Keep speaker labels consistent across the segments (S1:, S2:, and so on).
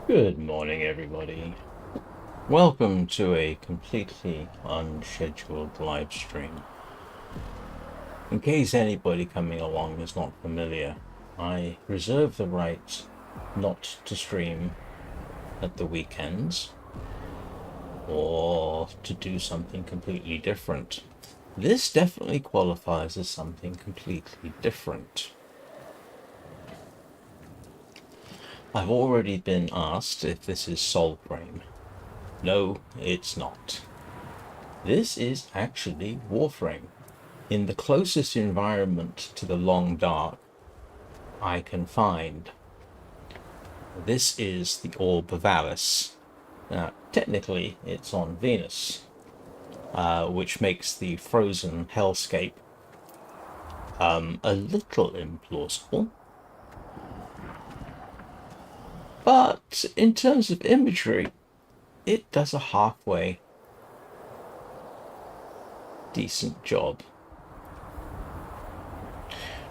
S1: Good morning, everybody. Welcome to a completely unscheduled live stream. In case anybody coming along is not familiar, I reserve the right not to stream at the weekends or to do something completely different. This definitely qualifies as something completely different. I've already been asked if this is Warframe. No, it's not. This is actually Warframe. In the closest environment to the long dark I can find. This is the Orb of Alice. Now, technically, it's on Venus, which makes the frozen hellscape a little implausible. But in terms of imagery, it does a halfway decent job.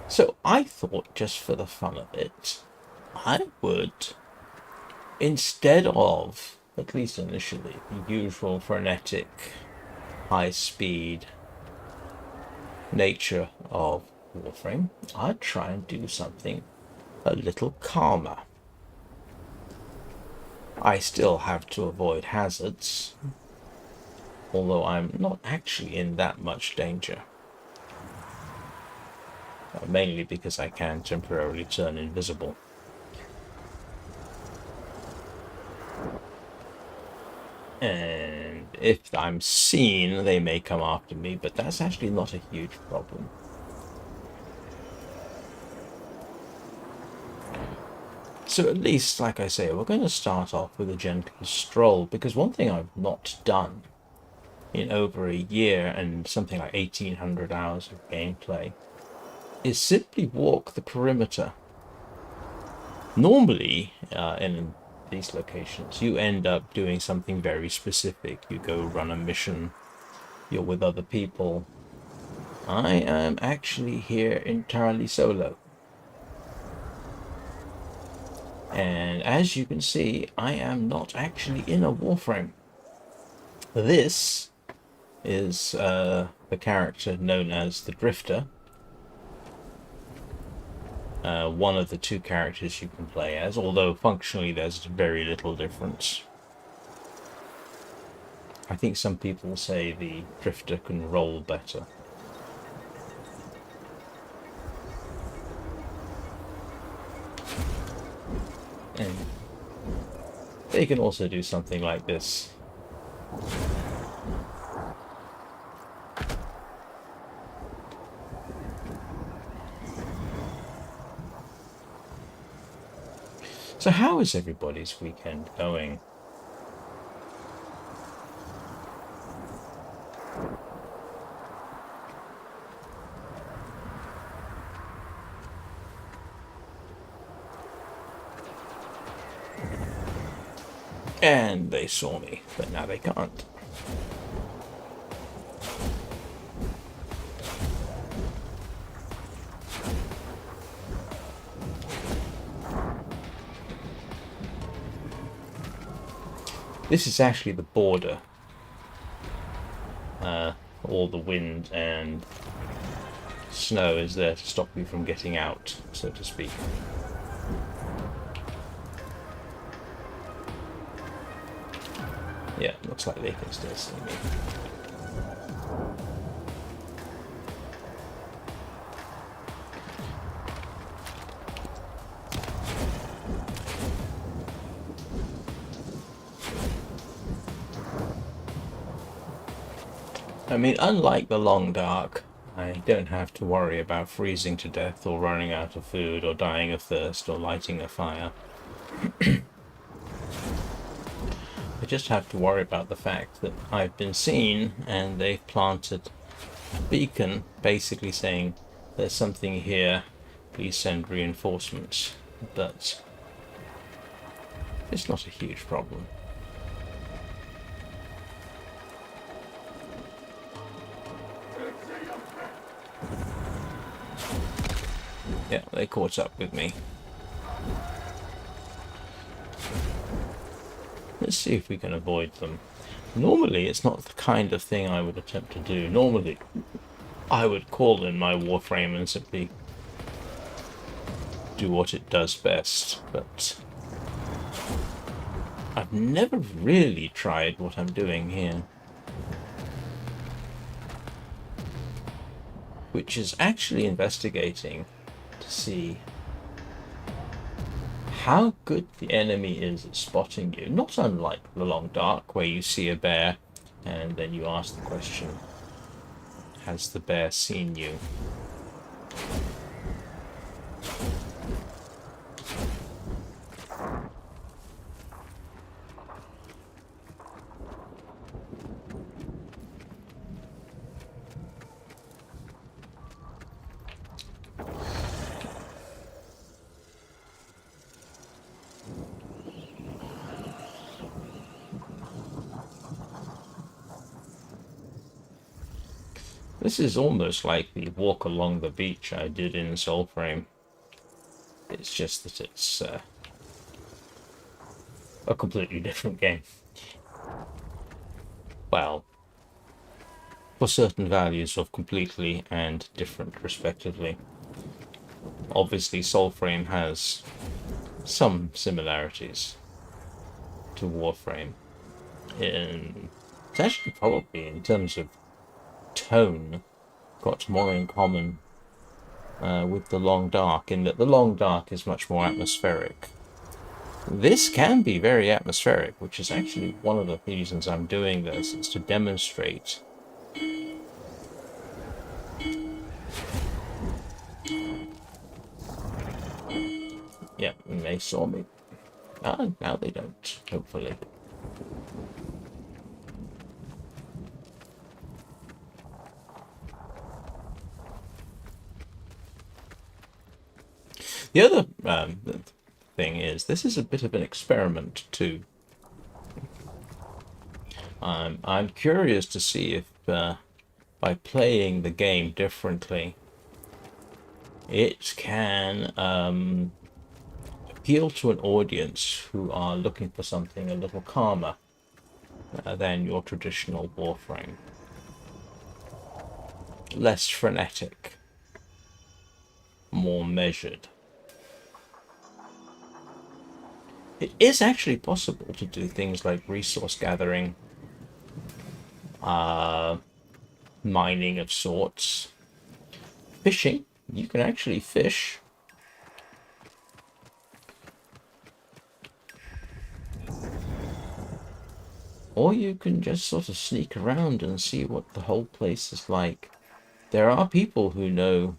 S1: So I thought, just for the fun of it, I would, instead of, at least initially, the usual frenetic, high-speed nature of Warframe, I'd try and do something a little calmer. I still have to avoid hazards, although I'm not actually in that much danger. Mainly because I can temporarily turn invisible. And if I'm seen, they may come after me, but that's actually not a huge problem. So at least, like I say, we're going to start off with a gentle stroll, because one thing I've not done in over a year and something like 1800 hours of gameplay is simply walk the perimeter. Normally, in these locations, you end up doing something very specific. You go run a mission, you're with other people. I am actually here entirely solo. And as you can see, I am not actually in a Warframe. This is the character known as the Drifter. One of the two characters you can play as, although functionally there's very little difference. I think some people say the Drifter can roll better. And they can also do something like this. So how is everybody's weekend going? And they saw me, but now they can't. This is actually the border. All the wind and snow is there to stop you from getting out, so to speak. Yeah, looks like they can still see me. I mean, unlike the long dark, I don't have to worry about freezing to death or running out of food or dying of thirst or lighting a fire. I just have to worry about the fact that I've been seen and they've planted a beacon basically saying there's something here, please send reinforcements. But it's not a huge problem. Yeah, they caught up with me. Let's see if we can avoid them. Normally, it's not the kind of thing I would attempt to do. Normally, I would call in my Warframe and simply do what it does best, but I've never really tried what I'm doing here, which is actually investigating to see how good the enemy is at spotting you. Not unlike the Long Dark, where you see a bear and then you ask the question, has the bear seen you? This is almost like the walk along the beach I did in Soulframe. It's just that it's a completely different game. Well, for certain values of completely and different respectively. Obviously, Soulframe has some similarities to Warframe. It's actually probably, in terms of tone, got more in common with the Long Dark, in that the Long Dark is much more atmospheric. This can be very atmospheric, which is actually one of the reasons I'm doing this, is to demonstrate yeah, and they saw me. Ah, now they don't, hopefully. The other thing is, this is a bit of an experiment too. I'm curious to see if by playing the game differently, it can appeal to an audience who are looking for something a little calmer than your traditional Warframe. Less frenetic, more measured. It is actually possible to do things like resource gathering, mining of sorts, fishing. You can actually fish. Or you can just sort of sneak around and see what the whole place is like. There are people who know...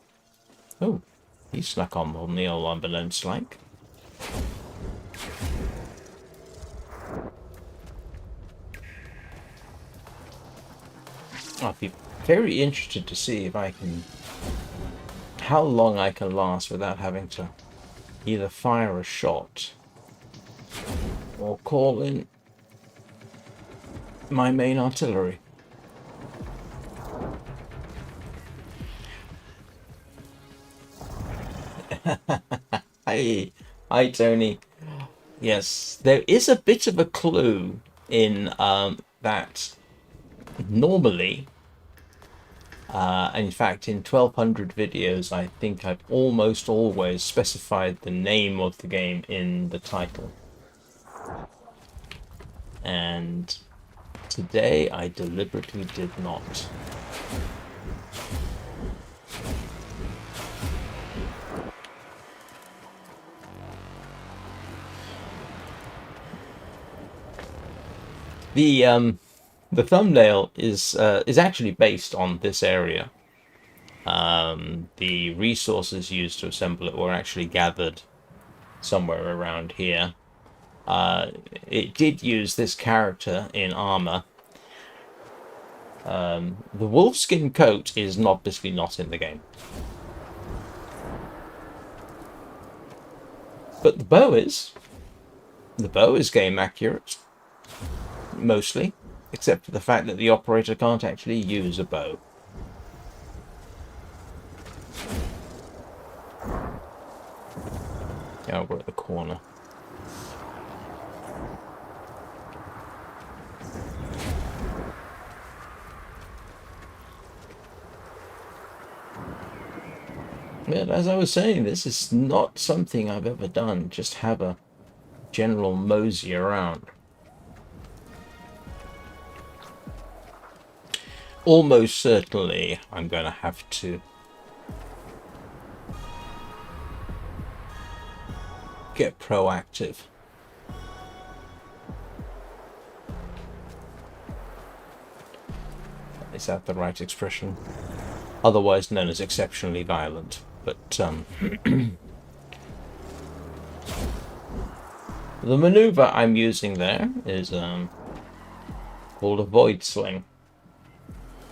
S1: Oh, he snuck on the old unbeknownst like. I'd be very interested to see if I can... how long I can last without having to either fire a shot or call in my main artillery. Hi, Tony. Yes, there is a bit of a clue in that normally, in fact, in 1200 videos, I think I've almost always specified the name of the game in the title. And today I deliberately did not. The thumbnail is actually based on this area. The resources used to assemble it were actually gathered somewhere around here. It did use this character in armor. The wolfskin coat is obviously not in the game. But the bow is. The bow is game accurate. Mostly. Except for the fact that the operator can't actually use a bow. Yeah, we're at the corner. But as I was saying, this is not something I've ever done. Just have a general mosey around. Almost certainly I'm going to have to get proactive. Is that the right expression? Otherwise known as exceptionally violent. But the maneuver I'm using there is called a void sling,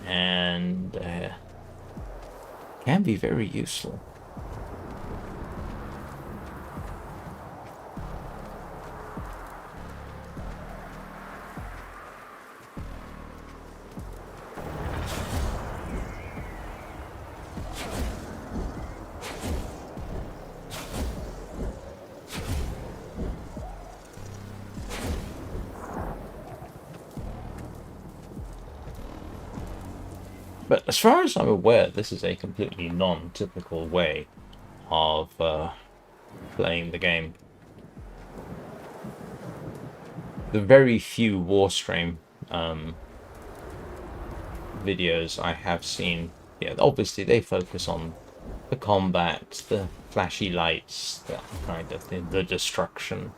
S1: and can be very useful. But as far as I'm aware, this is a completely non-typical way of playing the game. The very few Warframe videos I have seen, yeah, obviously they focus on the combat, the flashy lights, that kind of thing, the destruction.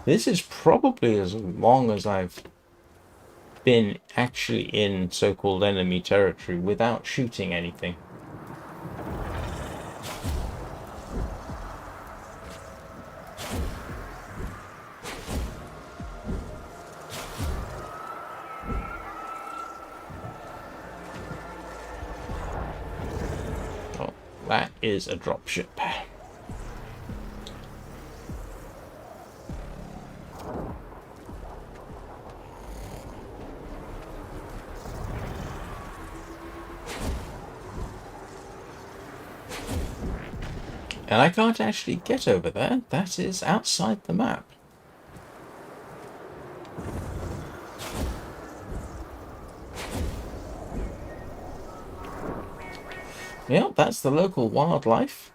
S1: This is probably as long as I've been actually in so-called enemy territory without shooting anything. Oh, that is a dropship. And I can't actually get over there. That is outside the map. Yeah, that's the local wildlife.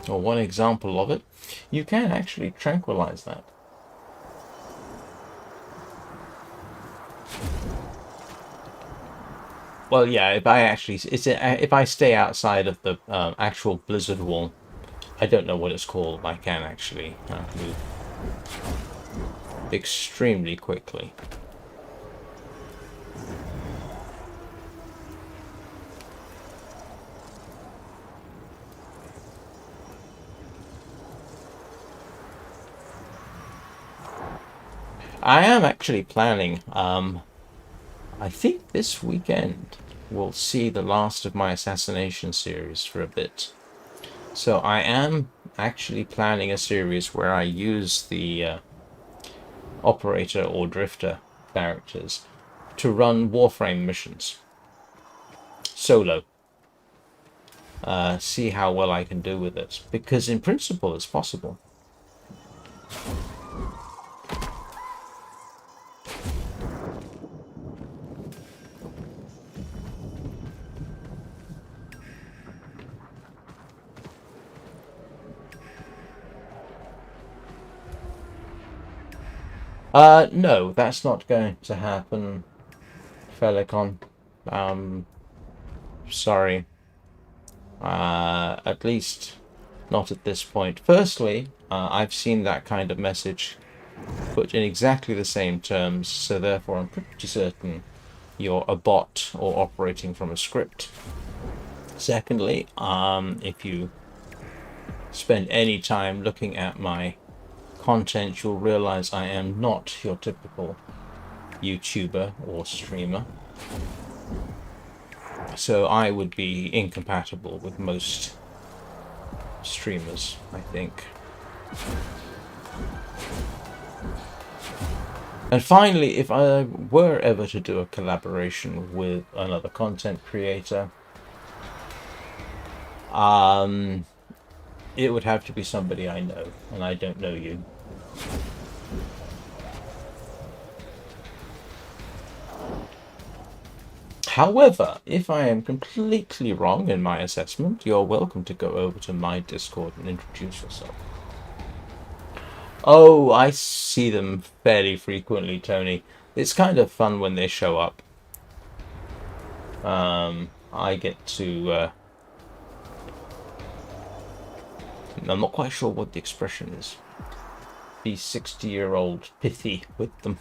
S1: Or one example of it. You can actually tranquilize that. Well, yeah, if I stay outside of the actual blizzard wall, I don't know what it's called. I can actually move extremely quickly. I am actually planning, I think this weekend we'll see the last of my assassination series for a bit. So I am actually planning a series where I use the operator or drifter characters to run Warframe missions solo. See how well I can do with it, because in principle it's possible. No, that's not going to happen, Felicon. Sorry. At least not at this point. Firstly, I've seen that kind of message put in exactly the same terms, so therefore I'm pretty certain you're a bot or operating from a script. Secondly, if you spend any time looking at my content, you'll realize I am not your typical YouTuber or streamer. So I would be incompatible with most streamers, I think. And finally, if I were ever to do a collaboration with another content creator, it would have to be somebody I know, and I don't know you. However, if I am completely wrong in my assessment, you're welcome to go over to my Discord and introduce yourself. Oh, I see them fairly frequently, Tony. It's kind of fun when they show up. I get to... I'm not quite sure what the expression is. Be 60-year-old pithy with them.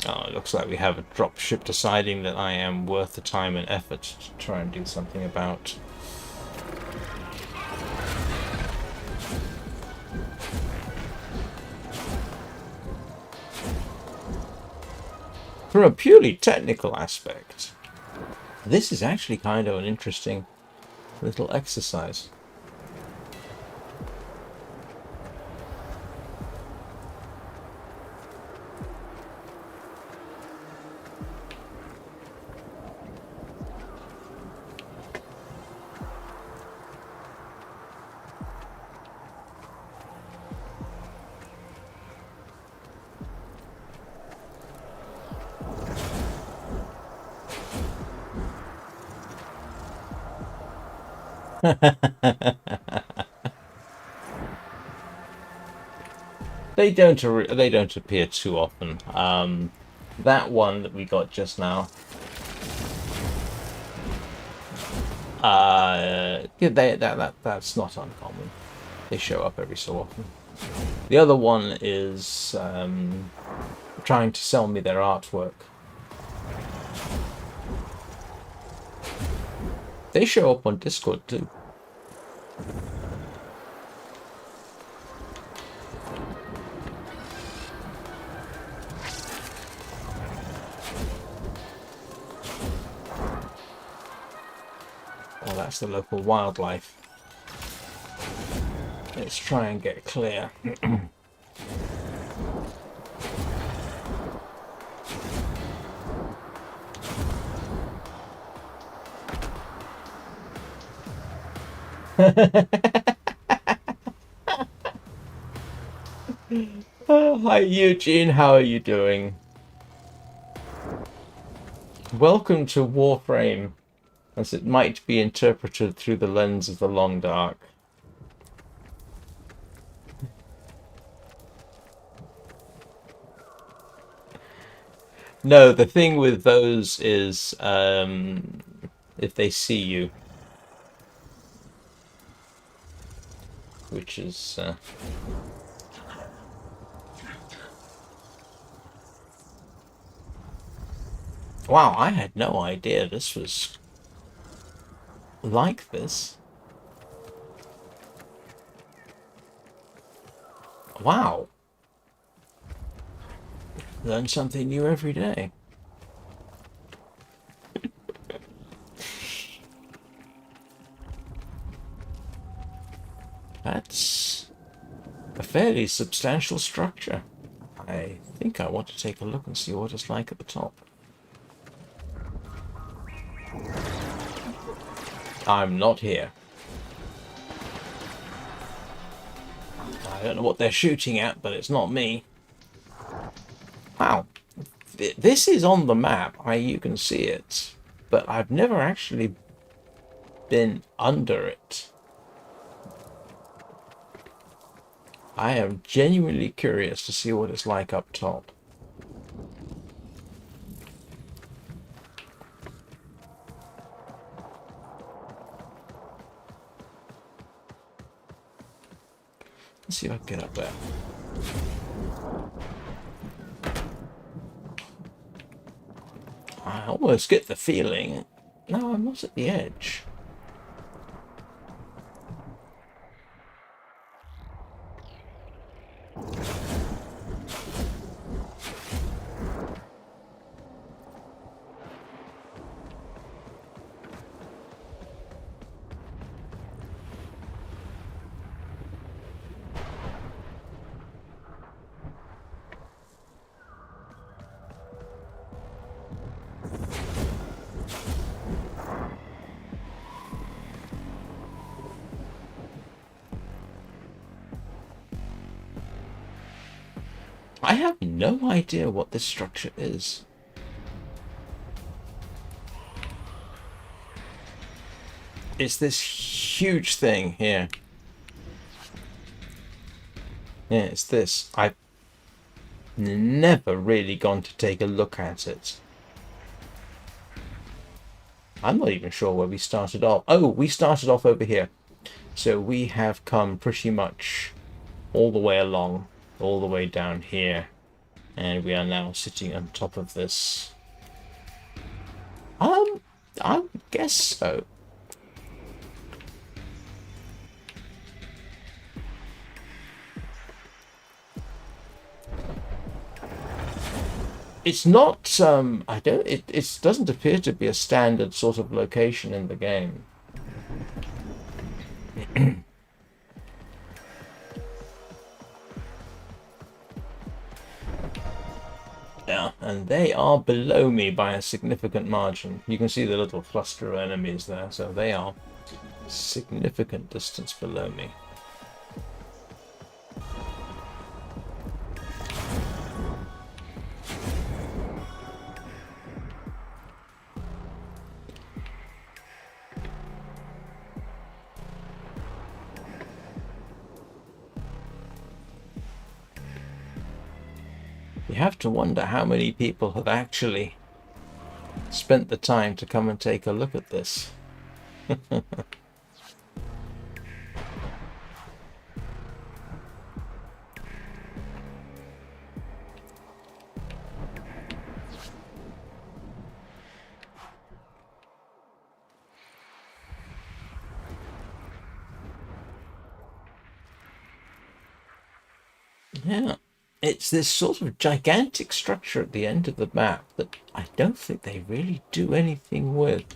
S1: Oh, it looks like we have a dropship deciding that I am worth the time and effort to try and do something about. From a purely technical aspect, this is actually kind of an interesting little exercise. They don't appear too often. That one that we got just now. That's not uncommon. They show up every so often. The other one is trying to sell me their artwork. They show up on Discord too. Well, that's the local wildlife. Let's try and get clear. Oh, hi Eugene, how are you doing? Welcome to Warframe, as it might be interpreted through the lens of the long dark. No, the thing with those is if they see you, which is wow, I had no idea this was like this. Wow. Learn something new every day. That's a fairly substantial structure. I think I want to take a look and see what it's like at the top. I'm not here. I don't know what they're shooting at, but it's not me. Wow. This is on the map. You can see it. But I've never actually been under it. I am genuinely curious to see what it's like up top. Let's see if I can get up there. I almost get the feeling... No, I'm not at the edge. I have no idea what this structure is. It's this huge thing here. Yeah, it's this. I've never really gone to take a look at it. I'm not even sure where we started off. Oh, we started off over here. So we have come pretty much all the way along, all the way down here. And we are now sitting on top of this. I guess so. It's not, it doesn't appear to be a standard sort of location in the game. Yeah, and they are below me by a significant margin. You can see the little cluster of enemies there, so they are significant distance below me. You have to wonder how many people have actually spent the time to come and take a look at this. Yeah. It's this sort of gigantic structure at the end of the map that I don't think they really do anything with.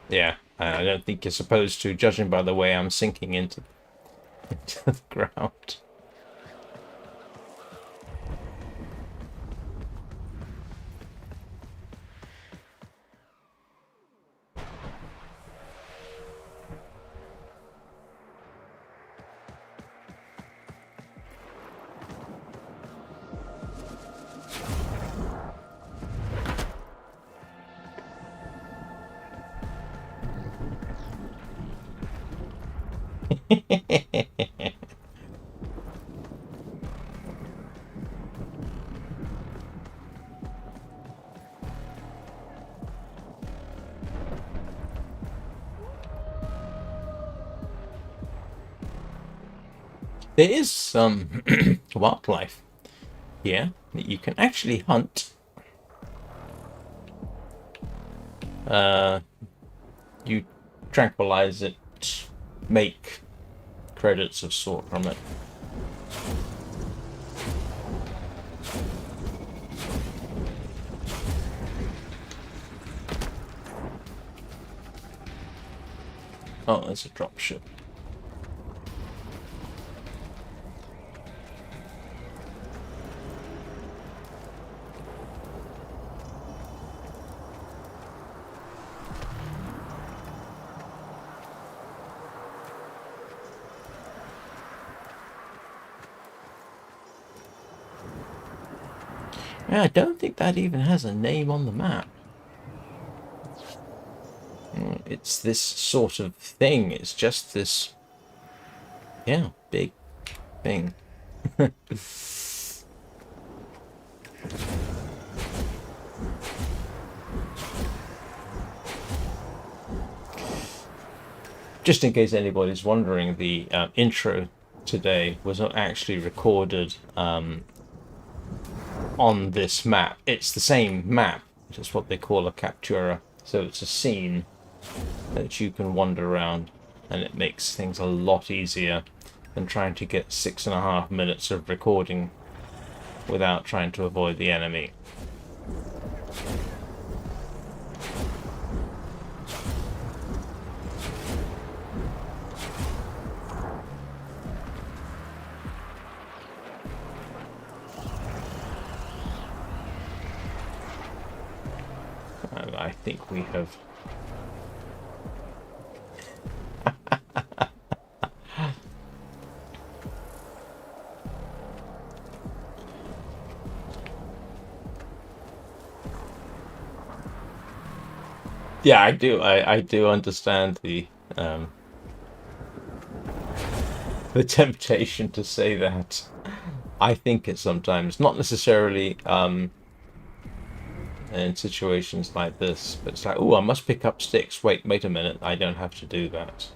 S1: Yeah, I don't think you're supposed to, judging by the way I'm sinking into the ground. There is some wildlife here that you can actually hunt. You tranquilize it, make credits of sort from it. Oh, there's a dropship. Yeah, I don't think that even has a name on the map. It's this sort of thing. It's just this, yeah, big thing. Just in case anybody's wondering, the intro today was not actually recorded on this map. It's the same map. It's what they call a captura. So it's a scene that you can wander around, and it makes things a lot easier than trying to get 6.5 minutes of recording without trying to avoid the enemy. I think we have... Yeah, I do. I do understand the temptation to say that. I think it sometimes, not necessarily in situations like this, but it's like, oh, I must pick up sticks. Wait a minute. I don't have to do that.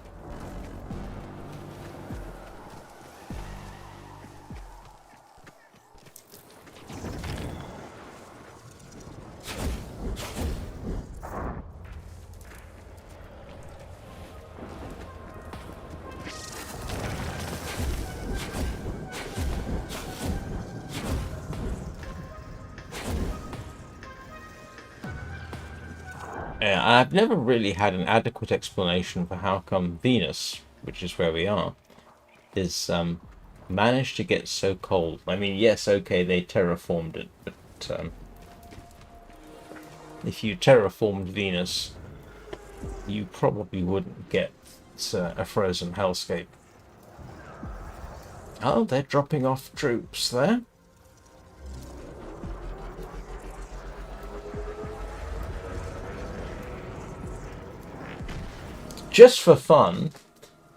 S1: I've never really had an adequate explanation for how come Venus, which is where we are, is managed to get so cold. I mean, yes, okay, they terraformed it, but if you terraformed Venus, you probably wouldn't get a frozen hellscape. Oh, they're dropping off troops there. Just for fun,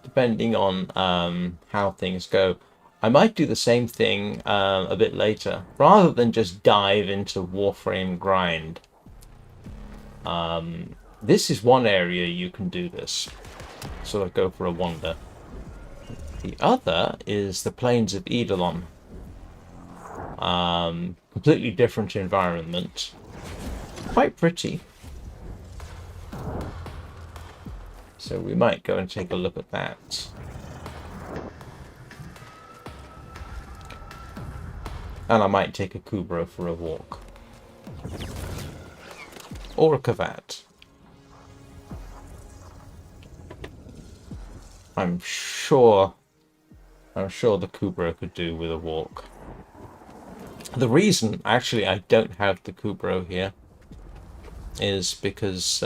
S1: depending on how things go, I might do the same thing a bit later, rather than just dive into Warframe grind. This is one area you can do this, sort of go for a wander. The other is the Plains of Eidolon. Completely different environment, quite pretty. So we might go and take a look at that. And I might take a Kubro for a walk. Or a Kavat. I'm sure the Kubro could do with a walk. The reason, actually, I don't have the Kubro here is because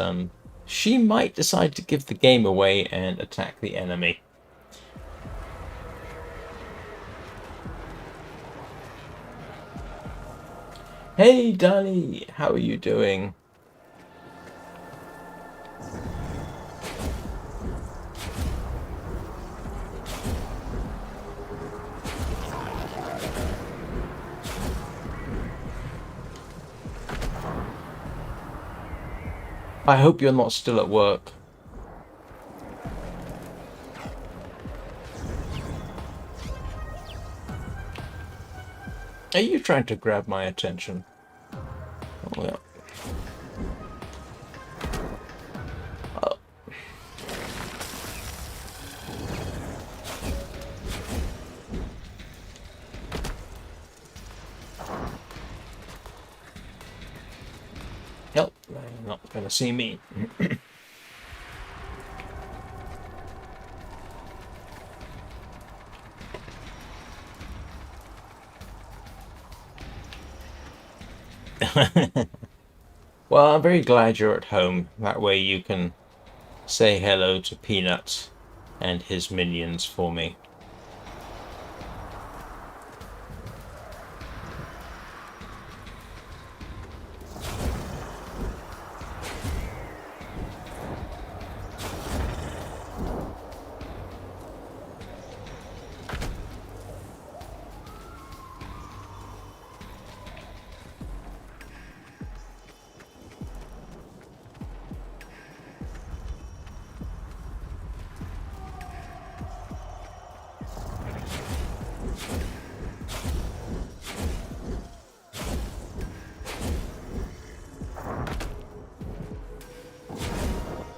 S1: she might decide to give the game away and attack the enemy. Hey, Danny, how are you doing? I hope you're not still at work. Are you trying to grab my attention? Oh, yeah. Oh. Nope, they're not going to see me. Well, I'm very glad you're at home. That way you can say hello to Peanut and his minions for me.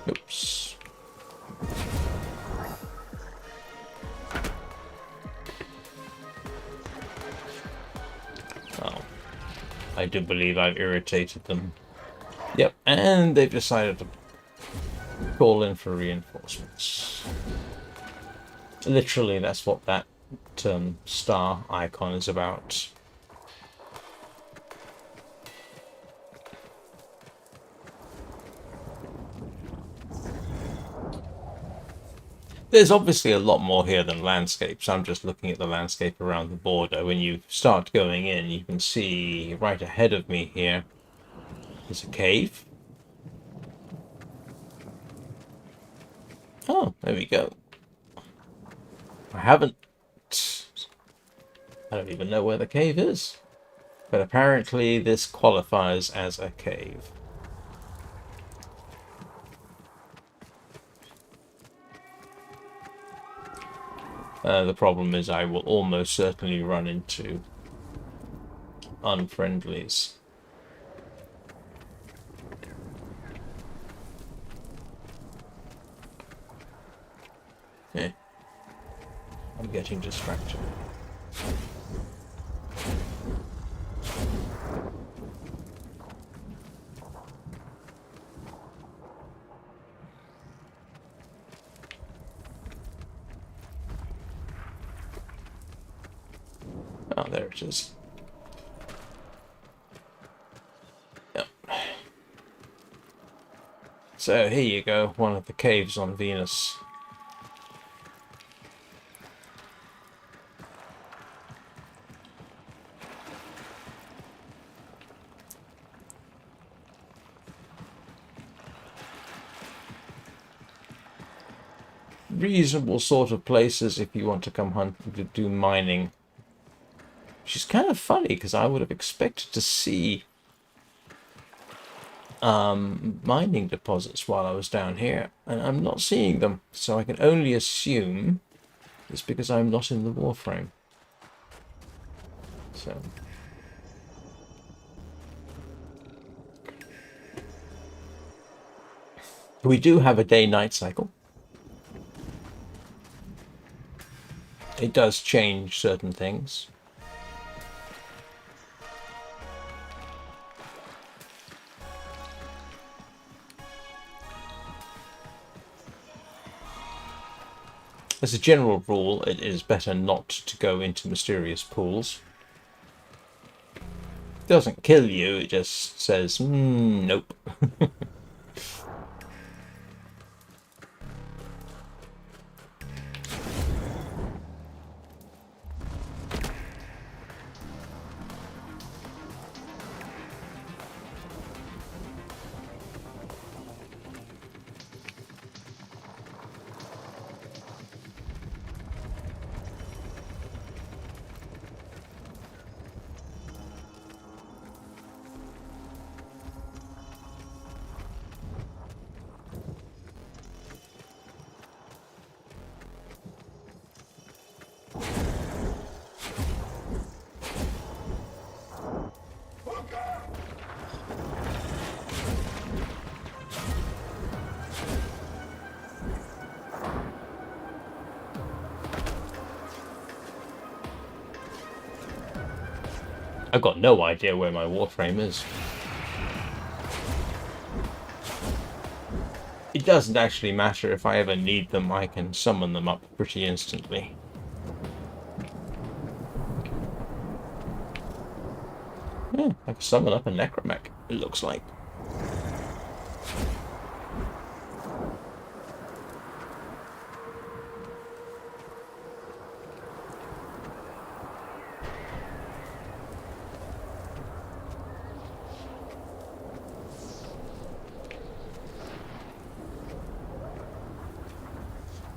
S1: Oops. Oh, I do believe I've irritated them. Yep, and they've decided to call in for reinforcements. Literally, that's what that star icon is about. There's obviously a lot more here than landscapes. I'm just looking at the landscape around the border. When you start going in, you can see right ahead of me here is a cave. Oh, there we go. I don't even know where the cave is. But apparently this qualifies as a cave. The problem is I will almost certainly run into unfriendlies. I'm getting distracted. Oh, there it is. Yep. So here you go, one of the caves on Venus. Reasonable sort of places if you want to come hunt to do mining. Which is kind of funny because I would have expected to see mining deposits while I was down here, and I'm not seeing them, so I can only assume it's because I'm not in the Warframe. So we do have a day-night cycle. It does change certain things. As a general rule, it is better not to go into mysterious pools. It doesn't kill you, it just says, nope. I've got no idea where my Warframe is. It doesn't actually matter. If I ever need them, I can summon them up pretty instantly. Yeah, I can summon up a necromech, it looks like.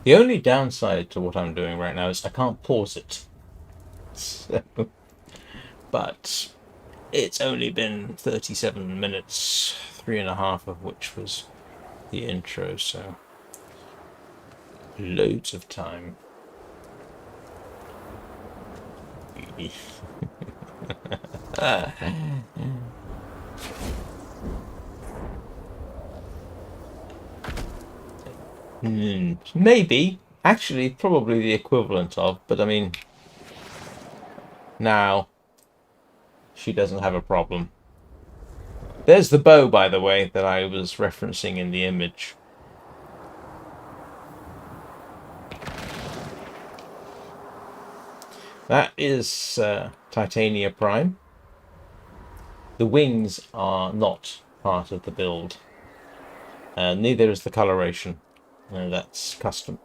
S1: The only downside to what I'm doing right now is I can't pause it. So, but it's only been 37 minutes, 3.5 of which was the intro, so loads of time. Maybe. Actually, probably the equivalent of, but I mean, now she doesn't have a problem. There's the bow, by the way, that I was referencing in the image. That is Titania Prime. The wings are not part of the build. Neither is the coloration. That's custom.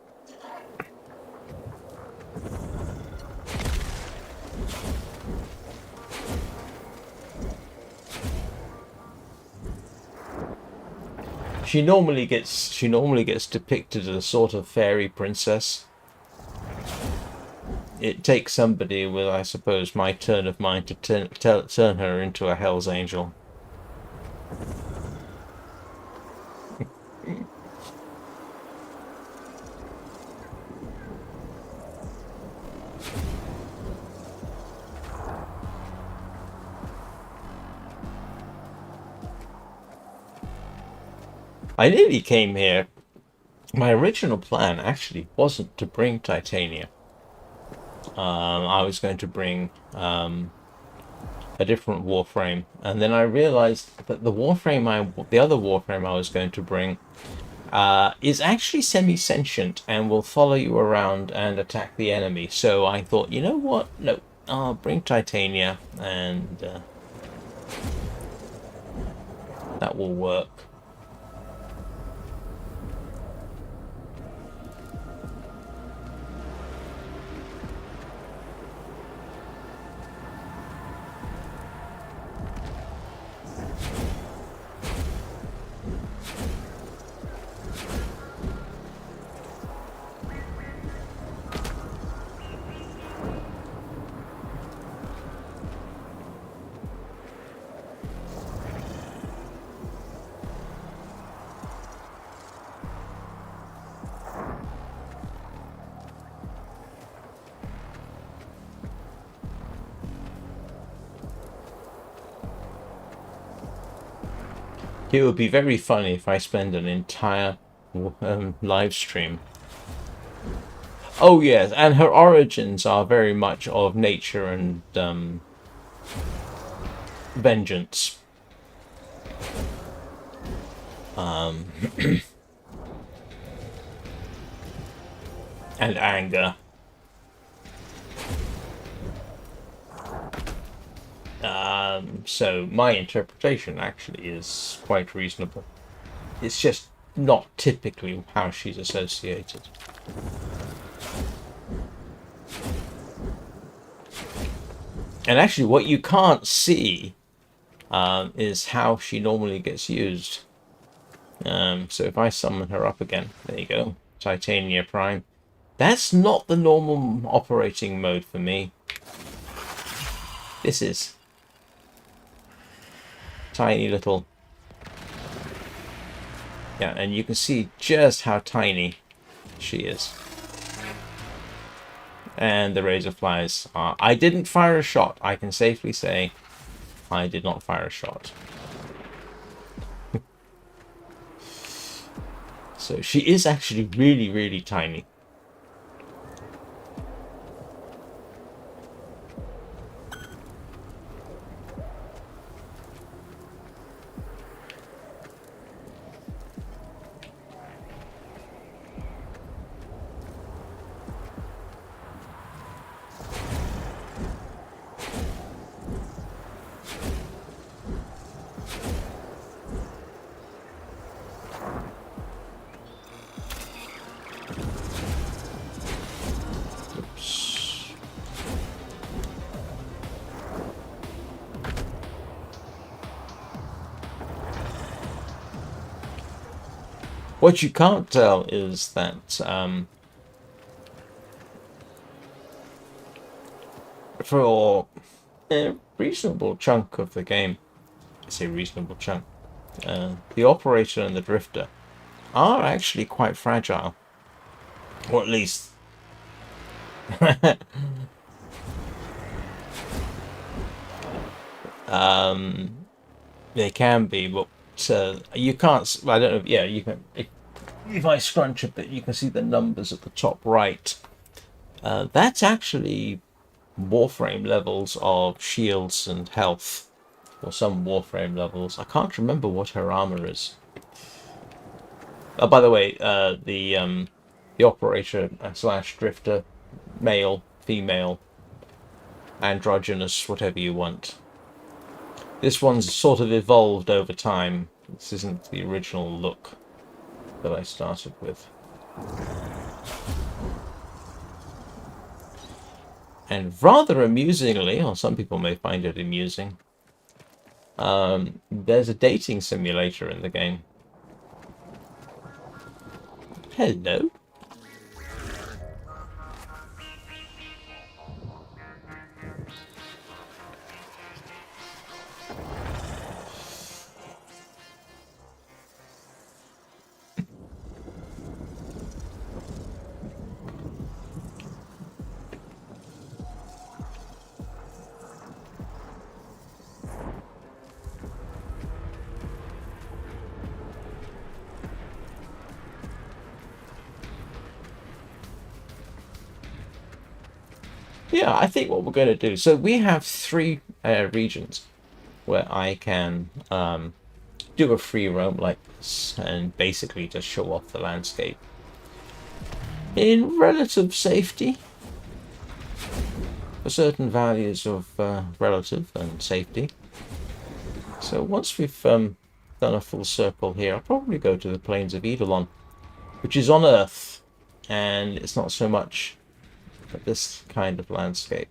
S1: She normally gets depicted as a sort of fairy princess. It takes somebody with, I suppose, my turn of mind to turn her into a Hell's Angel. I nearly came here. My original plan actually wasn't to bring titania. I was going to bring a different Warframe, and then I realized that the other Warframe I was going to bring, is actually semi-sentient and will follow you around and attack the enemy. So I thought, you know what? No, I'll bring titania, and that will work. It would be very funny if I spend an entire live stream. Oh yes, and her origins are very much of nature and vengeance. And anger. So my interpretation actually is quite reasonable. It's just not typically how she's associated. And actually what you can't see is how she normally gets used. So if I summon her up again, there you go, Titania Prime. That's not the normal operating mode for me. This is tiny little, yeah, and you can see just how tiny she is. And the razor flies are, I didn't fire a shot. I can safely say I did not fire a shot. So she is actually really, really tiny. What you can't tell is that for a reasonable chunk of the game, I say reasonable chunk, the operator and the drifter are actually quite fragile. Or at least they can be, but you can't. I don't know. Yeah, you can. If I scrunch a bit, you can see the numbers at the top right. That's actually Warframe levels of shields and health, or some Warframe levels. I can't remember what her armor is. Oh, by the way, the operator / drifter, male, female, androgynous, whatever you want. This one's sort of evolved over time. This isn't the original look that I started with. And rather amusingly, or some people may find it amusing, there's a dating simulator in the game. Hello. Yeah, I think what we're going to do. So we have three regions where I can do a free roam like this and basically just show off the landscape in relative safety for certain values of relative and safety. So once we've done a full circle here, I'll probably go to the plains of Eidolon, which is on Earth, and it's not so much this kind of landscape.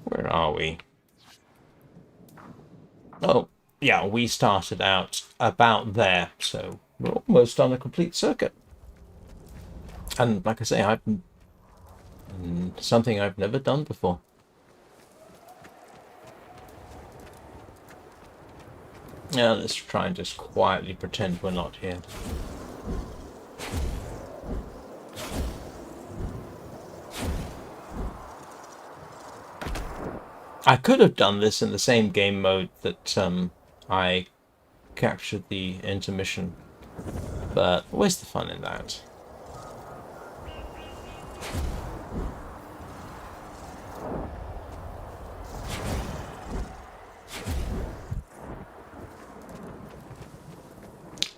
S1: Where are we? Oh, yeah, we started out about there, so we're almost on a complete circuit. And like I say, I've something I've never done before. Now let's try and just quietly pretend we're not here. I could have done this in the same game mode that I captured the intermission, but where's the fun in that?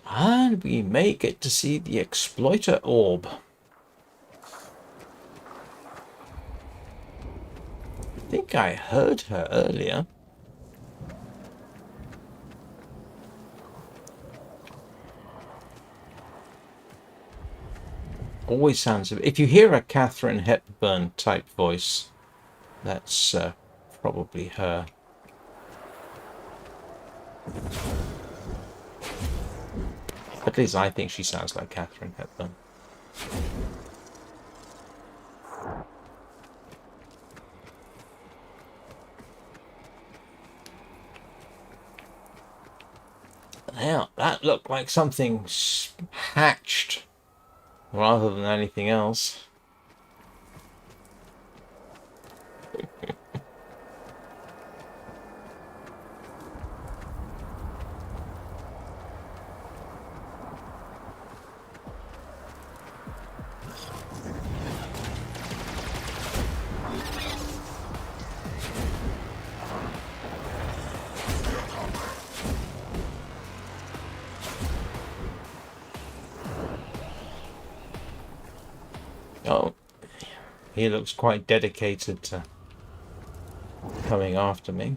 S1: And we may get to see the exploiter orb. I think I heard her earlier. Always sounds... If you hear a Catherine Hepburn type voice, that's probably her. At least I think she sounds like Catherine Hepburn. Now, that looked like something hatched rather than anything else. Oh, he looks quite dedicated to coming after me.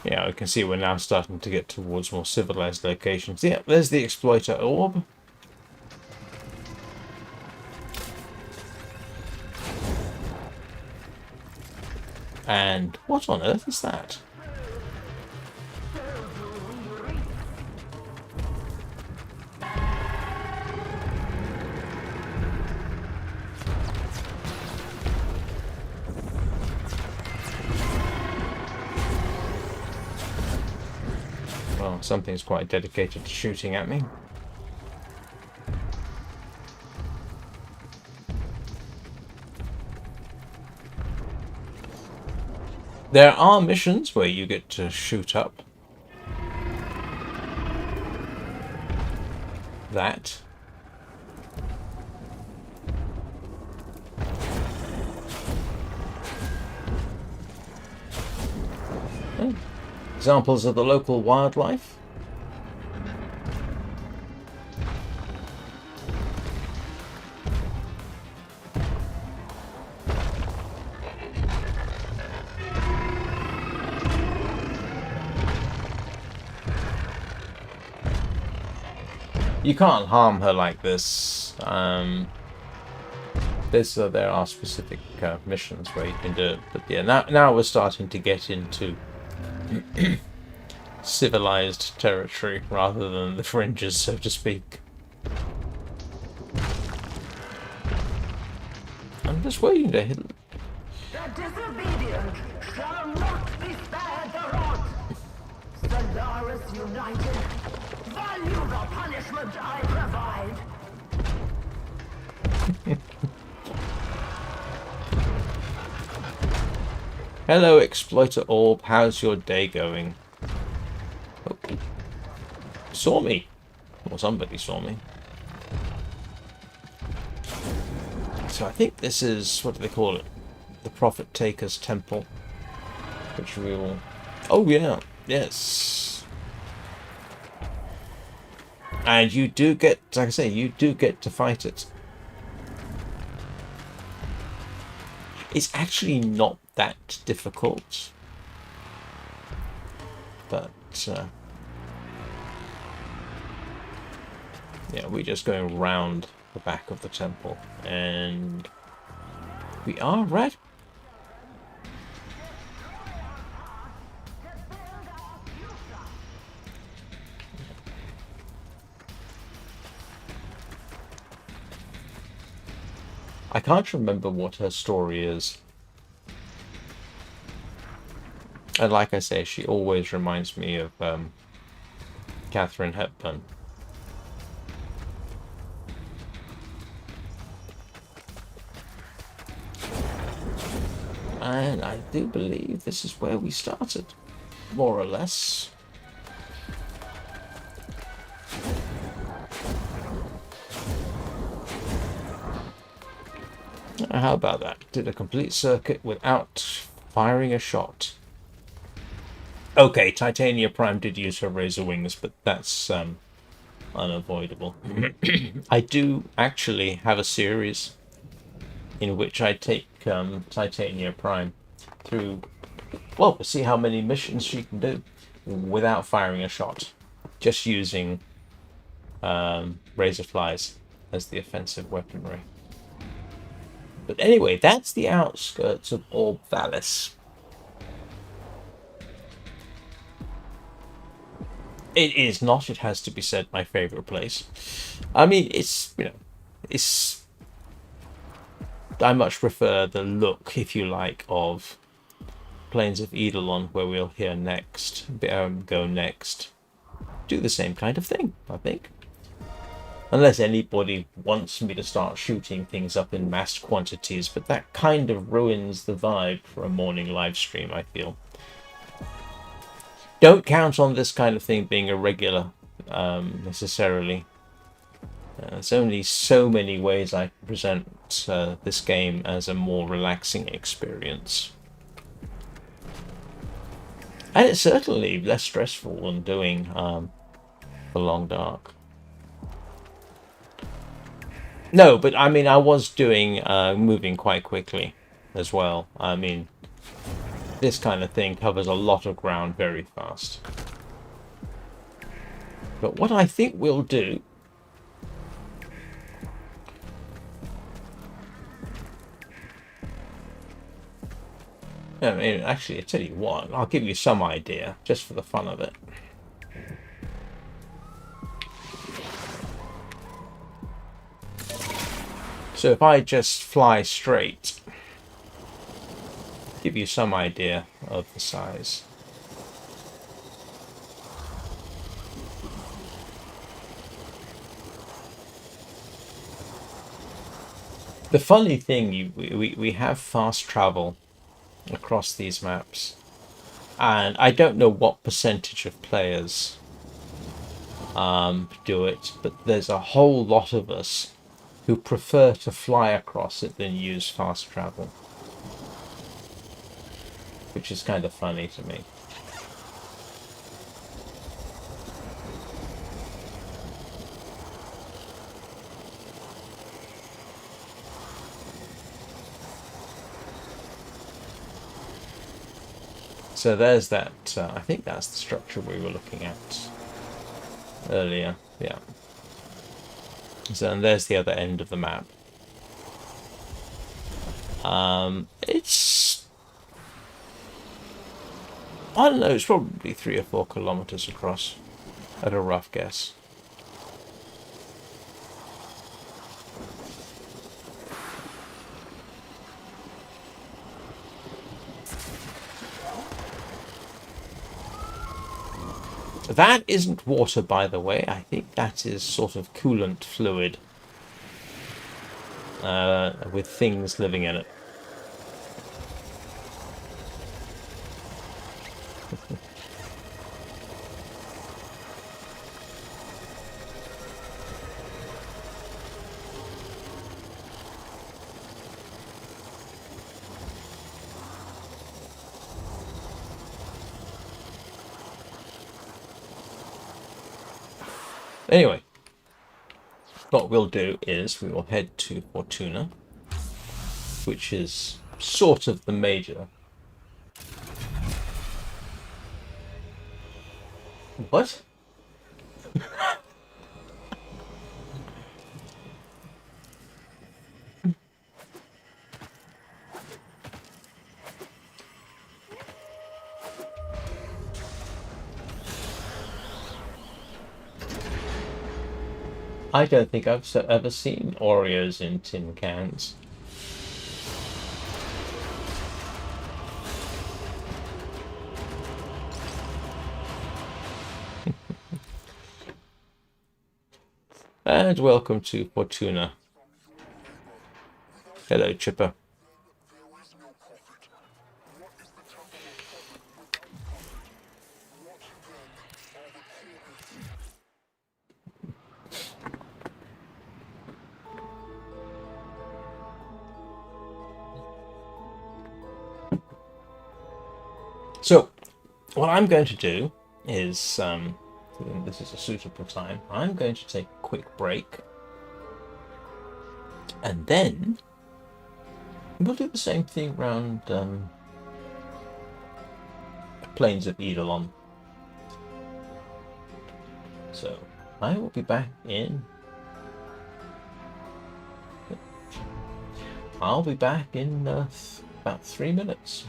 S1: Yeah, we can see we're now starting to get towards more civilized locations. Yeah, there's the exploiter orb. And what on earth is that? Well, something's quite dedicated to shooting at me. There are missions where you get to shoot up. That. Oh. Examples of the local wildlife. You can't harm her like this. There are specific missions where you can do it, but yeah, now we're starting to get into civilized territory rather than the fringes, so to speak. I'm just waiting to hit.
S2: The disobedient shall not be spared the rod. Solaris united, value the punishment I provide.
S1: Hello, Exploiter Orb. How's your day going? Oh. Saw me. Or somebody saw me. So I think this is, what do they call it? The Prophet Taker's Temple. Which we will... Oh, yeah. Yes. And you do get, like I say, you do get to fight it. It's actually not that difficult. But, yeah, we're just going round the back of the temple. And we are right. I can't remember what her story is. And like I say, she always reminds me of Katharine Hepburn. And I do believe this is where we started, more or less. How about that? Did a complete circuit without firing a shot. Okay, Titania Prime did use her razor wings, but that's unavoidable. I do actually have a series in which I take Titania Prime through, well, we'll see how many missions she can do without firing a shot, just using razor flies as the offensive weaponry. But anyway, that's the outskirts of Orb Vallis. It is not, it has to be said, my favourite place. I mean, it's, you know, it's... I much prefer the look, if you like, of Plains of Eidolon, where we'll hear next, go next. Do the same kind of thing, I think. Unless anybody wants me to start shooting things up in mass quantities, but that kind of ruins the vibe for a morning live stream, I feel. Don't count on this kind of thing being a regular, necessarily. There's only so many ways I can present this game as a more relaxing experience. And it's certainly less stressful than doing The Long Dark. No, but I mean, I was doing moving quite quickly as well. I mean, this kind of thing covers a lot of ground very fast. But what I think we'll do... I mean, actually, I tell you what, I'll give you some idea, just for the fun of it. So if I just fly straight, give you some idea of the size. The funny thing, we have fast travel across these maps, and I don't know what percentage of players do it, but there's a whole lot of us who prefer to fly across it than use fast travel, which is kind of funny to me. So there's that, I think that's the structure we were looking at earlier, yeah. So, and there's the other end of the map. It's, I don't know, it's probably 3 or 4 kilometers across, at a rough guess. That isn't water, by the way. I think that is sort of coolant fluid with things living in it. Anyway, what we'll do is we will head to Fortuna, which is sort of the major. What? I don't think I've ever seen Oreos in tin cans. And welcome to Fortuna. Hello, Chipper. So, what I'm going to do is, this is a suitable time, I'm going to take a quick break, and then we'll do the same thing around Plains of Eidolon. So, I will be back in... I'll be back in about 3 minutes.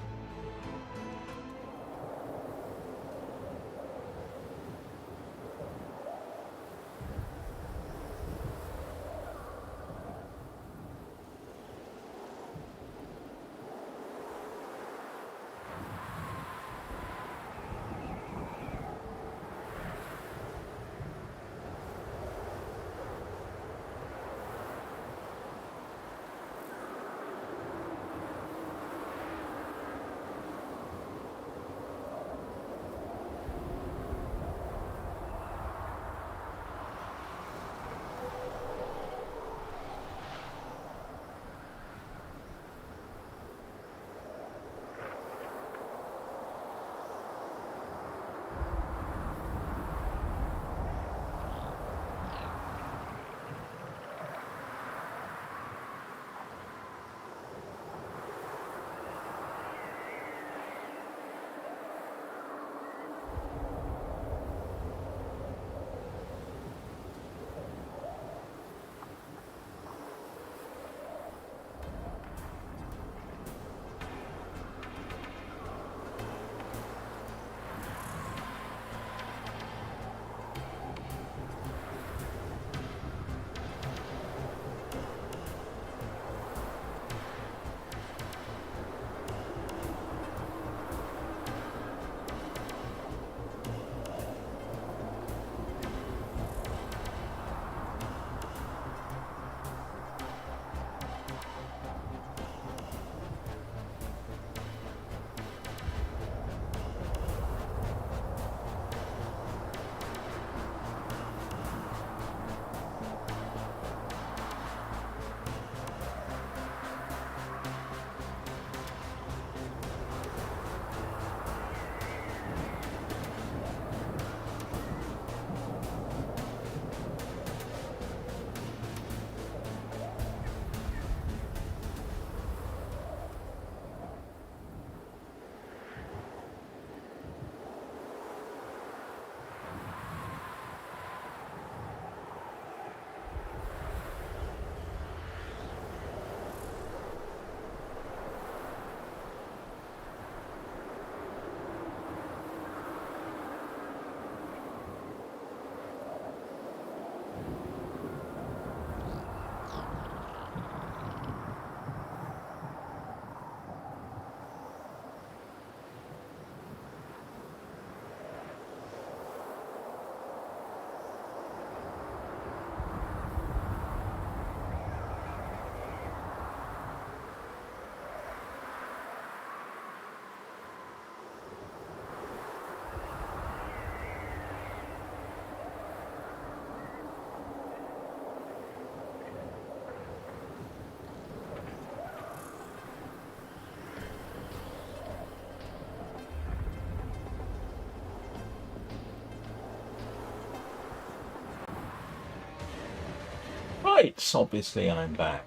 S1: Right, obviously I'm back.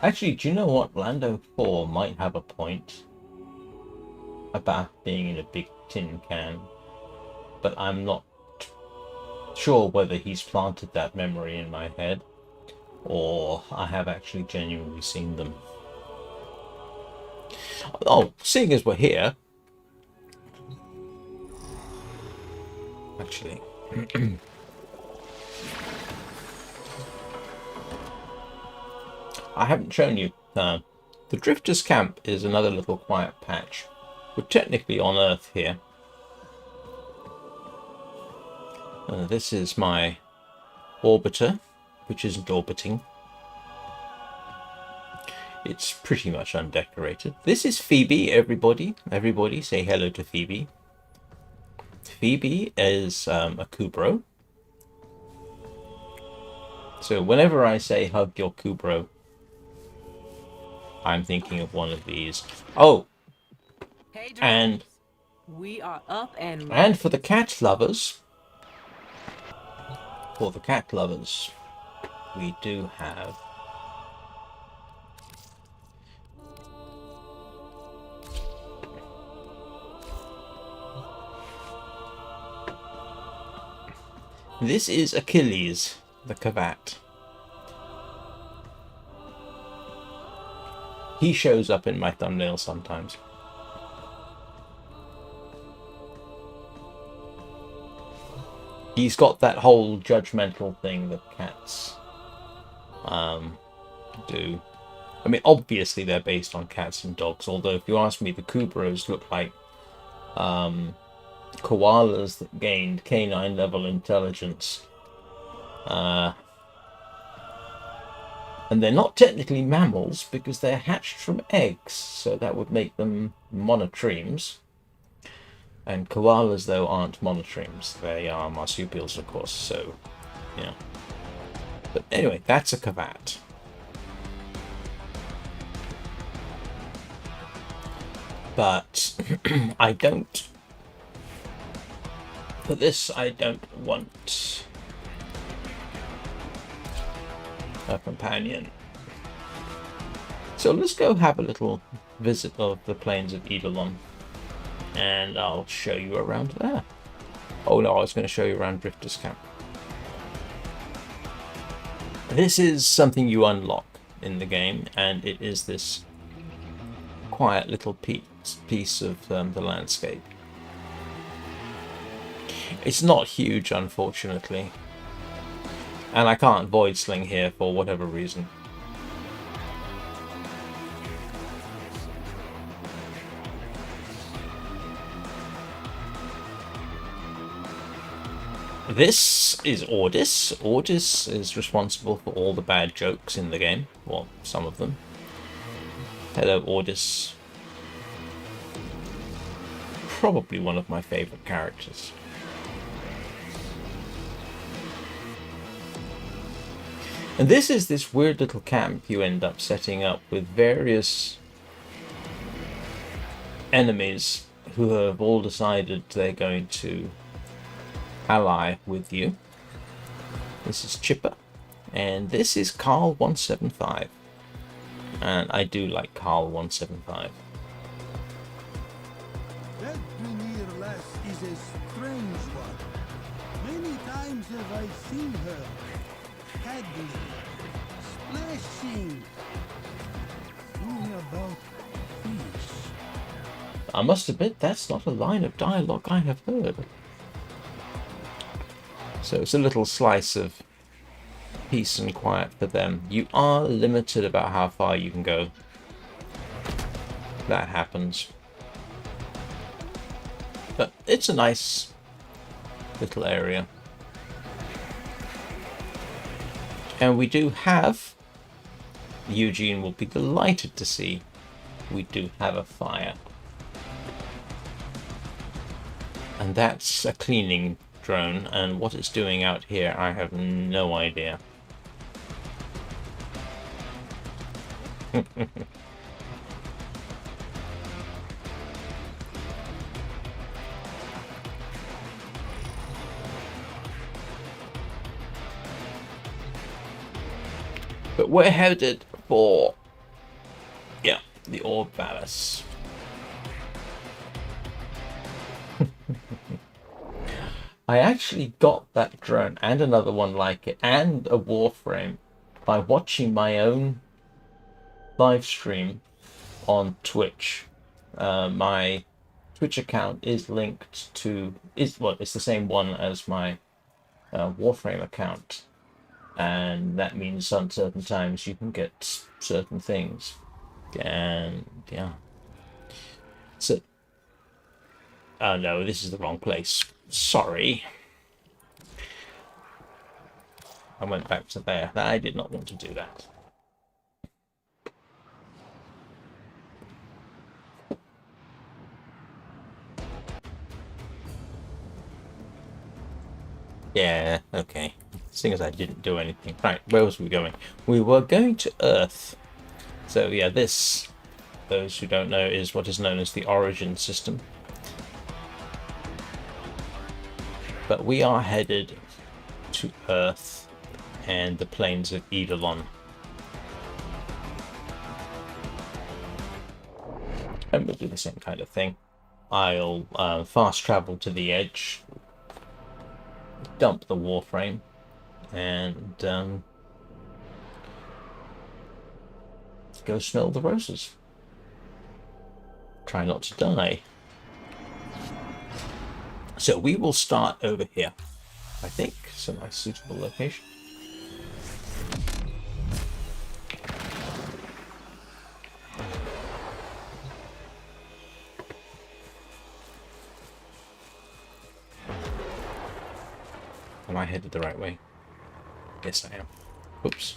S1: Actually, do you know what? Lando 4 might have a point about being in a big tin can, but I'm not sure whether he's planted that memory in my head or I have actually genuinely seen them. Oh, seeing as we're here, actually, I haven't shown you. The Drifters Camp is another little quiet patch. We're technically on Earth here. This is my orbiter, which isn't orbiting. It's pretty much undecorated. This is Phoebe, everybody. Everybody say hello to Phoebe. Phoebe is a Kubro. So whenever I say hug your Kubro, I'm thinking of one of these. Oh,
S3: Hey,
S1: and
S3: we are up and
S1: and for the cat lovers, we do have this is Achilles, the Kavat. He shows up in my thumbnail sometimes. He's got that whole judgmental thing that cats do. I mean, obviously they're based on cats and dogs, although if you ask me, the Kubros look like koalas that gained canine level intelligence. And they're not technically mammals because they're hatched from eggs, so that would make them monotremes. And koalas, though, aren't monotremes. They are marsupials, of course, so, yeah. But anyway, that's a Kavat. But I don't... For this, I don't want a companion. So let's go have a little visit of the plains of Eidolon. And I'll show you around there. Oh no, I was going to show you around Drifter's Camp. This is something you unlock in the game, and it is this quiet little piece of the landscape. It's not huge, unfortunately. And I can't void sling here for whatever reason. This is Ordis. Ordis is responsible for all the bad jokes in the game. Well, some of them. Hello, Ordis. Probably one of my favorite characters. And this is this weird little camp you end up setting up with various enemies who have all decided they're going to ally with you. This is Chipper, and this is Carl 175. And I do like Carl 175.
S4: That Dunir lass is a strange one. Many times have I seen her paddling, splashing, singing about fish.
S1: I must admit, that's not a line of dialogue I have heard. So it's a little slice of peace and quiet for them. You are limited about how far you can go. That happens. But it's a nice little area. And we do have, Eugene will be delighted to see, we do have a fire. And that's a cleaning drone, and what it's doing out here, I have no idea. But we're headed for, yeah, the Orb Palace. I actually got that drone and another one like it and a Warframe by watching my own live stream on Twitch. My Twitch account is linked to it's the same one as my Warframe account, and that means on certain times you can get certain things, and yeah. So, oh no, this is the wrong place. Sorry. I went back to there. I did not want to do that. Yeah, okay. Seeing as I didn't do anything. Right, where was we going? We were going to Earth. So yeah, this, those who don't know, is what is known as the Origin system. But we are headed to Earth and the plains of Eidolon. And we'll do the same kind of thing. I'll fast travel to the edge, dump the Warframe, and go smell the roses. Try not to die. So we will start over here. I think it's a nice suitable location. Am I headed the right way? Yes, I am. Oops.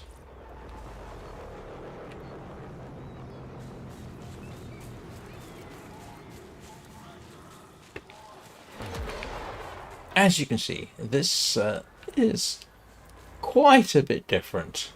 S1: As you can see, this is quite a bit different.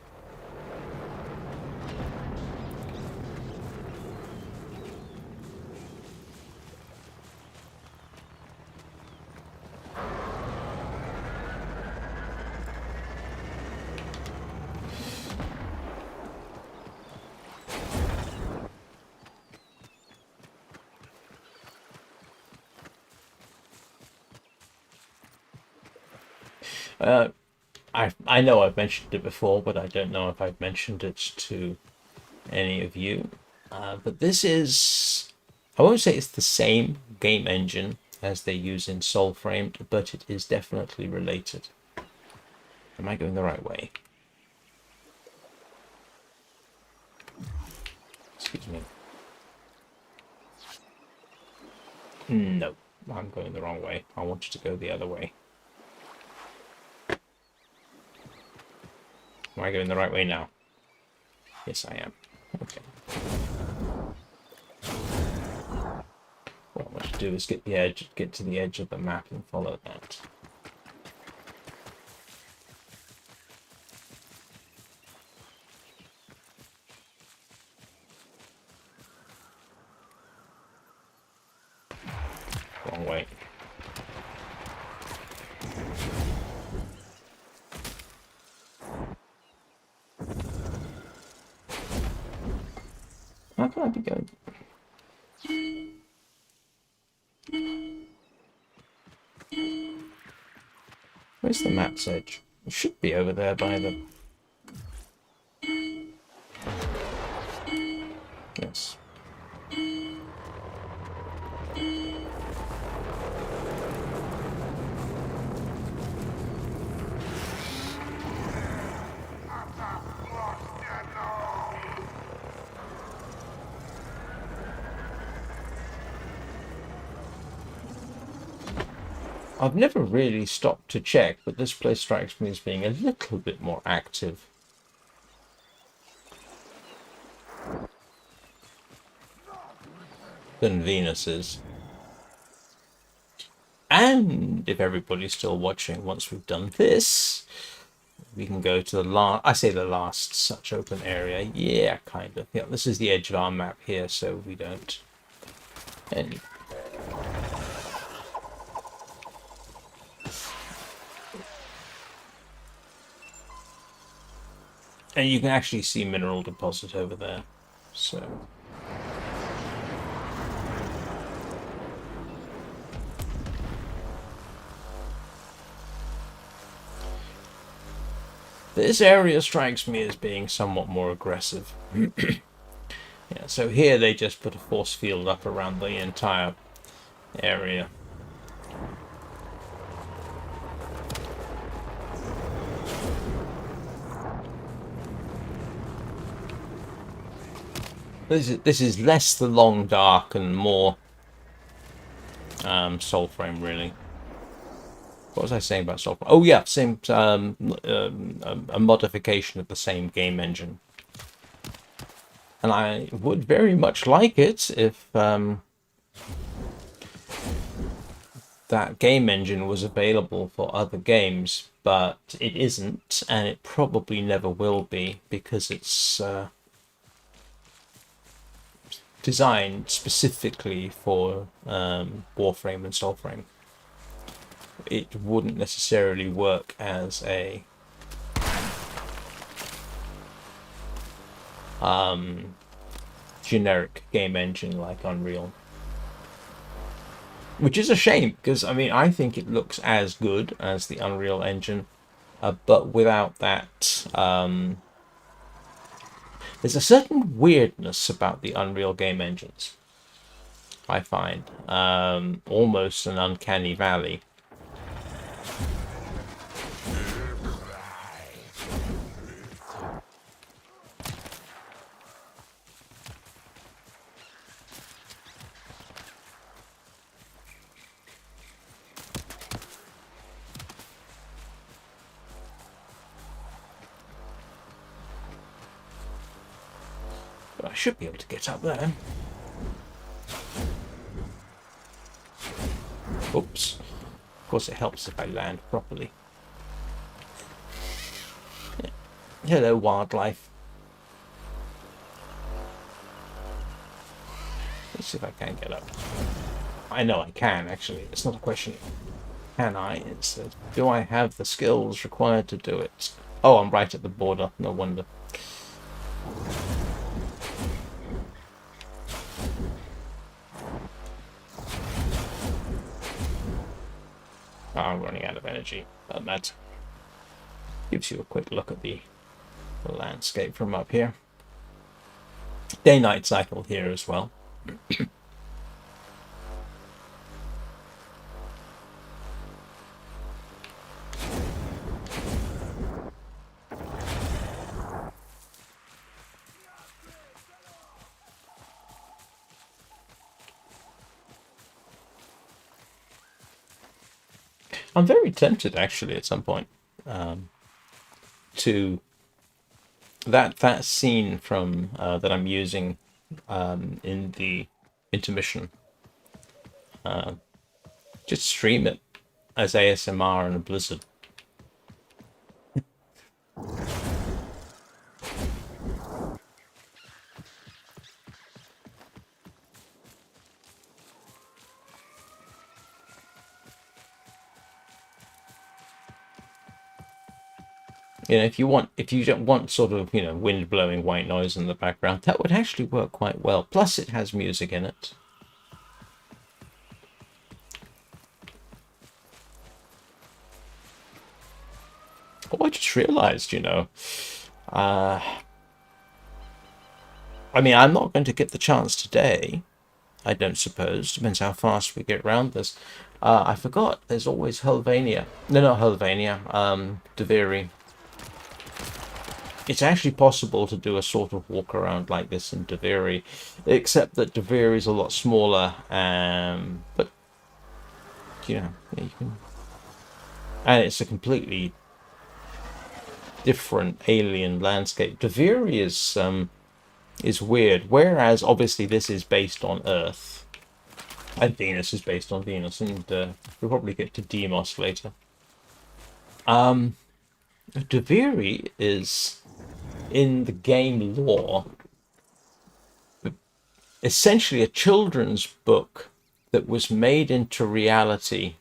S1: I know I've mentioned it before, but I don't know if I've mentioned it to any of you. But this is, I won't say it's the same game engine as they use in Soulframe, but it is definitely related. Am I going the right way? Excuse me. No, I'm going the wrong way. I want you to go the other way. Am I going the right way now? Yes, I am. Okay. What I want to do is get to the edge of the map and follow that. Wrong way. How can I be going? Where's the map's edge? It should be over there by the... Yes. I've never really stopped to check, but this place strikes me as being a little bit more active. Than Venus is. And if everybody's still watching, once we've done this, we can go to the last, I say the last such open area. Yeah, kind of. Yeah, this is the edge of our map here, so we don't... And And you can actually see mineral deposit over there. So this area strikes me as being somewhat more aggressive. Yeah, so here they just put a force field up around the entire area. This is less the long dark and more Soulframe, really. What was I saying about Soulframe? Oh yeah, same a modification of the same game engine. And I would very much like it if that game engine was available for other games, but it isn't, and it probably never will be, because it's designed specifically for Warframe and Soulframe. It wouldn't necessarily work as a generic game engine like Unreal. Which is a shame, because I mean, I think it looks as good as the Unreal Engine, but without that, there's a certain weirdness about the Unreal game engines, I find. Almost an uncanny valley. But I should be able to get up there. Oops. Of course it helps if I land properly. Yeah. Hello, wildlife. Let's see if I can get up. I know I can, actually. It's not a question of can I, it's do I have the skills required to do it? Oh, I'm right at the border. No wonder. I'm running out of energy, but that gives you a quick look at the landscape from up here. Day-night cycle here as well. I'm very tempted, actually, at some point, to that scene from that I'm using in the intermission. Just stream it as ASMR in a Blizzard. You know, if you don't want sort of, you know, wind blowing white noise in the background, that would actually work quite well. Plus, it has music in it. Oh, I just realized, you know, I mean, I'm not going to get the chance today, I don't suppose. Depends how fast we get around this. I forgot, there's always Helvania. No, not Helvania, Deviri. It's actually possible to do a sort of walk around like this in Deviri, except that Deviri is a lot smaller, but, you know, yeah, you can... And it's a completely different alien landscape. Deviri is weird, whereas obviously this is based on Earth, and Venus is based on Venus, and we'll probably get to Deimos later. Deviri is, in the game lore, essentially a children's book that was made into reality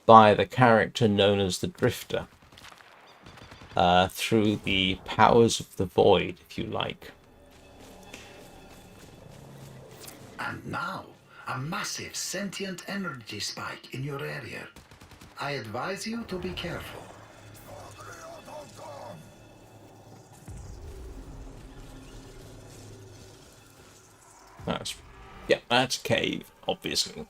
S1: by the character known as the Drifter. through the powers of the void, if you like.
S5: And now, a massive sentient energy spike in your area. I advise you to be careful.
S1: That's cave, obviously.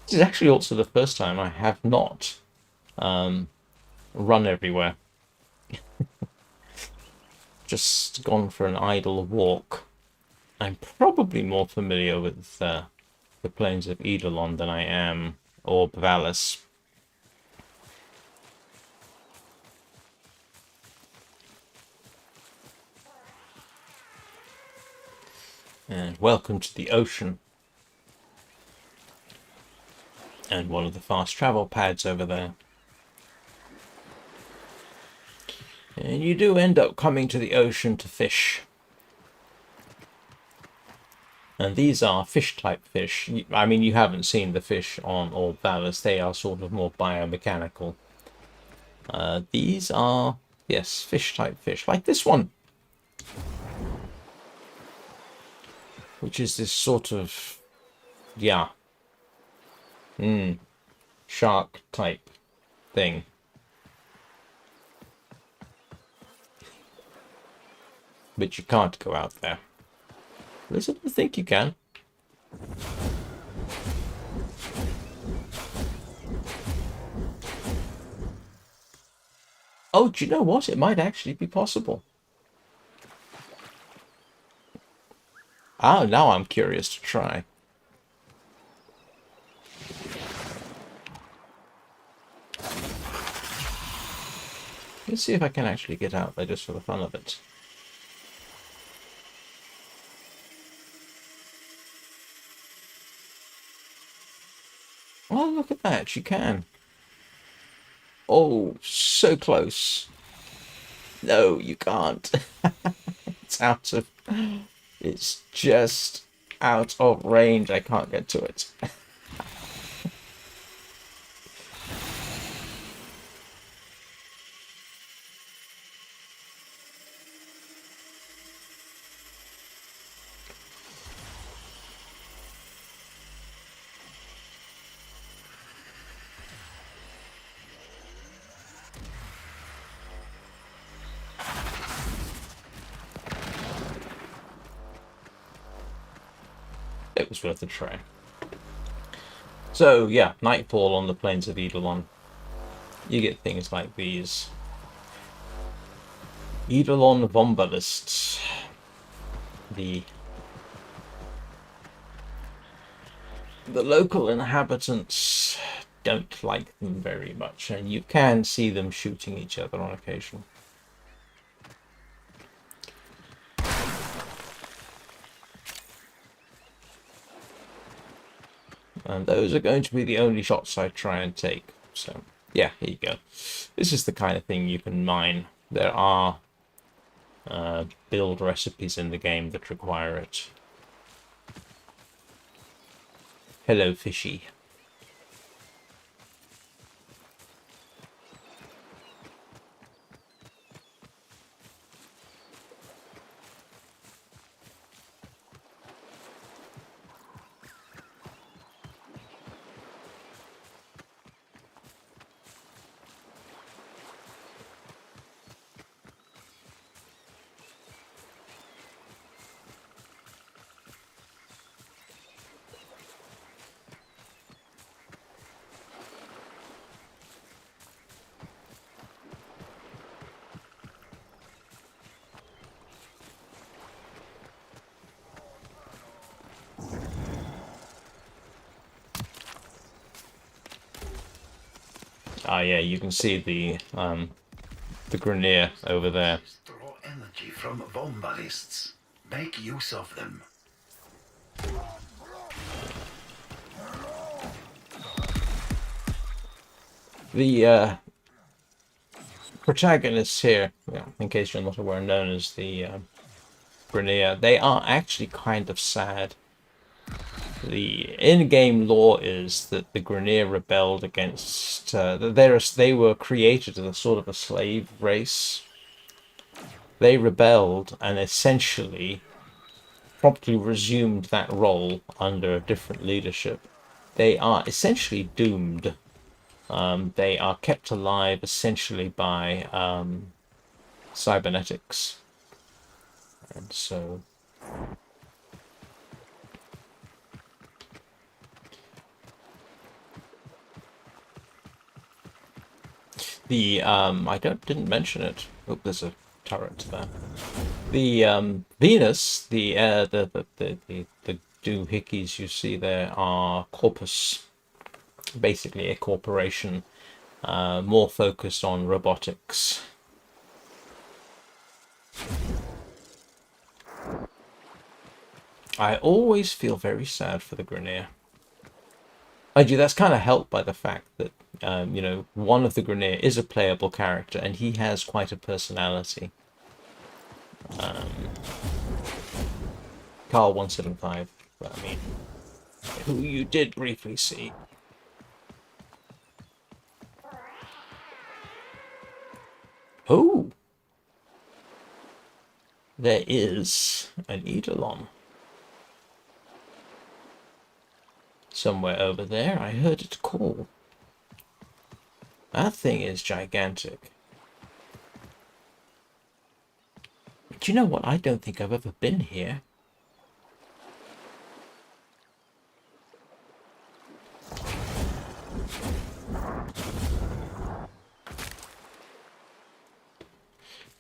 S1: This is actually also the first time I have not run everywhere. Just gone for an idle walk. I'm probably more familiar with the plains of Eidolon than I am Orb Vallis. And welcome to the ocean. And one of the fast travel pads over there. And you do end up coming to the ocean to fish. And these are fish-type fish. I mean, you haven't seen the fish on Orb Vallis. They are sort of more biomechanical. These are, yes, fish-type fish. Like this one. Which is this sort of, yeah. Shark type thing. But you can't go out there. At least I don't think you can. Oh, do you know what? It might actually be possible. Oh, now I'm curious to try. Let's see if I can actually get out there just for the fun of it. Oh, look at that. You can. Oh, so close. No, you can't. It's out of... It's just out of range. I can't get to it. It was worth a try. So, yeah, Nightfall on the plains of Eidolon. You get things like these. Eidolon Vombalists. The local inhabitants don't like them very much, and you can see them shooting each other on occasion. And those are going to be the only shots I try and take. So, yeah, here you go. This is the kind of thing you can mine. There are build recipes in the game that require it. Hello, fishy. Ah, yeah, you can see the Grineer over there.
S5: Draw energy from Vombalists. Make use of them.
S1: The protagonists here, in case you're not aware, known as the Grineer, they are actually kind of sad. The in-game lore is that the Grineer rebelled against. They were created as a sort of a slave race. They rebelled and essentially promptly resumed that role under a different leadership. They are essentially doomed. They are kept alive essentially by cybernetics. And so the I didn't mention it. Oh, there's a turret there. The Venus, the doohickeys you see there are Corpus, basically a corporation more focused on robotics. I always feel very sad for the Grineer. That's kind of helped by the fact that one of the Grineer is a playable character and he has quite a personality. Carl 175, but I mean, who you did briefly see. Oh, there is an Eidolon somewhere over there. I heard it call. That thing is gigantic. Do you know what? I don't think I've ever been here.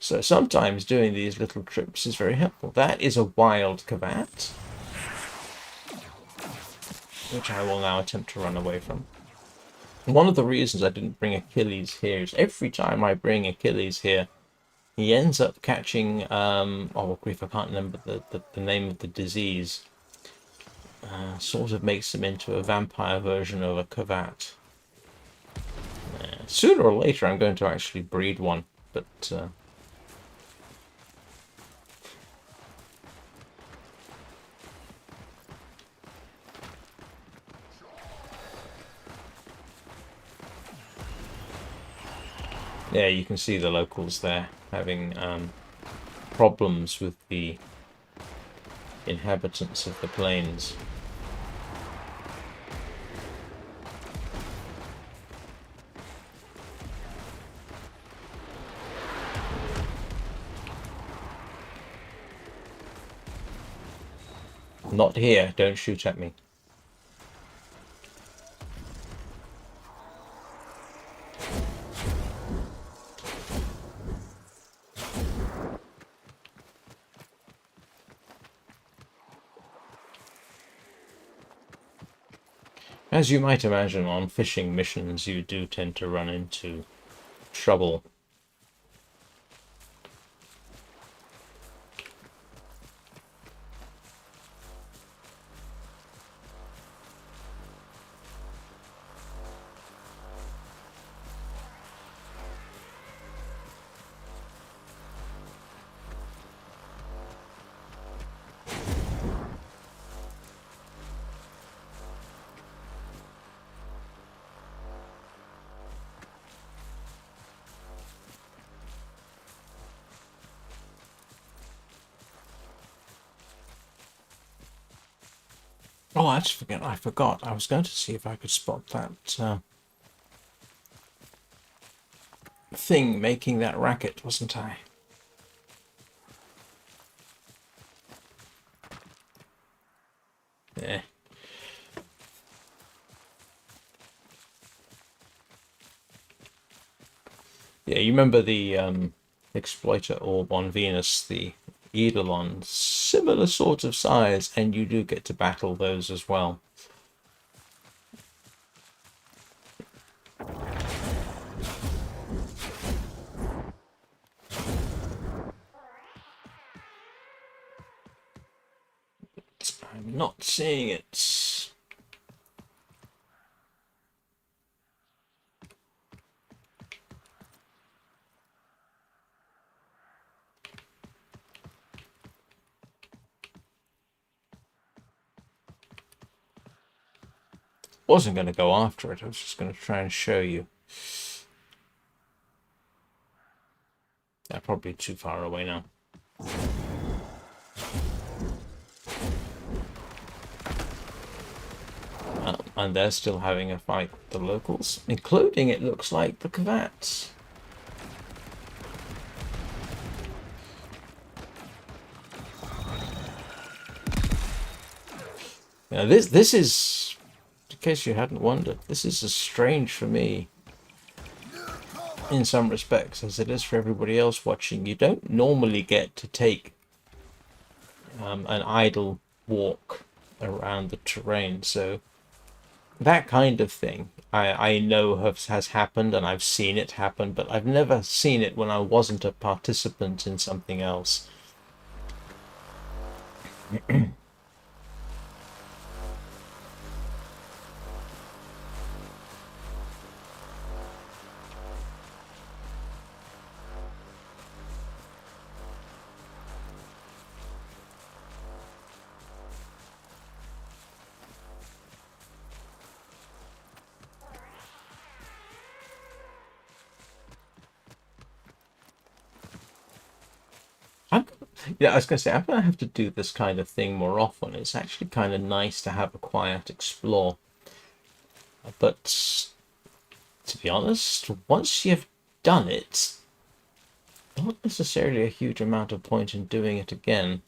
S1: So sometimes doing these little trips is very helpful. That is a wild Kavat, which I will now attempt to run away from. One of the reasons I didn't bring Achilles here is every time I bring Achilles here, he ends up catching, oh grief, I can't remember the name of the disease. Sort of makes him into a vampire version of a Kavat. Sooner or later I'm going to actually breed one, but... yeah, you can see the locals there having problems with the inhabitants of the plains. Not here, don't shoot at me. As you might imagine, on fishing missions you do tend to run into trouble. Oh, I forgot. I was going to see if I could spot that thing making that racket, wasn't I? Yeah. Yeah, you remember the exploiter orb on Venus, the Eidolon, similar sort of size, and you do get to battle those as well. I'm not seeing it. Wasn't going to go after it. I was just going to try and show you. They're probably too far away now. And they're still having a fight with the locals, including, it looks like, the Kavats. Now this is, in case you hadn't wondered, this is as strange for me in some respects as it is for everybody else watching. You don't normally get to take an idle walk around the terrain, so that kind of thing I know has happened, and I've seen it happen, but I've never seen it when I wasn't a participant in something else. Yeah, I was going to say, I'm going to have to do this kind of thing more often. It's actually kind of nice to have a quiet explore. But to be honest, once you've done it, not necessarily a huge amount of point in doing it again.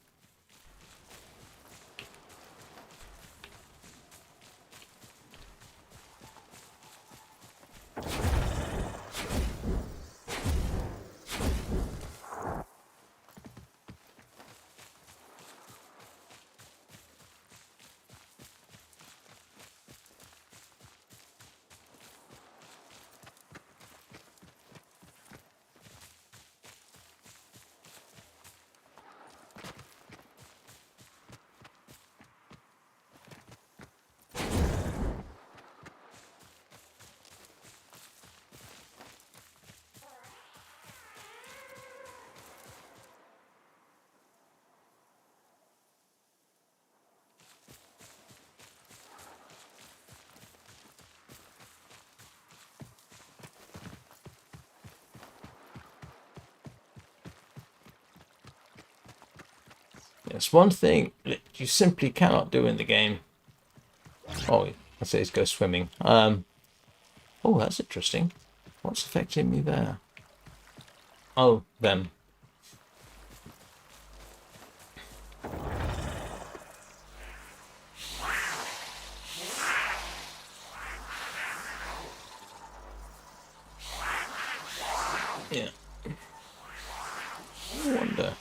S1: It's one thing that you simply cannot do in the game. Oh, I say go swimming. Oh, that's interesting. What's affecting me there? Oh, them. Yeah. I wonder.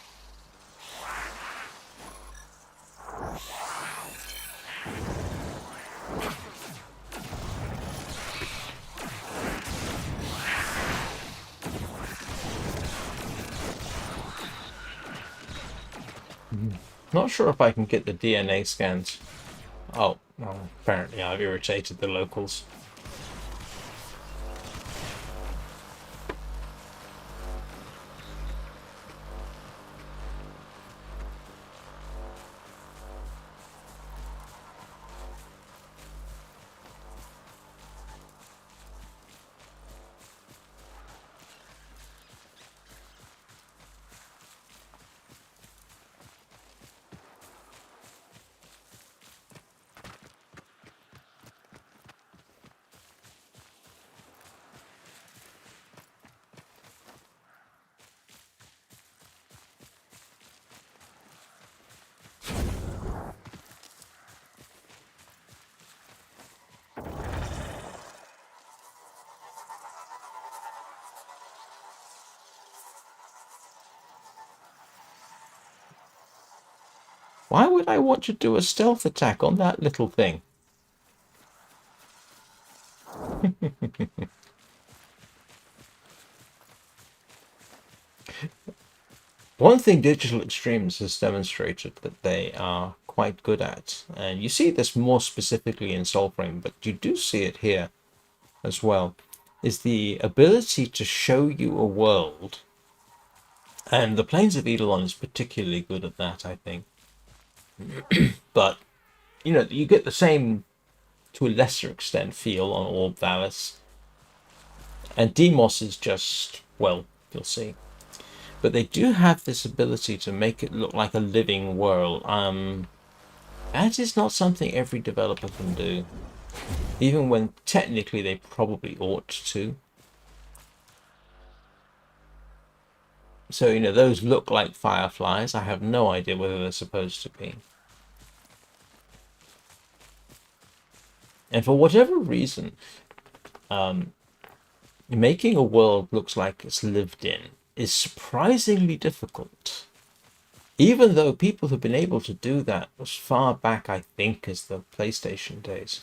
S1: Not sure if I can get the DNA scans. Oh, well, apparently I've irritated the locals. Why would I want to do a stealth attack on that little thing? One thing Digital Extremes has demonstrated that they are quite good at, and you see this more specifically in Soulframe, but you do see it here as well, is the ability to show you a world. And the Plains of Eidolon is particularly good at that, I think. But, you know, you get the same, to a lesser extent, feel on Orb Valis. And Demos is just, well, you'll see. But they do have this ability to make it look like a living world. That is not something every developer can do. Even when technically they probably ought to. So, you know, those look like fireflies. I have no idea whether they're supposed to be. And for whatever reason, making a world looks like it's lived in is surprisingly difficult. Even though people have been able to do that as far back, I think, as the PlayStation days.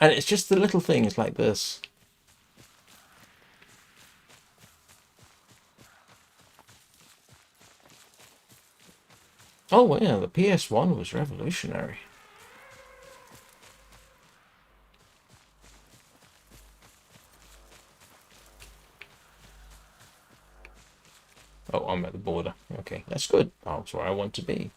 S1: And it's just the little things like this. Oh, well, yeah, the PS1 was revolutionary. Oh, I'm at the border. Okay, that's good. That's where I want to be.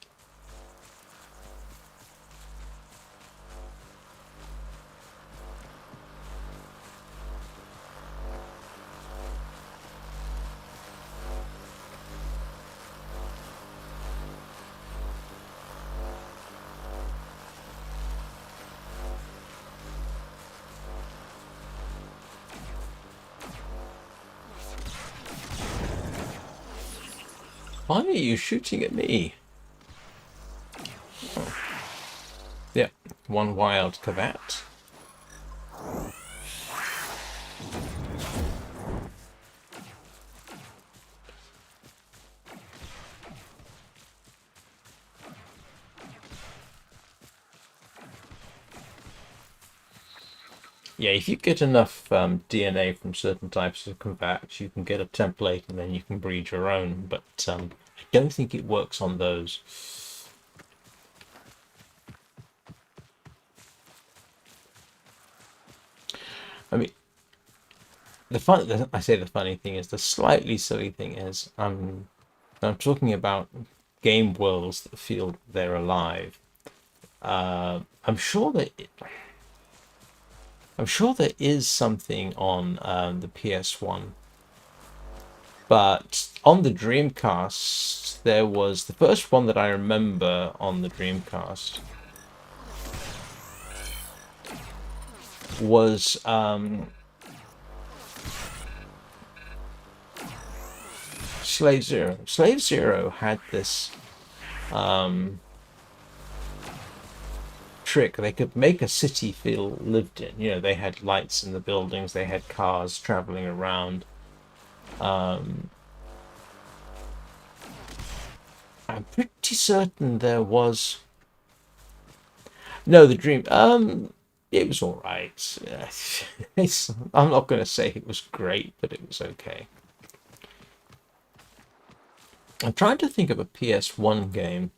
S1: Why are you shooting at me? Oh. Yeah, one wild cavat. Yeah, if you get enough DNA from certain types of cavats, you can get a template and then you can breed your own, but I don't think it works on those. I mean, the funny thing is, the slightly silly thing is, I'm talking about game worlds that feel they're alive. I'm sure there is something on the PS1, but on the Dreamcast, there was the first one that I remember on the Dreamcast was Slave Zero. Slave Zero had this trick. They could make a city feel lived in. You know, they had lights in the buildings, they had cars traveling around. I'm pretty certain there was... No, the Dream... it was alright. I'm not going to say it was great, but it was okay. I'm trying to think of a PS1 game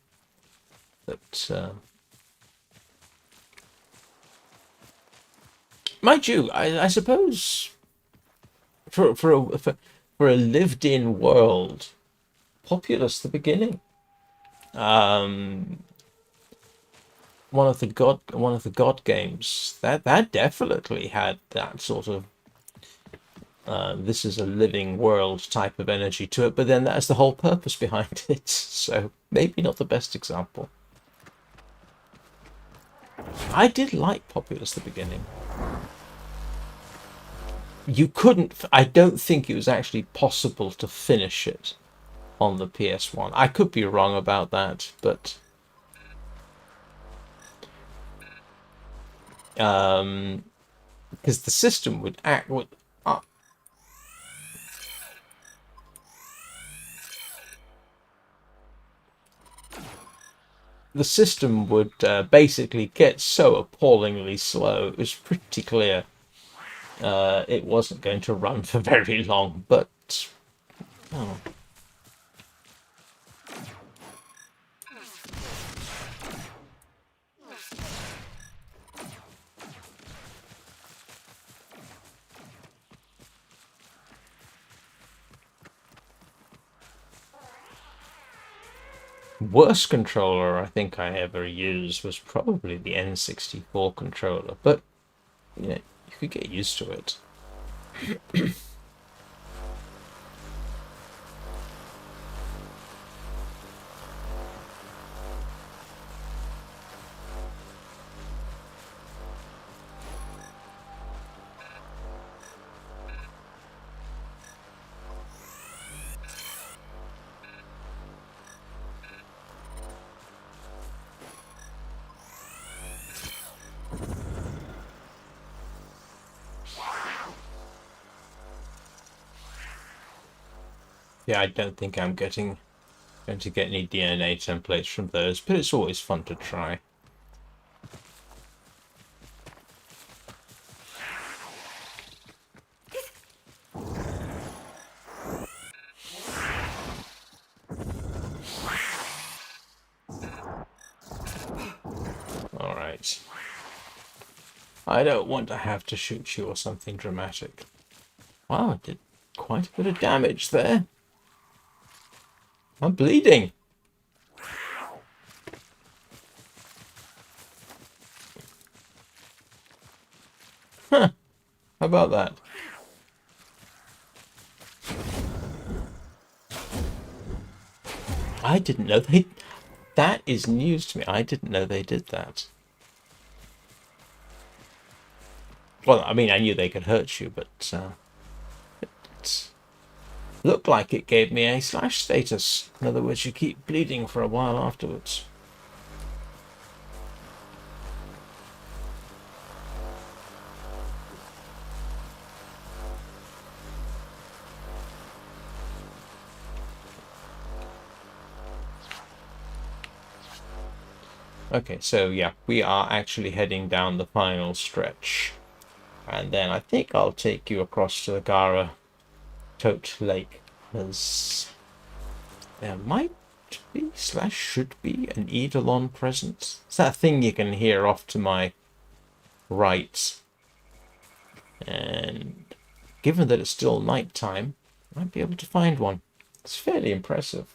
S1: that... Mind you, I suppose for a lived-in world, Populous the beginning. One of the God games that definitely had that sort of this is a living world type of energy to it, but then that's the whole purpose behind it. So maybe not the best example. I did like Populous the beginning. You couldn't... I don't think it was actually possible to finish it on the PS1. I could be wrong about that, but... because the system would act... the system would basically get so appallingly slow. It was pretty clear it wasn't going to run for very long, but oh. Worst controller I think I ever used was probably the N64 controller, but you know, you could get used to it. Yeah, I don't think I'm going to get any DNA templates from those, but it's always fun to try. Alright. I don't want to have to shoot you or something dramatic. Wow, I did quite a bit of damage there. I'm bleeding. Huh. How about that? I didn't know they... That is news to me. I didn't know they did that. Well, I mean, I knew they could hurt you, but it looked like it gave me a slash status. In other words, you keep bleeding for a while afterwards. Okay, so yeah, we are actually heading down the final stretch. And then I think I'll take you across to the Gara Tote Lake, as there might be, / should be, an Eidolon present. It's that thing you can hear off to my right. And given that it's still night time, I might be able to find one. It's fairly impressive.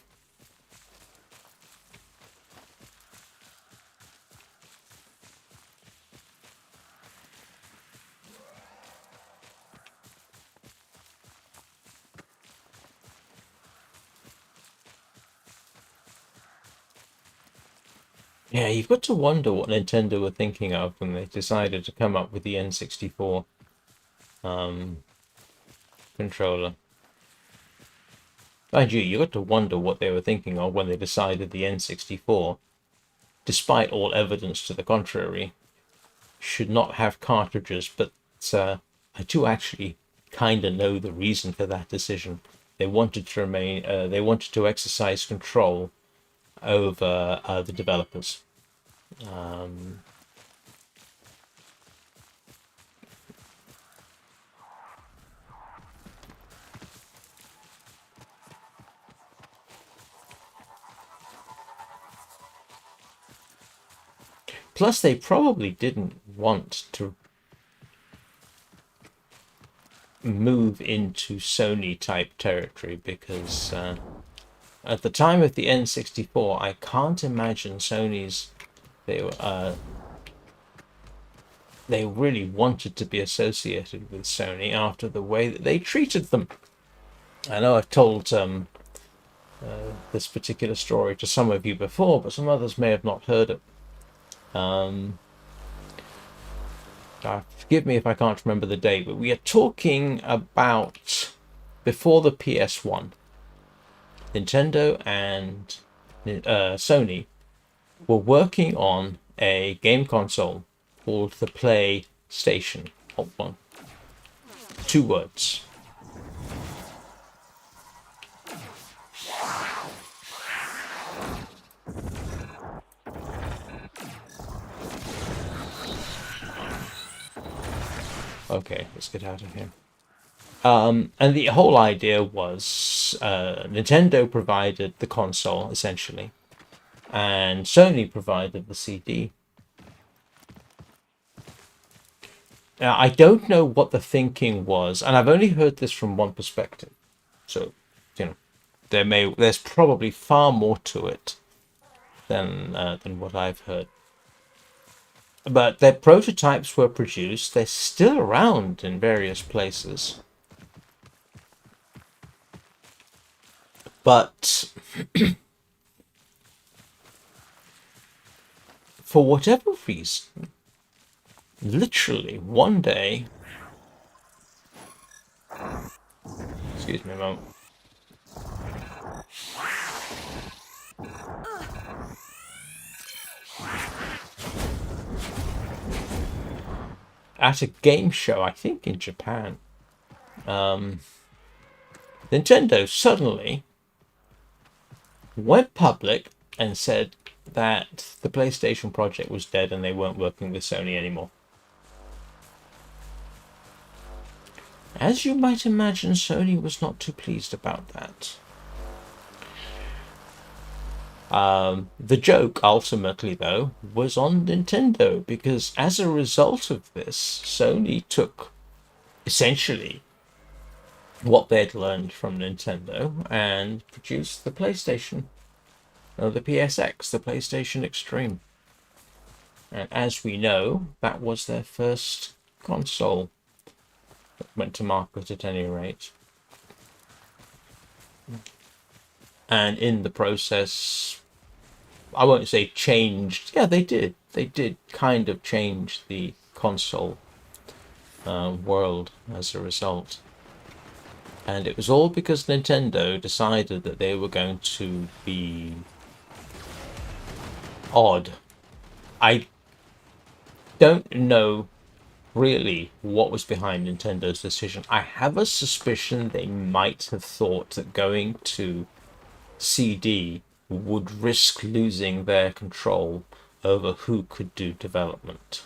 S1: Yeah, you've got to wonder what Nintendo were thinking of when they decided to come up with the N64 controller. Mind you got to wonder what they were thinking of when they decided the N64, despite all evidence to the contrary, should not have cartridges, but I do actually kind of know the reason for that decision. They wanted to they wanted to exercise control over the developers. Plus, they probably didn't want to move into Sony type territory because at the time of the N64, I can't imagine Sony's they really wanted to be associated with Sony after the way that they treated them. I know I've told this particular story to some of you before, but some others may have not heard it. Forgive me if I can't remember the date, but we are talking about before the PS1. Nintendo and Sony were working on a game console called the PlayStation. Hold on. 2 words. Okay, let's get out of here. And the whole idea was Nintendo provided the console, essentially, and Sony provided the CD. Now, I don't know what the thinking was, and I've only heard this from one perspective. So, there's probably far more to it than what I've heard. But their prototypes were produced. They're still around in various places. But for whatever reason, literally one day, excuse me a moment, at a game show, I think in Japan, Nintendo suddenly went public and said that the PlayStation project was dead and they weren't working with Sony anymore. As you might imagine, Sony was not too pleased about that. The joke, ultimately, though, was on Nintendo, because as a result of this, Sony took, essentially, what they'd learned from Nintendo and produced the PlayStation, the PSX, the PlayStation Extreme. And as we know, that was their first console that went to market at any rate. And in the process, I won't say changed. Yeah, they did. They did kind of change the console world as a result. And it was all because Nintendo decided that they were going to be odd. I don't know really what was behind Nintendo's decision. I have a suspicion they might have thought that going to CD would risk losing their control over who could do development.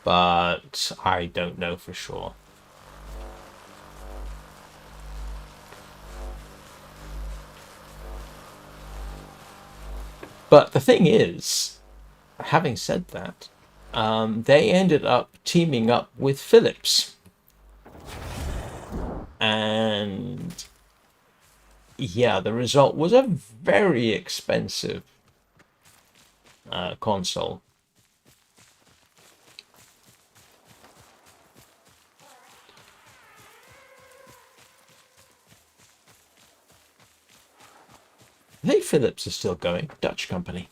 S1: But I don't know for sure. But the thing is, having said that, they ended up teaming up with Philips. And yeah, the result was a very expensive console. I think Philips is still going, Dutch company.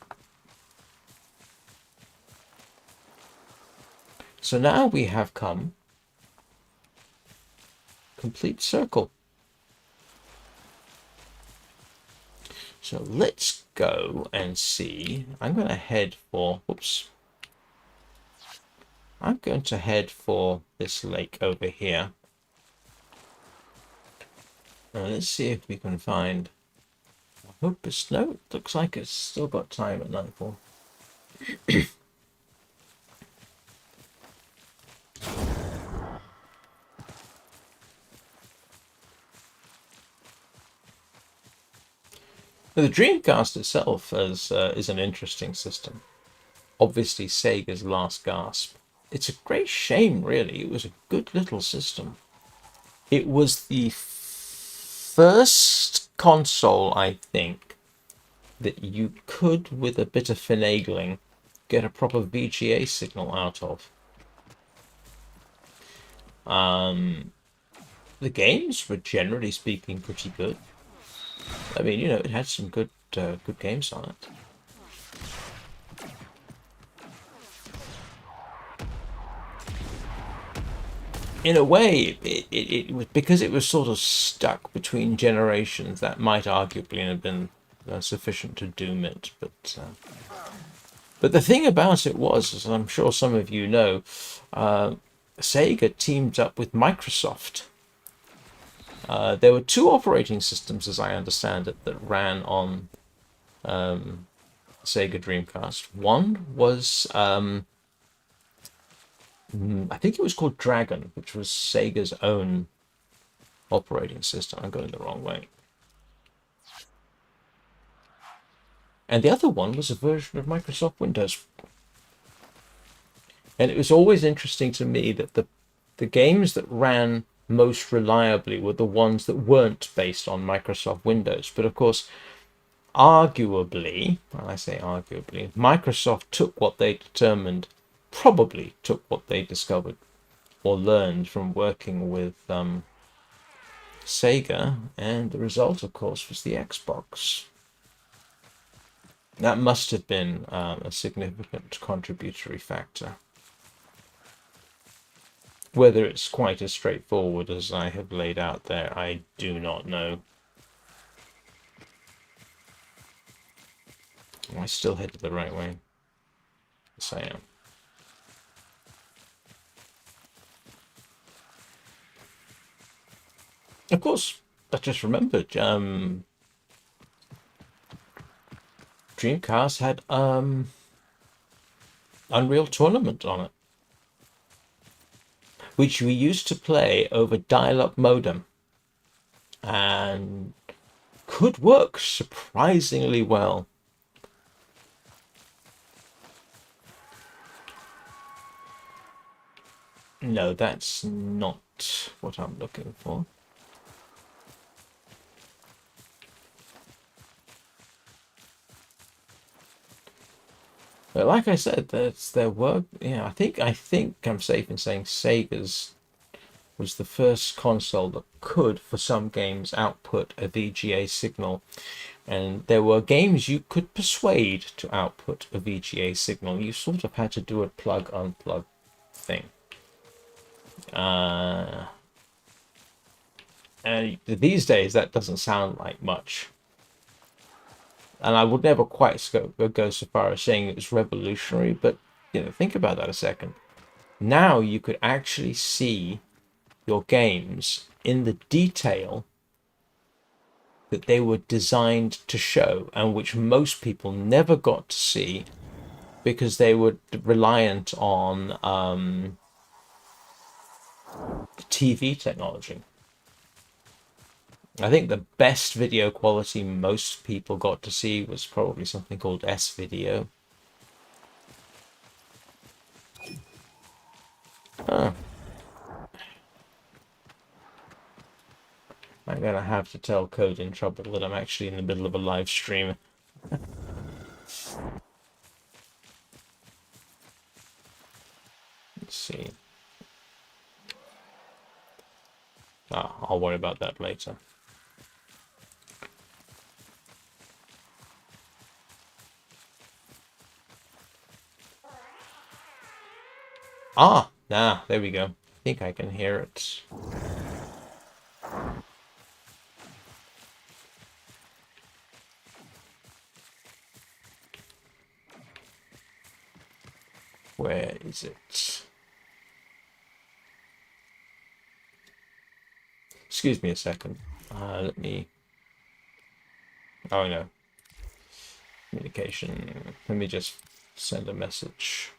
S1: So now we have come complete circle. So let's go and see. I'm going to head for, I'm going to head for this lake over here. Now let's see if we can find, I hope it's, no, it looks like it's still got time at nightfall. The Dreamcast itself is an interesting system. Obviously, Sega's last gasp. It's a great shame, really. It was a good little system. It was the first console, I think, that you could, with a bit of finagling, get a proper VGA signal out of. The games were, generally speaking, pretty good. I mean, it had some good games on it. In a way, it was, because it was sort of stuck between generations, that might arguably have been sufficient to doom it. But the thing about it was, as I'm sure some of you know, Sega teamed up with Microsoft. There were two operating systems, as I understand it, that ran on Sega Dreamcast. One was I think it was called Dragon, which was Sega's own operating system. I'm going the wrong way. And the other one was a version of Microsoft Windows. And it was always interesting to me that the games that ran most reliably were the ones that weren't based on Microsoft Windows. But of course, arguably, when I say arguably, Microsoft took what they determined, probably took what they discovered or learned from working with Sega, and the result, of course, was the Xbox. That must have been a significant contributory factor. Whether it's quite as straightforward as I have laid out there, I do not know. Am I still headed the right way? Yes, I am. Of course, I just remembered. Dreamcast had Unreal Tournament on it, which we used to play over dial-up modem, and could work surprisingly well. No, that's not what I'm looking for. But like I said, there were, yeah, I think I'm safe in saying Sega's was the first console that could, for some games, output a VGA signal. And there were games you could persuade to output a VGA signal. You sort of had to do a plug-unplug thing. And these days, that doesn't sound like much. And I would never quite go so far as saying it was revolutionary, but think about that a second. Now you could actually see your games in the detail that they were designed to show, and which most people never got to see because they were reliant on TV technology. I think the best video quality most people got to see was probably something called S-Video. Oh. I'm going to have to tell Code in Trouble that I'm actually in the middle of a live stream. Let's see. I'll worry about that later. There we go. I think I can hear it. Where is it? Excuse me a second. Let me... Oh no. Communication. Let me just send a message.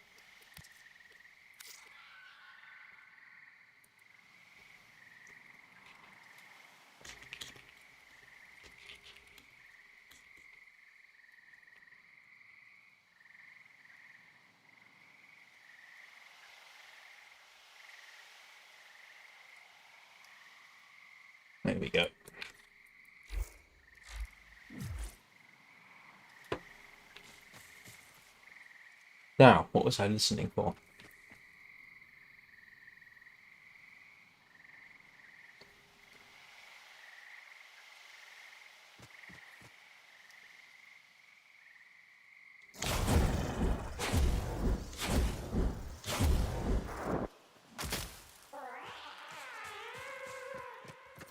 S1: There we go. Now, what was I listening for?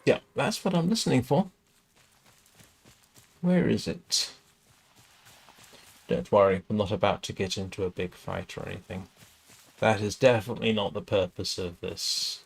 S1: Yeah, that's what I'm listening for. Where is it? Don't worry, we're not about to get into a big fight or anything. That is definitely not the purpose of this.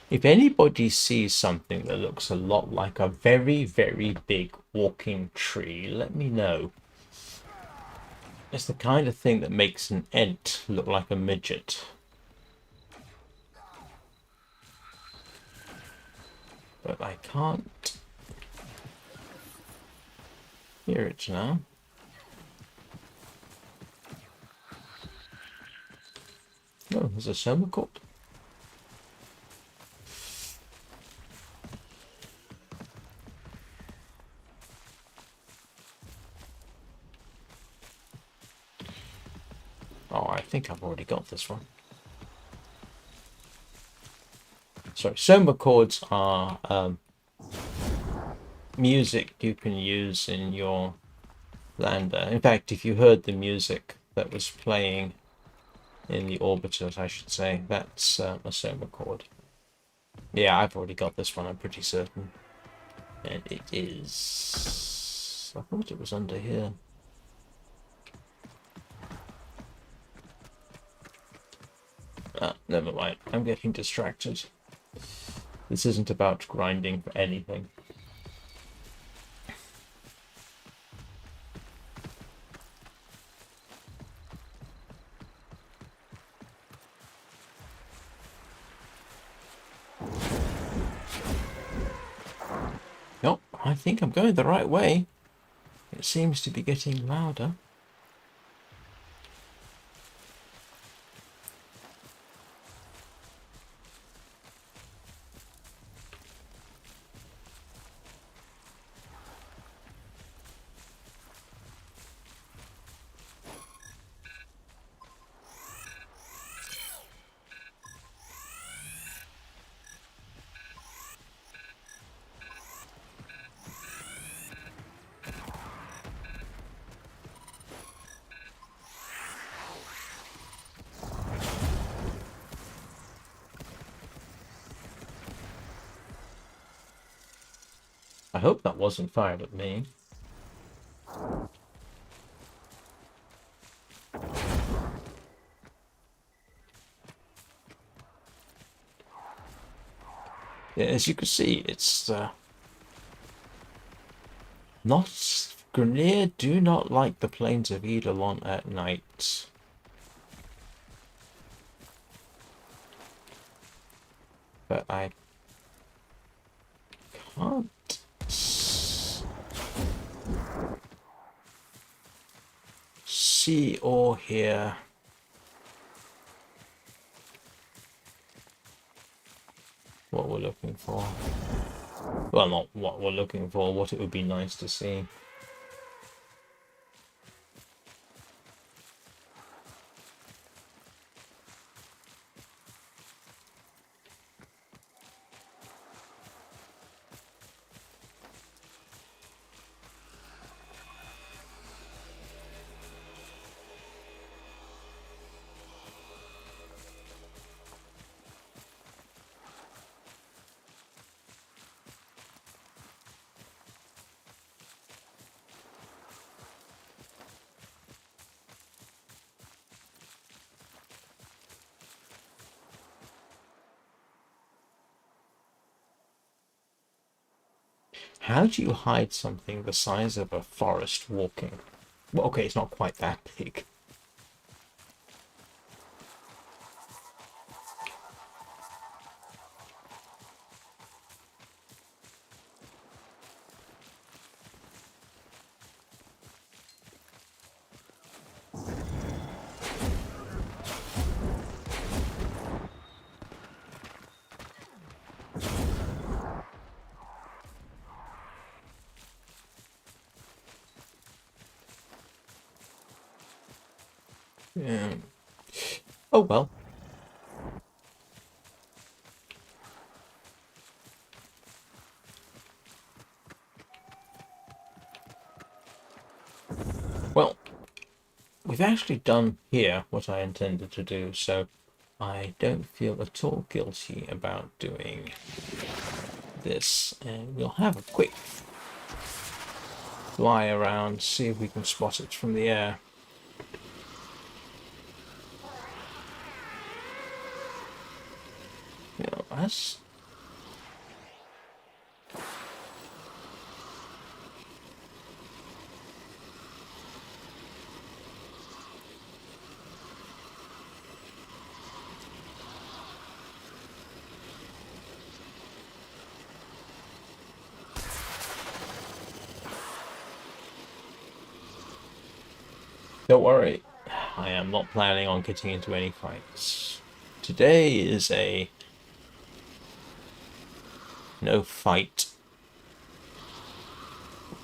S1: If anybody sees something that looks a lot like a very, very big walking tree, let me know. It's the kind of thing that makes an ent look like a midget. But I can't hear it now. Oh, there's a soma cord. Oh, I think I've already got this one. Sorry, soma chords are music you can use in your lander. In fact, if you heard the music that was playing in the orbiters, I should say, that's a soma chord. Yeah, I've already got this one, I'm pretty certain. And it is... I thought it was under here. Ah, never mind. I'm getting distracted. This isn't about grinding for anything. Nope, I think I'm going the right way. It seems to be getting louder. I hope that wasn't fired at me. Yeah, as you can see, it's not... Grineer do not like the plains of Eidolon at night. But I can't see or hear what we're looking for. Well, not what we're looking for, what it would be nice to see. How do you hide something the size of a forest walking? Well, okay, it's not quite that big. Yeah. Oh well. Well, we've actually done here what I intended to do, so I don't feel at all guilty about doing this. And we'll have a quick fly around, see if we can spot it from the air. You know, as Don't worry, I am not planning on getting into any fights. Today is a no fight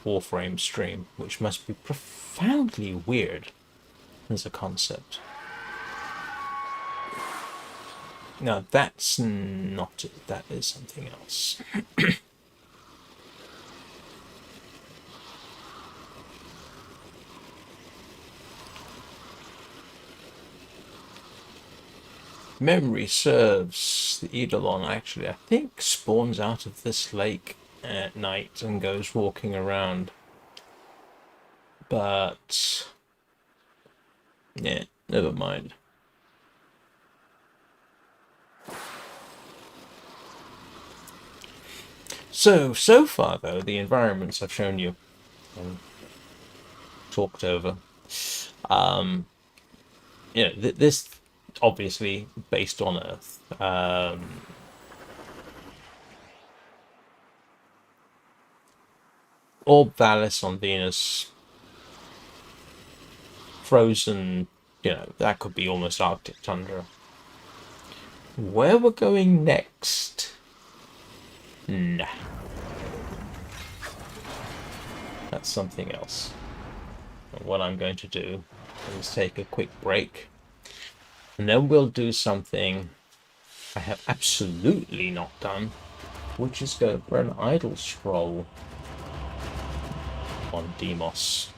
S1: Warframe stream, which must be profoundly weird as a concept. No, that's not it. That is something else. Memory serves, the Eidolon actually, I think, spawns out of this lake at night and goes walking around. But yeah, never mind. So far though, the environments I've shown you and talked over, you know, this obviously based on Earth. Orb Valis on Venus, frozen, you know, that could be almost Arctic tundra. Where we're going next? Nah. That's something else. And what I'm going to do is take a quick break, and then we'll do something I have absolutely not done, which is go for an idle scroll on Demos.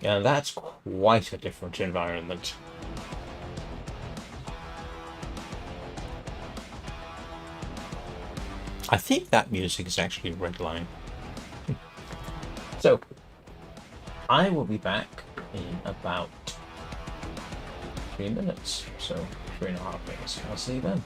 S1: Yeah, that's quite a different environment. I think that music is actually Redline. So, I will be back in about 3 minutes, so 3.5 minutes. I'll see you then.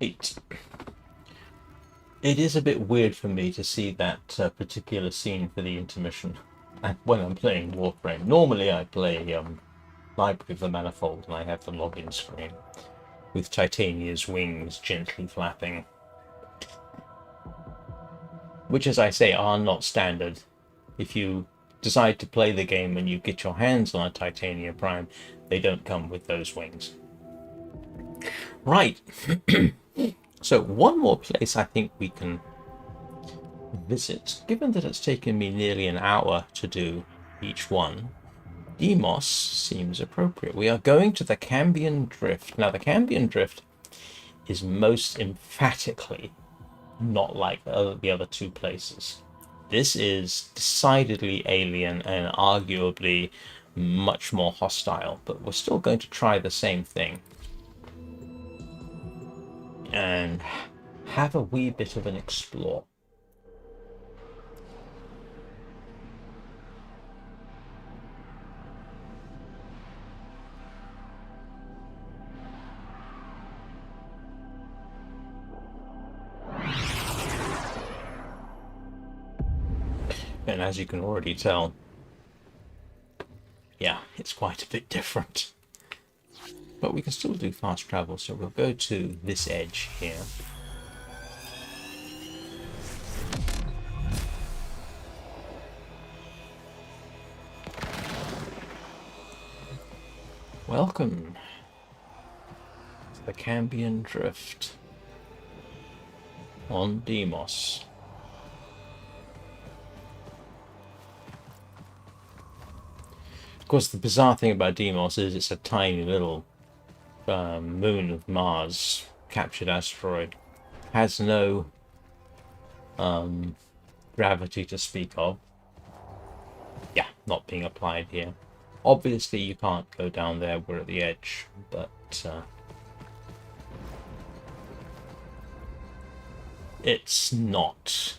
S1: It is a bit weird for me to see that particular scene for the intermission when I'm playing Warframe. Normally I play Library of the Manifold and I have the login screen with Titania's wings gently flapping, which, as I say, are not standard. If you decide to play the game and you get your hands on a Titania Prime, they don't come with those wings. Right. So one more place I think we can visit, given that it's taken me nearly an hour to do each one. Deimos seems appropriate. We are going to the Cambion Drift. Now, the Cambion Drift is most emphatically not like the other two places. This is decidedly alien and arguably much more hostile, but we're still going to try the same thing and have a wee bit of an explore. And as you can already tell, yeah, it's quite a bit different. But we can still do fast travel, so we'll go to this edge here. Welcome to the Cambion Drift on Deimos. Of course, the bizarre thing about Deimos is it's a tiny little moon of Mars, captured asteroid. Has no gravity to speak of. Yeah, not being applied here. Obviously, you can't go down there. We're at the edge, but it's not.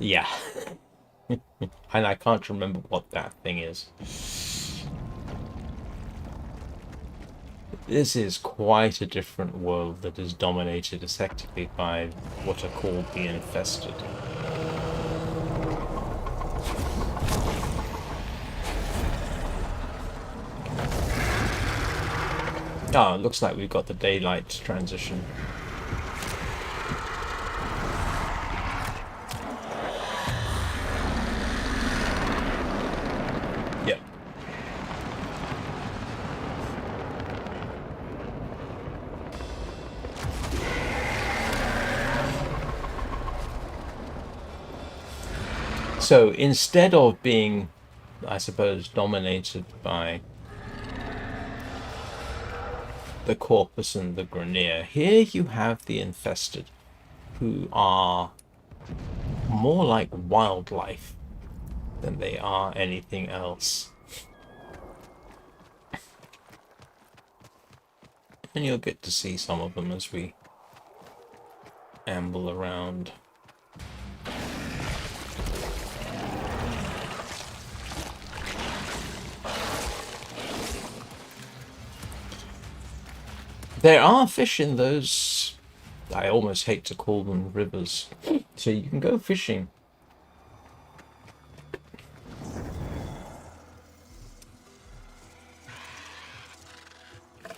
S1: Yeah. And I can't remember what that thing is. This is quite a different world that is dominated effectively by what are called the Infested. Oh, it looks like we've got the daylight transition. Yep. So instead of being, I suppose, dominated by the Corpus and the Grenier, here you have the Infested, who are more like wildlife than they are anything else. And you'll get to see some of them as we amble around. There are fish in those, I almost hate to call them rivers, so you can go fishing.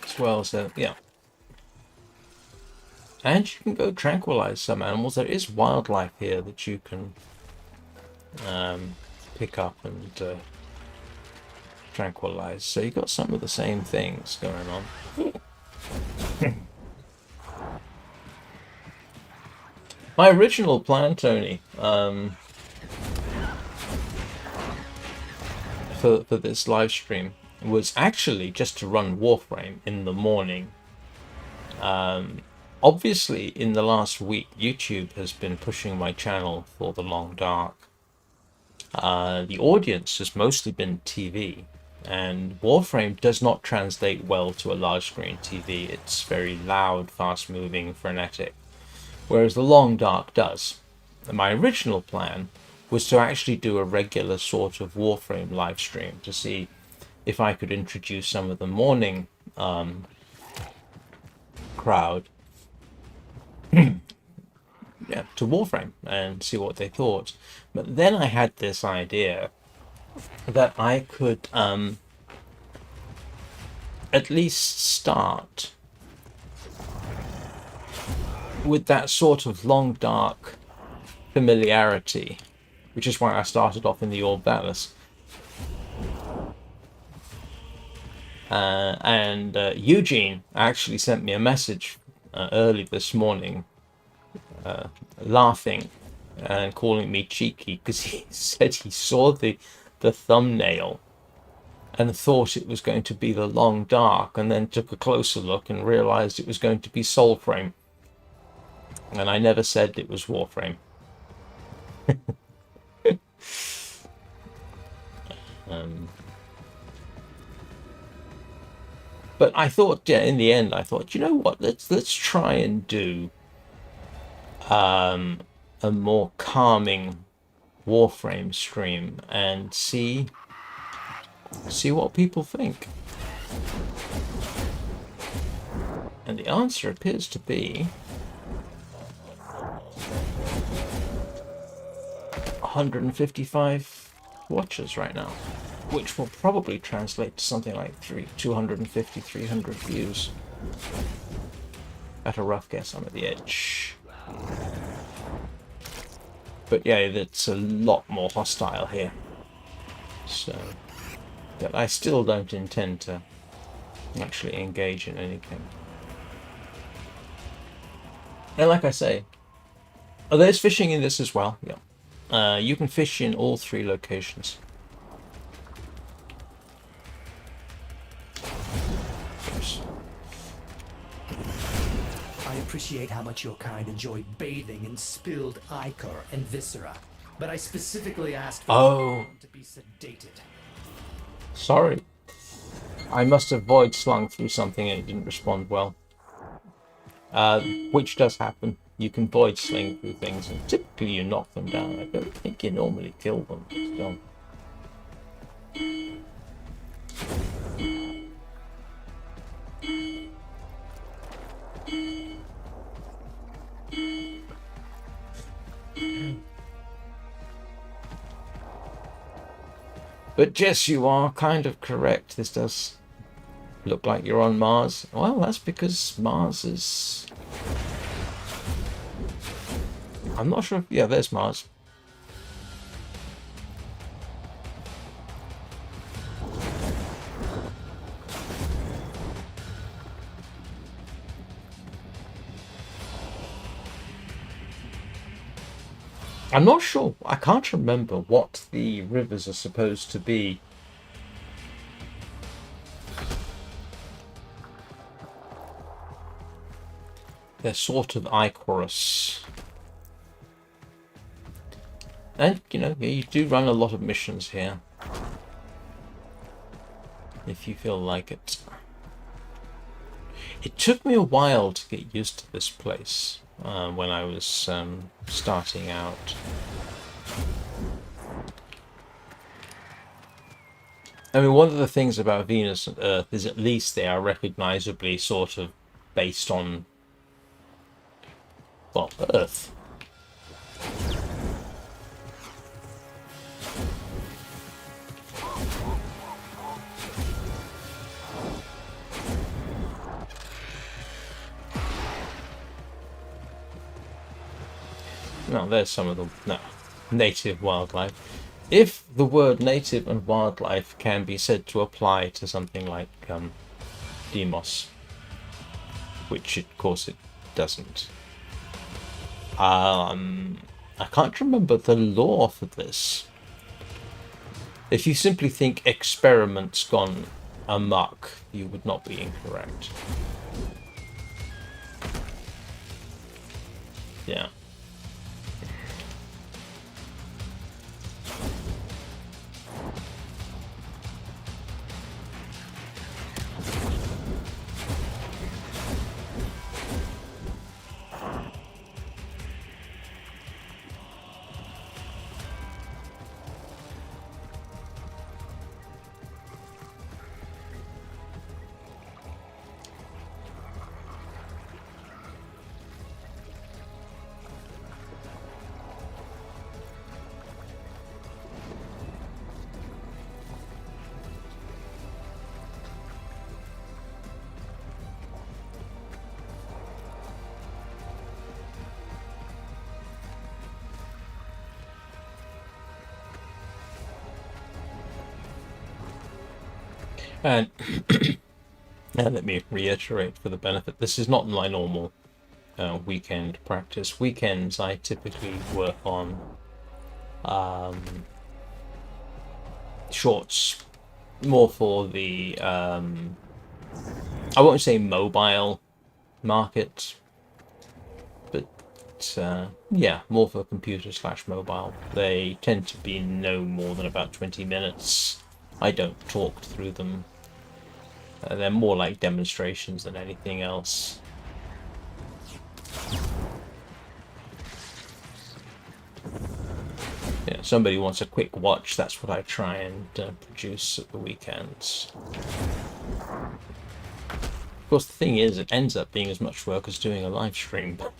S1: As well, so yeah. And you can go tranquilize some animals. There is wildlife here that you can pick up and tranquilize. So you got some of the same things going on. My original plan, Tony, for this live stream was actually just to run Warframe in the morning. Obviously, in the last week, YouTube has been pushing my channel for the Long Dark. The audience has mostly been TV. And Warframe does not translate well to a large screen TV. It's very loud, fast moving, frenetic. Whereas the Long Dark does. And my original plan was to actually do a regular sort of Warframe live stream to see if I could introduce some of the morning crowd yeah, to Warframe and see what they thought. But then I had this idea that I could at least start with that sort of long dark familiarity, which is why I started off in the Orb Atlas. And Eugene actually sent me a message early this morning, laughing and calling me cheeky because he said he saw the thumbnail and thought it was going to be the Long Dark, and then took a closer look and realized it was going to be Soulframe. And I never said it was Warframe. But I thought, yeah, in the end, I thought, you know what? Let's try and do a more calming Warframe stream and see what people think. And the answer appears to be 155 watchers right now, which will probably translate to something like 250, 300 views. At a rough guess, I'm at the edge. But yeah, that's a lot more hostile here. So, but I still don't intend to actually engage in anything. And like I say, there's fishing in this as well. Yeah, you can fish in all 3 locations.
S6: I appreciate how much your kind enjoy bathing in spilled ichor and viscera, but I specifically asked for to be sedated.
S1: Sorry. I must have void slung through something and it didn't respond well. Which does happen. You can void sling through things and typically you knock them down. I don't think you normally kill them, but still. But Jess, you are kind of correct. This does look like you're on Mars. Well, that's because Mars is... I'm not sure. Yeah, there's Mars. I'm not sure. I can't remember what the rivers are supposed to be. They're sort of ichorous. And, you know, you do run a lot of missions here. If you feel like it. It took me a while to get used to this place when I was starting out. I mean, one of the things about Venus and Earth is at least they are recognizably sort of based on, well, Earth. Now, there's some of the native wildlife. If the word native and wildlife can be said to apply to something like Demos, which of course it doesn't. I can't remember the law for this. If you simply think experiments gone amok, you would not be incorrect. Yeah. And, and let me reiterate for the benefit, this is not my normal weekend practice. Weekends I typically work on shorts, more for the I won't say mobile market, but yeah, more for computer / mobile. They tend to be no more than about 20 minutes. I don't talk through them. They're more like demonstrations than anything else. Yeah, somebody wants a quick watch, that's what I try and produce at the weekends. Of course, the thing is, it ends up being as much work as doing a live stream. But,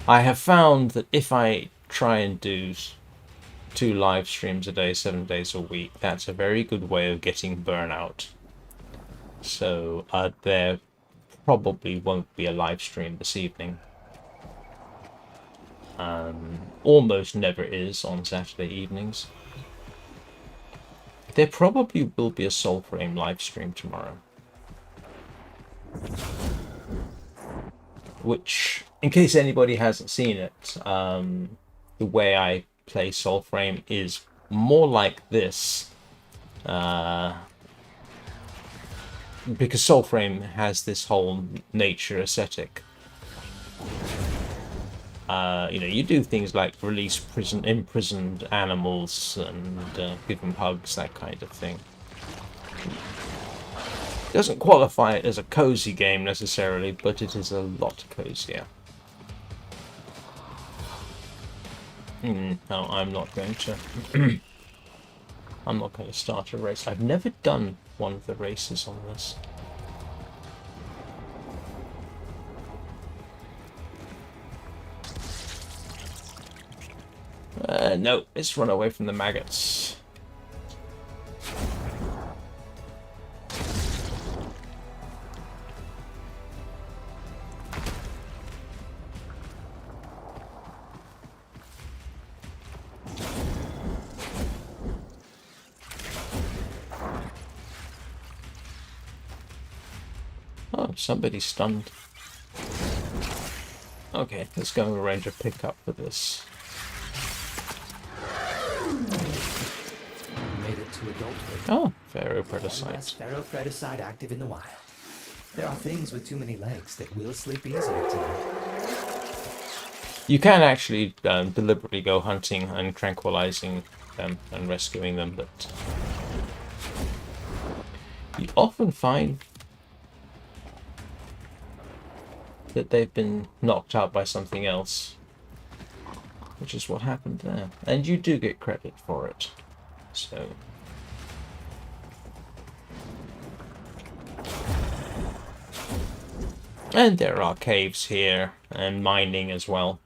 S1: I have found that if I try and do 2 live streams a day, 7 days a week, that's a very good way of getting burnout. So there probably won't be a live stream this evening. Almost never is on Saturday evenings. There probably will be a Soulframe live stream tomorrow. Which, in case anybody hasn't seen it, the way I play Soulframe is more like this. Because Soulframe has this whole nature aesthetic. You know, you do things like release imprisoned animals and give them hugs, that kind of thing. Doesn't qualify it as a cozy game necessarily, but it is a lot cozier. No, I'm not going to. I'm not going to start a race. I've never done one of the races on this. No, let's run away from the maggots. Oh, somebody's stunned. Okay, let's go and arrange a pickup for this.
S6: Made it to adulthood.
S1: Oh, Pharaohpredicite.
S6: That's Pharaohpredicite active in the wild. There are things with too many legs that will sleep easier tonight.
S1: You can actually deliberately go hunting and tranquilizing them and rescuing them, but you often find that they've been knocked out by something else, which is what happened there. And you do get credit for it. So and there are caves here and mining as well.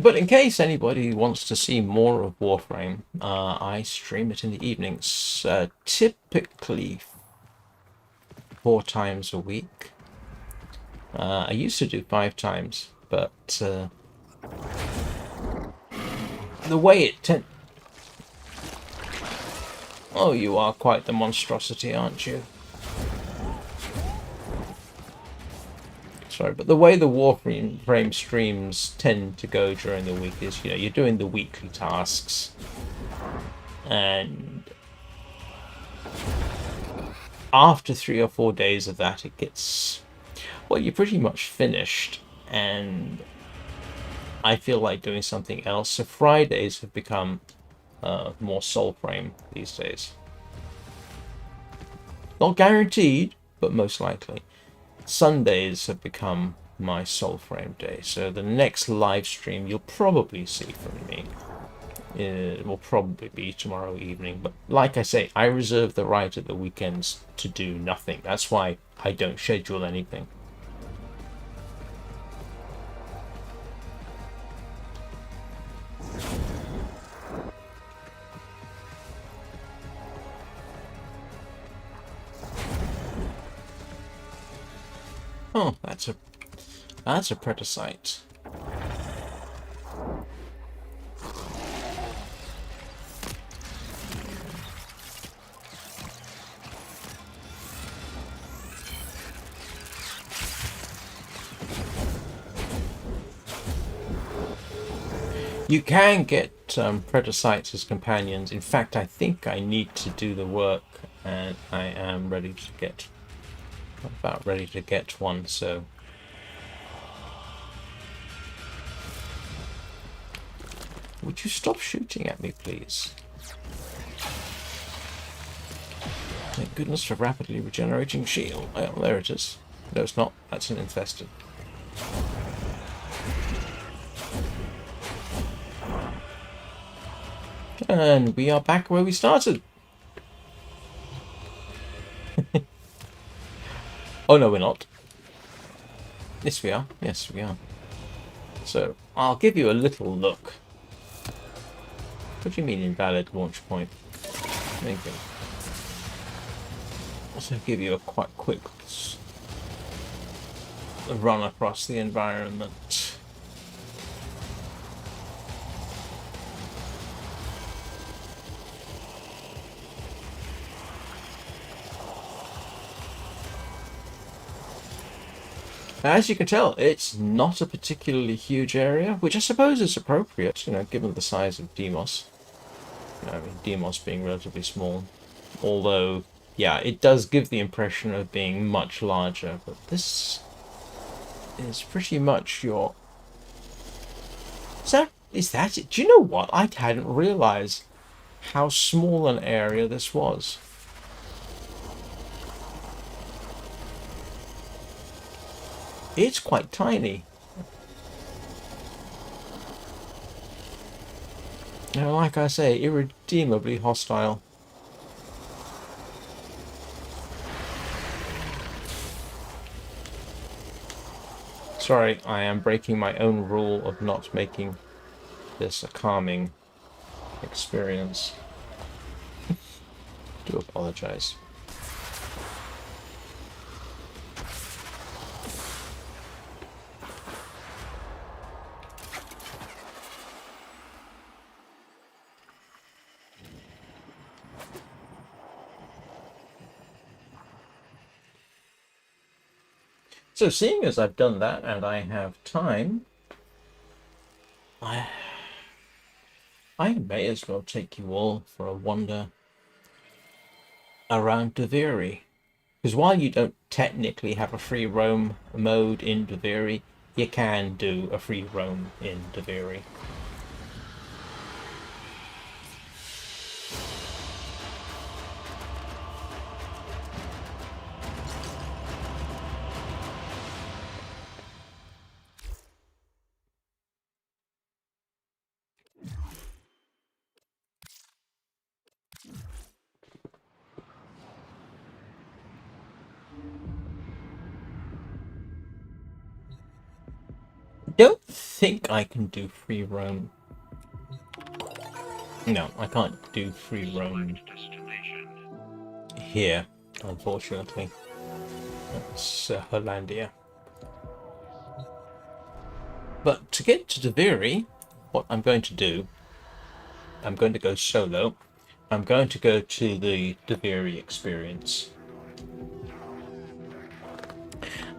S1: But in case anybody wants to see more of Warframe, I stream it in the evenings, typically 4 times a week. I used to do 5 times, but the way it Oh, you are quite the monstrosity, aren't you? Sorry, but the way the Warframe streams tend to go during the week is, you know, you're doing the weekly tasks, and after 3 or 4 days of that, it gets, well, you're pretty much finished, and I feel like doing something else. So Fridays have become more Soulframe these days. Not guaranteed, but most likely. Sundays have become my Soulframe day, so the next live stream you'll probably see from me. It will probably be tomorrow evening, but like I say, I reserve the right at the weekends to do nothing. That's why I don't schedule anything. Oh, that's a Predacite. You can get Predacites as companions. In fact, I think I need to do the work, and I am ready to get, about ready to get one. So, would you stop shooting at me, please? Thank goodness for rapidly regenerating shield. Oh, there it is. No, it's not. That's an infested. And we are back where we started. Oh no, we're not. Yes, we are. Yes, we are. So, I'll give you a little look. What do you mean invalid launch point? Thank you. Also give you a quite quick run across the environment. As you can tell, it's not a particularly huge area, which I suppose is appropriate, you know, given the size of Demos. I mean, Demos being relatively small. Although, yeah, it does give the impression of being much larger, but this is pretty much your... Is that it? Do you know what? I hadn't realized how small an area this was. It's quite tiny. You know, like I say, irredeemably hostile. Sorry, I am breaking my own rule of not making this a calming experience. Do apologize. So seeing as I've done that and I have time, I may as well take you all for a wander around Deviri. Because while you don't technically have a free roam mode in Deviri, you can do a free roam in Deviri. Don't think I can do free roam. No, I can't do free roam here, unfortunately. That's Hollandia. But to get to Deviri, what I'm going to do, I'm going to go solo. I'm going to go to the Deviri experience.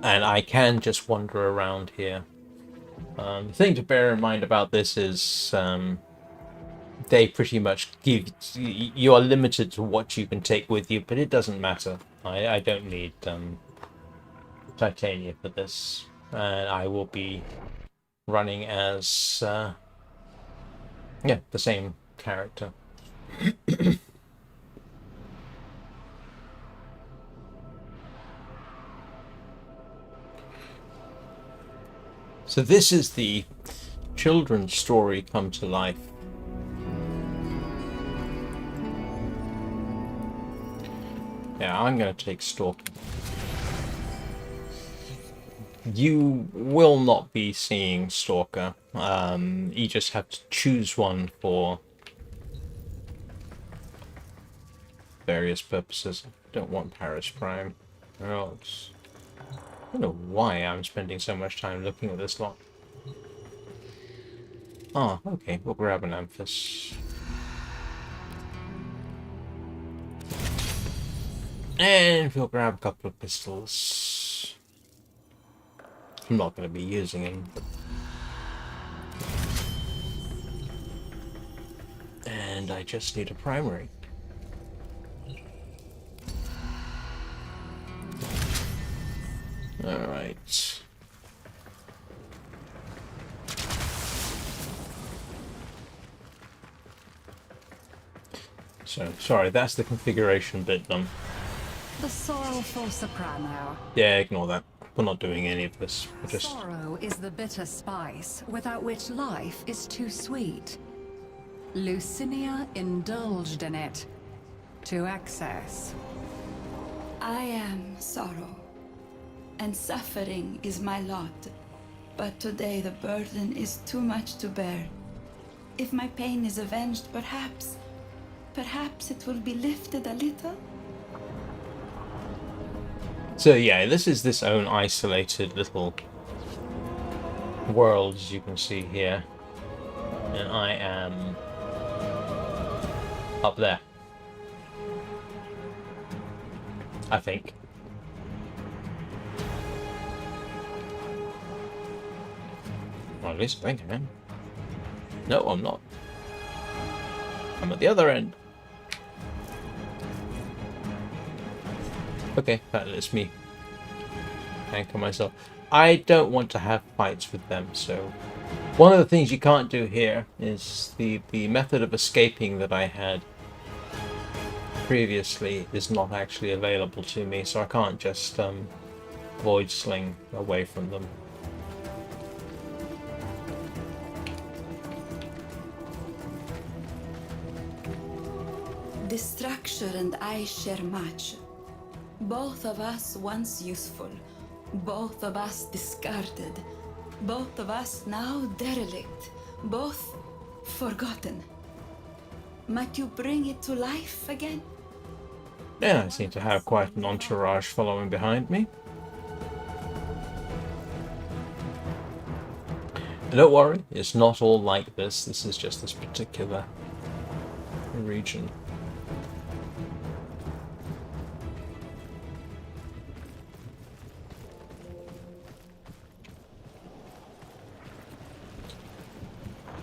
S1: And I can just wander around here. The thing to bear in mind about this is they pretty much give... You are limited to what you can take with you, but it doesn't matter. I don't need titania for this. And I will be running as... yeah, the same character. So this is the children's story come to life. Yeah, I'm going to take Stalker. You will not be seeing Stalker. You just have to choose one for various purposes. I don't want Paris Prime. Or else. I don't know why I'm spending so much time looking at this lot. Ah, okay, we'll grab an Amphis. And we'll grab a couple of pistols. I'm not going to be using them. And I just need a primary. Alright. So, sorry, that's the configuration bit done.
S7: The sorrowful soprano.
S1: Yeah, ignore that. We're not doing any of this. We're just...
S7: Sorrow is the bitter spice without which life is too sweet. Lucinia indulged in it to excess.
S8: I am sorrow, and suffering is my lot. But today the burden is too much to bear. If my pain is avenged, perhaps it will be lifted a little.
S1: So yeah, this is this own isolated little world, as you can see here. And I am up there. I think. Well, at least I think I am. No, I'm not. I'm at the other end. Okay, that lets me anchor myself. I don't want to have fights with them, so... One of the things you can't do here is the method of escaping that I had previously is not actually available to me, so I can't just void sling away from them.
S8: The structure and I share much. Both of us once useful, both of us discarded, both of us now derelict, both forgotten. Might you bring it to life again?
S1: Yeah, I seem to have quite an entourage following behind me. And don't worry, it's not all like this. This is just this particular region.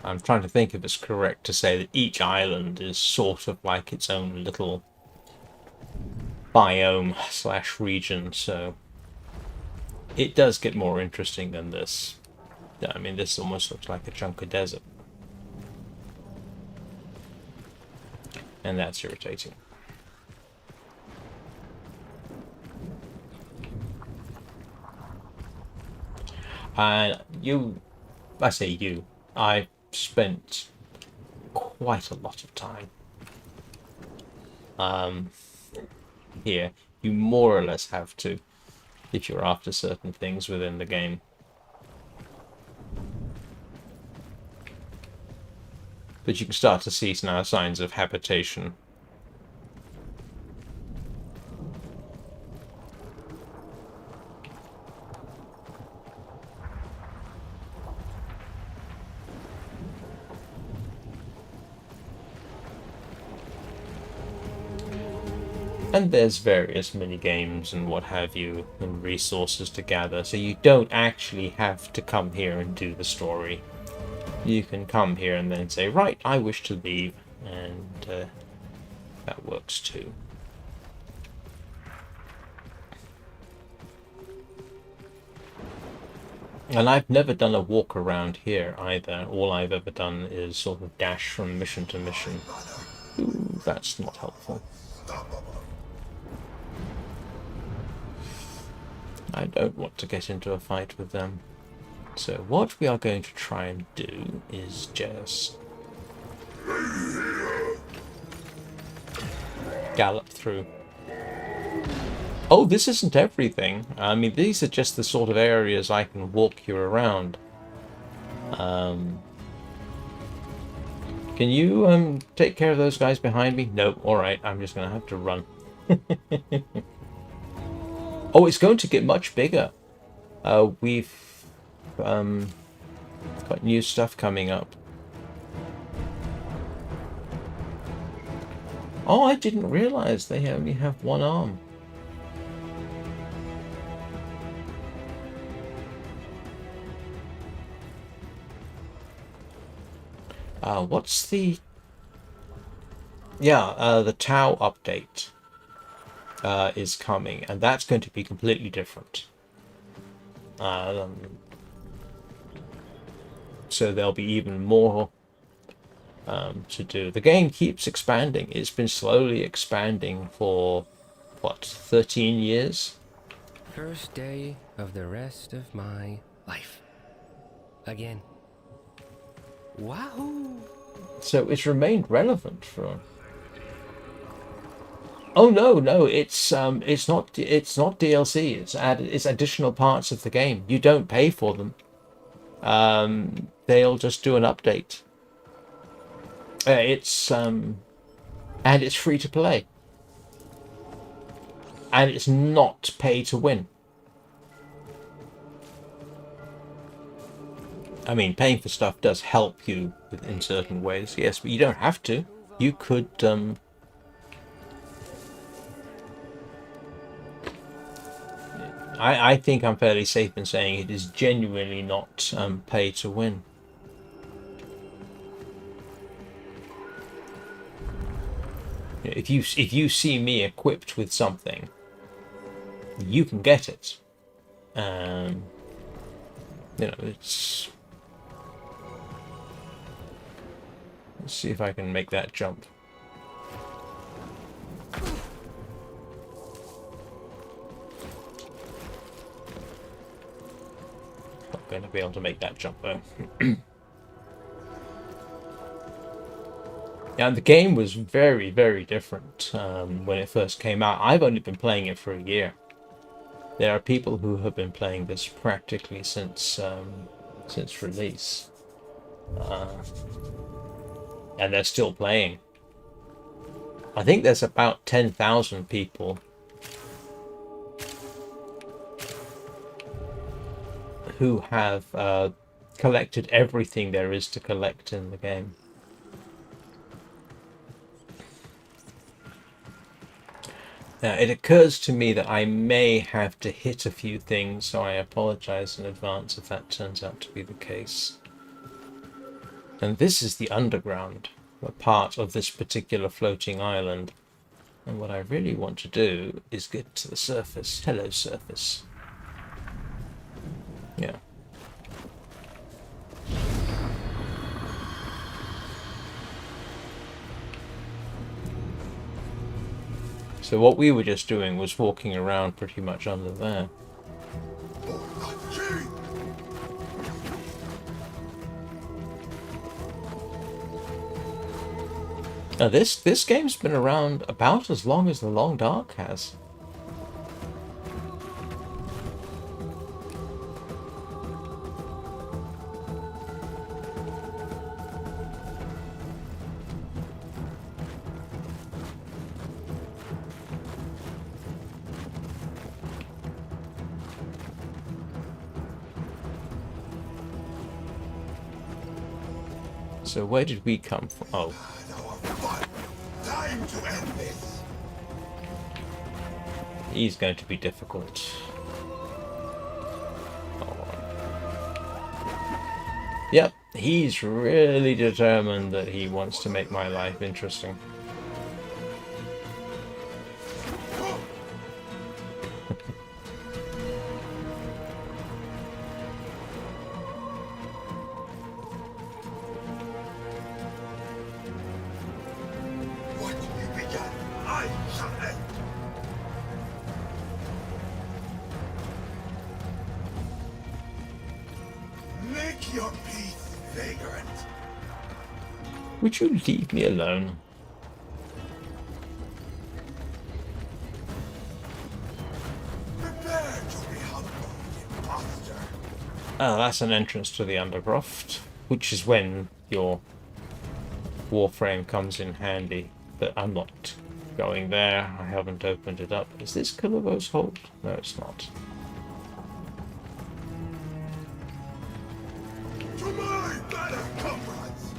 S1: I'm trying to think if it's correct to say that each island is sort of like its own little biome / region, so it does get more interesting than this. I mean, this almost looks like a chunk of desert. And that's irritating. And I say you, I spent quite a lot of time here. You more or less have to if you're after certain things within the game. But you can start to see now signs of habitation. And there's various mini games and what have you, and resources to gather, so you don't actually have to come here and do the story. You can come here and then say, right, I wish to leave, and that works too. And I've never done a walk around here either. All I've ever done is sort of dash from mission to mission. Ooh, that's not helpful. I don't want to get into a fight with them. So what we are going to try and do is just gallop through. Oh, this isn't everything. I mean, these are just the sort of areas I can walk you around. Can you take care of those guys behind me? No, alright, I'm just going to have to run. Oh, it's going to get much bigger. We've got new stuff coming up. Oh, I didn't realize they only have one arm. What's the... Yeah, the Tau update is coming, and that's going to be completely different. So there'll be even more to do. The game keeps expanding. It's been slowly expanding for, what, 13 years?
S9: First day of the rest of my life. Again. Wahoo!
S1: So it's remained relevant for... Oh no, it's not DLC. It's additional parts of the game. You don't pay for them. They'll just do an update. And it's free to play. And it's not pay to win. I mean, paying for stuff does help you in certain ways, yes, but you don't have to. You could, I think I'm fairly safe in saying it is genuinely not pay to win. If you see me equipped with something, you can get it. It's... Let's see if I can make that jump. Not going to be able to make that jump though. Yeah, and the game was very, very different when it first came out. I've only been playing it for a year. There are people who have been playing this practically since release. And they're still playing. I think there's about 10,000 people who have collected everything there is to collect in the game. Now, it occurs to me that I may have to hit a few things, so I apologize in advance if that turns out to be the case. And this is the underground, a part of this particular floating island. And what I really want to do is get to the surface. Hello, surface. Yeah. So what we were just doing was walking around pretty much under there. Now this game's been around about as long as The Long Dark has. So where did we come from? Oh.
S10: Time to end this.
S1: He's going to be difficult. Oh. Yep, he's really determined that he wants to make my life interesting.
S4: your peace, vagrant.
S1: Would you leave me alone?
S4: Prepare to be humbled, imposter.
S1: Oh, that's an entrance to the Undercroft, which is when your Warframe comes in handy. But I'm not going there. I haven't opened it up. Is this Kalabo's hold? No, it's not.
S4: To my better comrades.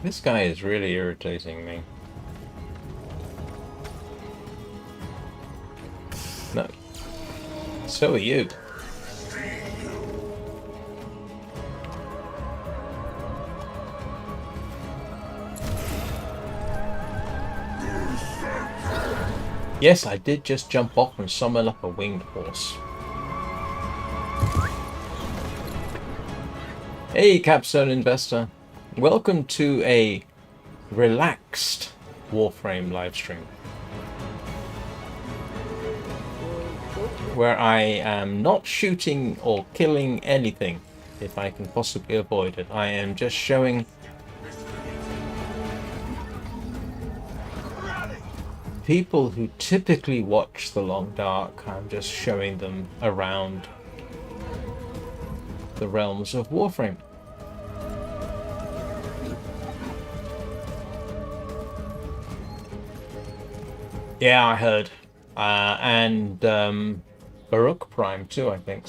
S1: This guy is really irritating me. No. So are you. Yes, I did just jump off and summon up a winged horse. Hey, Capstone Investor. Welcome to a relaxed Warframe livestream, where I am not shooting or killing anything if I can possibly avoid it. I am just showing people who typically watch The Long Dark, I'm just showing them around the realms of Warframe. Yeah, I heard. And Baruch Prime too, I think.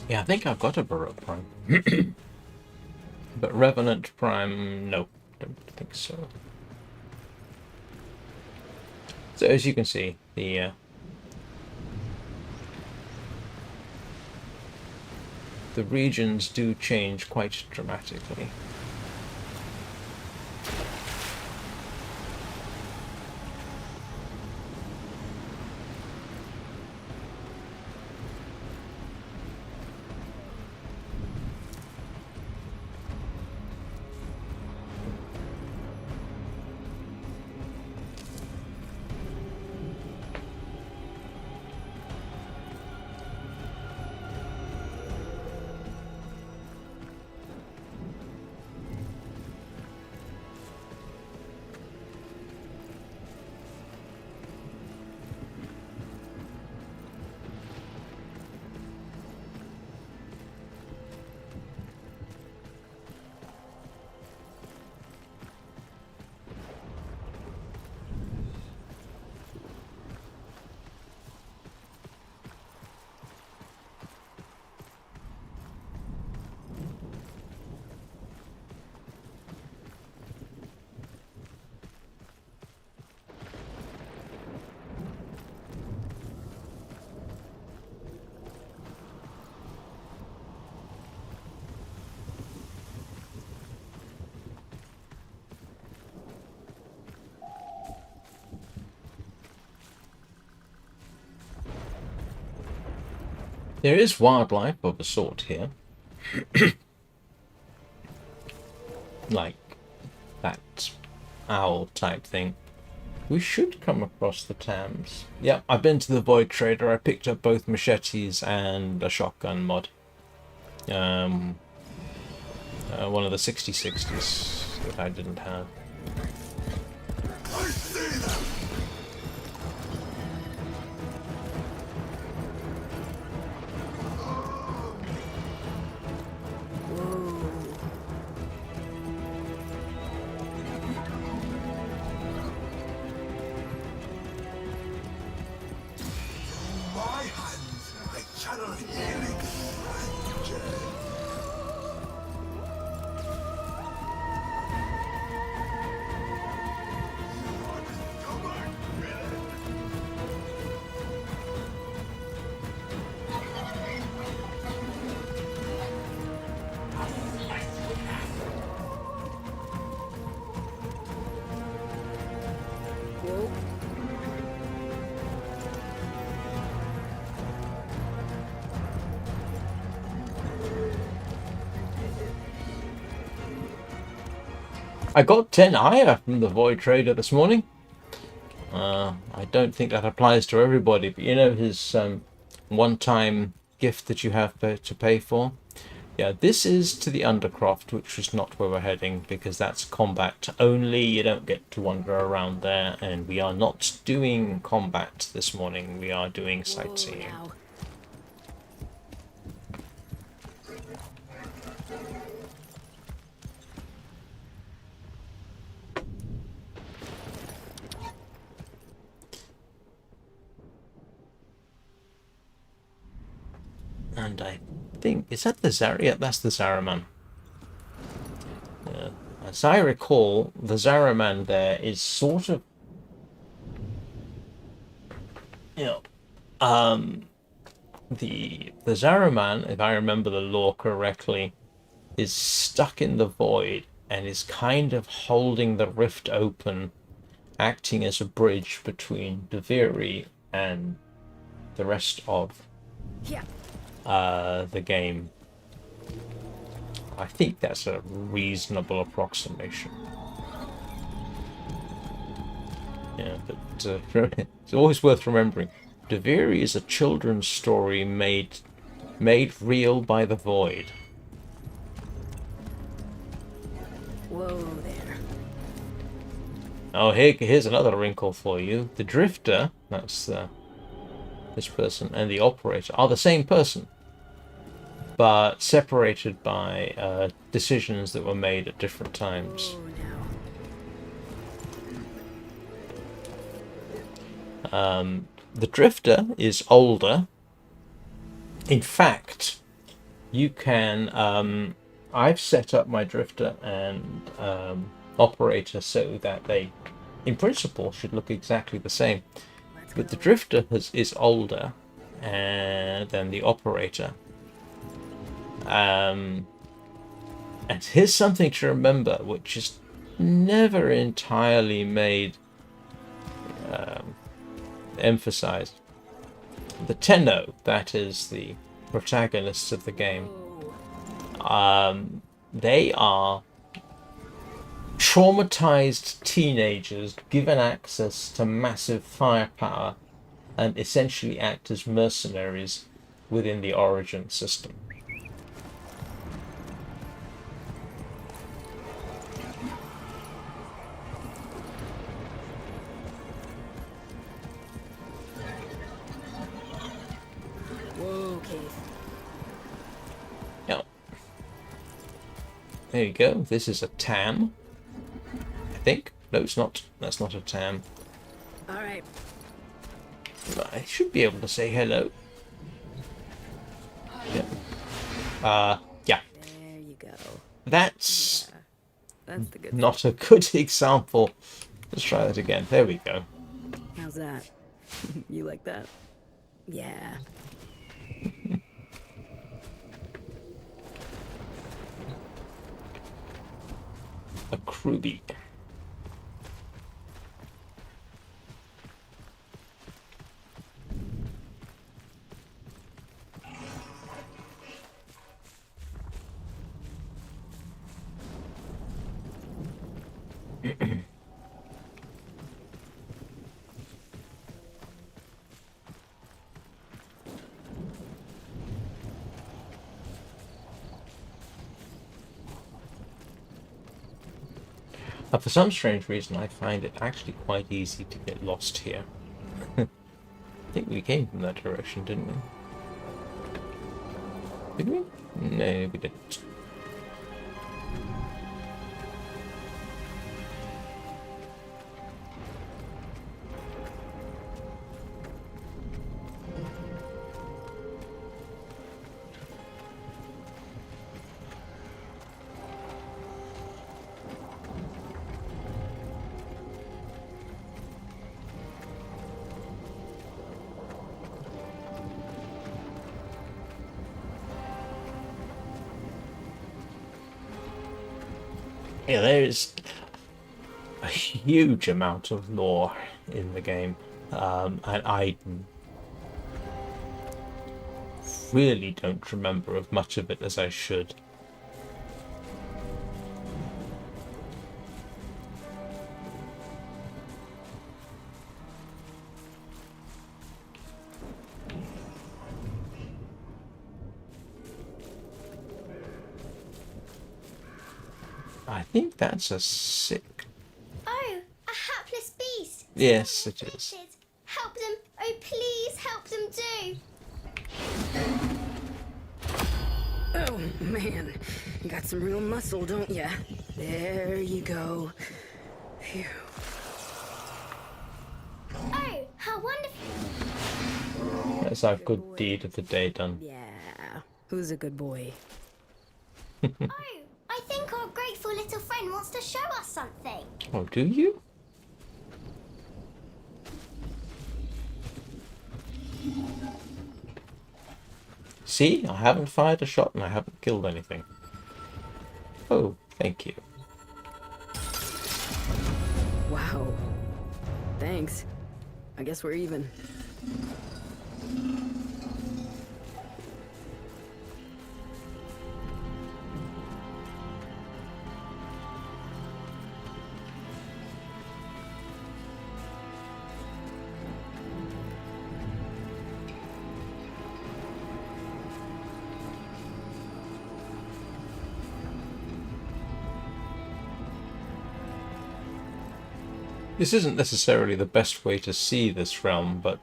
S1: Yeah, I think I've got a Baruch Prime. But Revenant Prime, no, don't think so. So as you can see, the regions do change quite dramatically. There is wildlife of a sort here. Like that owl type thing. We should come across the Thames. Yep, I've been to the Void Trader. I picked up both machetes and a shotgun mod. One of the 6060s that I didn't have.
S4: I see them. My hands, I channel healing strength.
S1: I got 10 higher from the Void Trader this morning. I don't think that applies to everybody, but you know his one-time gift that you have to pay for? Yeah, this is to the Undercroft, which is not where we're heading, because that's combat only. You don't get to wander around there, and we are not doing combat this morning. We are doing sightseeing.
S3: Whoa,
S1: And I think, is that the Zara? Yeah, that's the Zaraman. As I recall, the Zaraman there is sort of, you know, the Zaraman, if I remember the lore correctly, is stuck in the void and is kind of holding the rift open, acting as a bridge between Deviri and the rest of the game. I think that's a reasonable approximation. Yeah, but it's always worth remembering. Deviri is a children's story made real by the void.
S3: whoa there.
S1: Oh, here's another wrinkle for you. The Drifter, that's this person, and the Operator are the same person, but separated by decisions that were made at different times.
S3: Whoa, now.
S1: The Drifter is older. In fact, you can... I've set up my Drifter and Operator so that they, in principle, should look exactly the same. But the Drifter is older than the Operator. And here's something to remember, which is never entirely made emphasized. The Tenno, that is the protagonists of the game, they are traumatized teenagers given access to massive firepower and essentially act as mercenaries within the Origin system.
S3: Whoa, Keith.
S1: Yeah. There you go. This is a Tam, I think. No, it's not. That's not a Tam.
S3: All right.
S1: But I should be able to say hello. Yeah. Yeah.
S3: There you go.
S1: That's
S3: That's the good
S1: not a good example. Let's try that again. There we go.
S3: How's that? You like that? Yeah.
S1: A Kruby. For some strange reason, I find it actually quite easy to get lost here. I think we came from that direction, didn't we? Did we? No, we didn't. Yeah, there's a huge amount of lore in the game, and I really don't remember as much of it as I should. I think that's a sick.
S10: Oh, a hapless beast.
S1: Yes, it is.
S10: Wretched. Help them. Oh, please help them do.
S3: Oh, man. You got some real muscle, don't ya? There you go. Phew.
S10: Oh, how wonderful.
S1: That's our good deed of the day done.
S3: Yeah. Who's a good boy?
S10: Oh, I think our grateful little friend wants to show us something.
S1: Oh, do you? See, I haven't fired a shot and I haven't killed anything. Oh, thank you.
S3: Wow. Thanks. I guess we're even.
S1: This isn't necessarily the best way to see this realm, but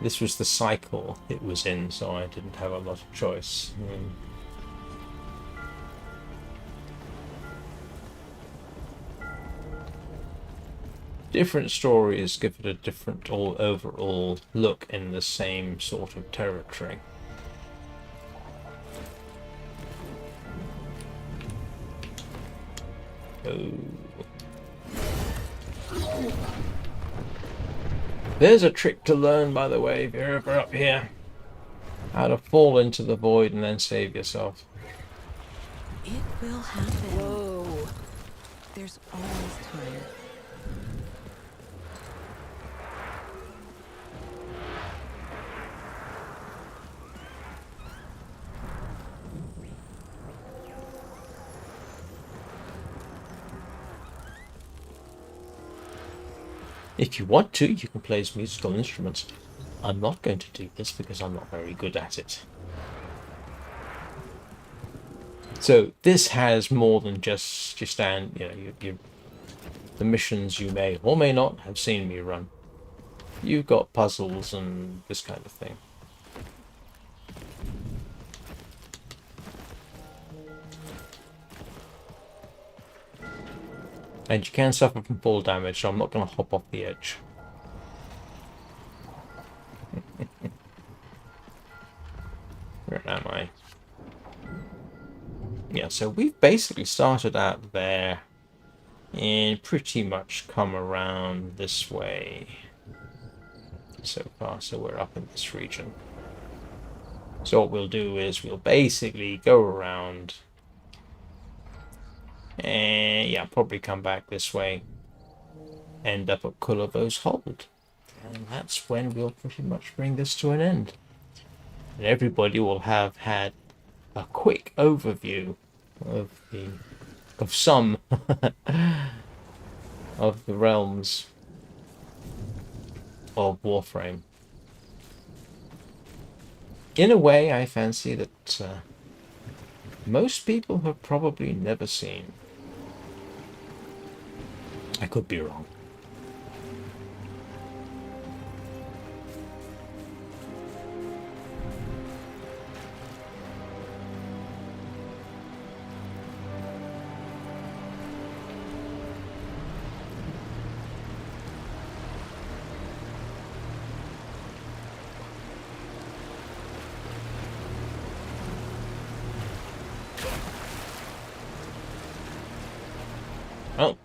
S1: this was the cycle it was in, so I didn't have a lot of choice. Different stories give it a different overall look in the same sort of territory. Oh. There's a trick to learn, by the way, if you're ever up here. How to fall into the void and then save yourself.
S11: It will happen.
S3: Whoa.
S11: There's always time.
S1: If you want to, you can play as musical instruments. I'm not going to do this because I'm not very good at it. So this has more than just your stand, the missions you may or may not have seen me run. You've got puzzles and this kind of thing. And you can suffer from fall damage, so I'm not going to hop off the edge. Where am I? Yeah, so we've basically started out there and pretty much come around this way so far, so we're up in this region. So what we'll do is we'll basically go around and yeah, probably come back this way, end up at Kulavo's Hold, and that's when we'll pretty much bring this to an end. And everybody will have had a quick overview of some of the realms of Warframe. In a way, I fancy that most people have probably never seen. I could be wrong. Well,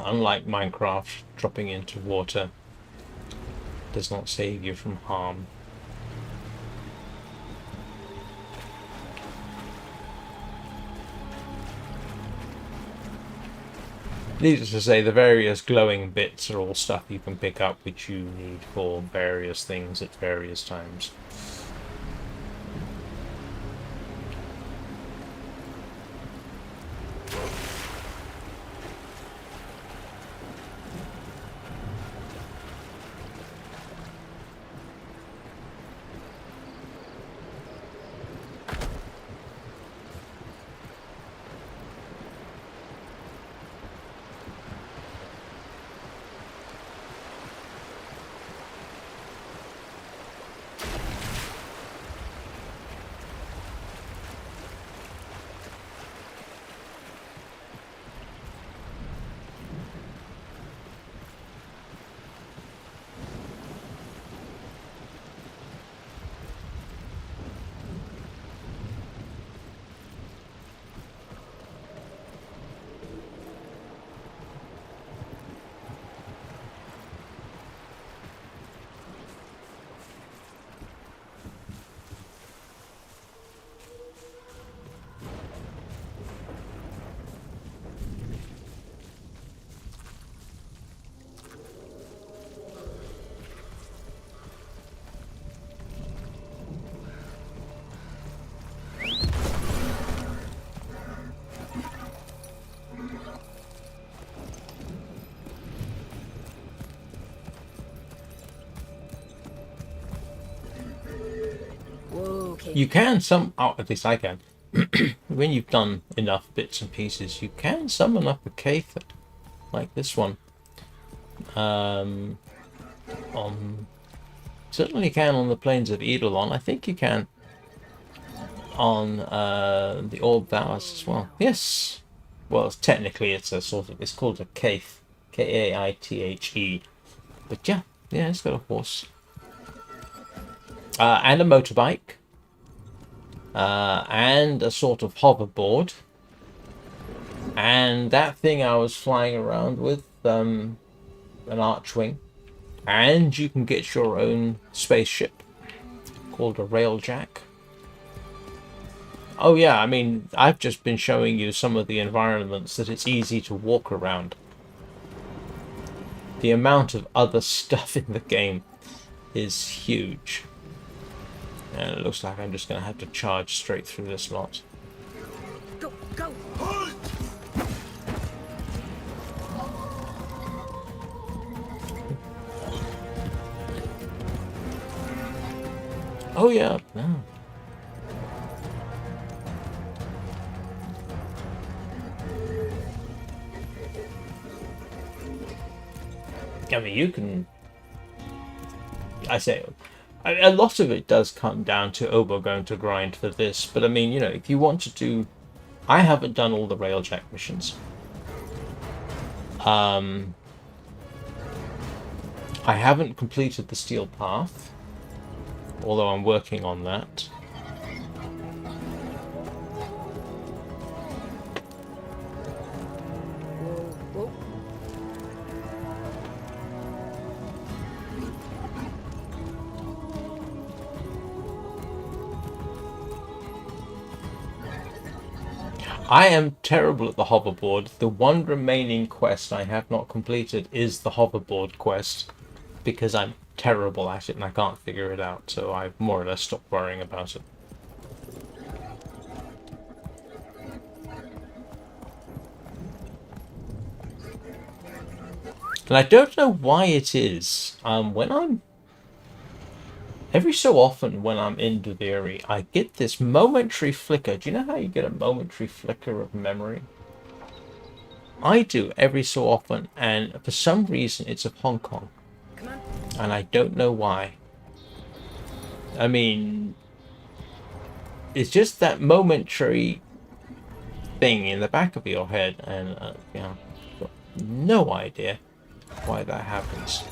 S1: unlike Minecraft, dropping into water does not save you from harm. Needless to say, the various glowing bits are all stuff you can pick up which you need for various things at various times.
S3: okay.
S1: You can at least I can. When you've done enough bits and pieces, you can summon up a cave like this one. On certainly can on the plains of Eidolon. I think you can on the Orb Bowers as well. Yes. Well, technically it's it's called a Kaith, Kaithe. But yeah, it's got a horse. And a motorbike. And a sort of hoverboard. And that thing I was flying around with, an archwing. And you can get your own spaceship called a railjack. Oh yeah, I mean, I've just been showing you some of the environments that it's easy to walk around. The amount of other stuff in the game is huge. And it looks like I'm just going to have to charge straight through this lot.
S3: Go, go!
S1: Oh yeah, no. I mean, you can... I say... A lot of it does come down to, oh, we're going to grind for this. But I mean, you know, if you want to do... I haven't done all the railjack missions. I haven't completed the Steel Path. Although I'm working on that.
S3: Whoa.
S1: I am terrible at the hoverboard. The one remaining quest I have not completed is the hoverboard quest, because I'm terrible at it and I can't figure it out, so I've more or less stopped worrying about it. And I don't know why it is, every so often when I'm in Duviri, I get this momentary flicker. Do you know how you get a momentary flicker of memory? I do every so often, and for some reason it's of Hong Kong.
S3: Come on.
S1: And I don't know why. I mean, it's just that momentary thing in the back of your head, and you know, got no idea why that happens.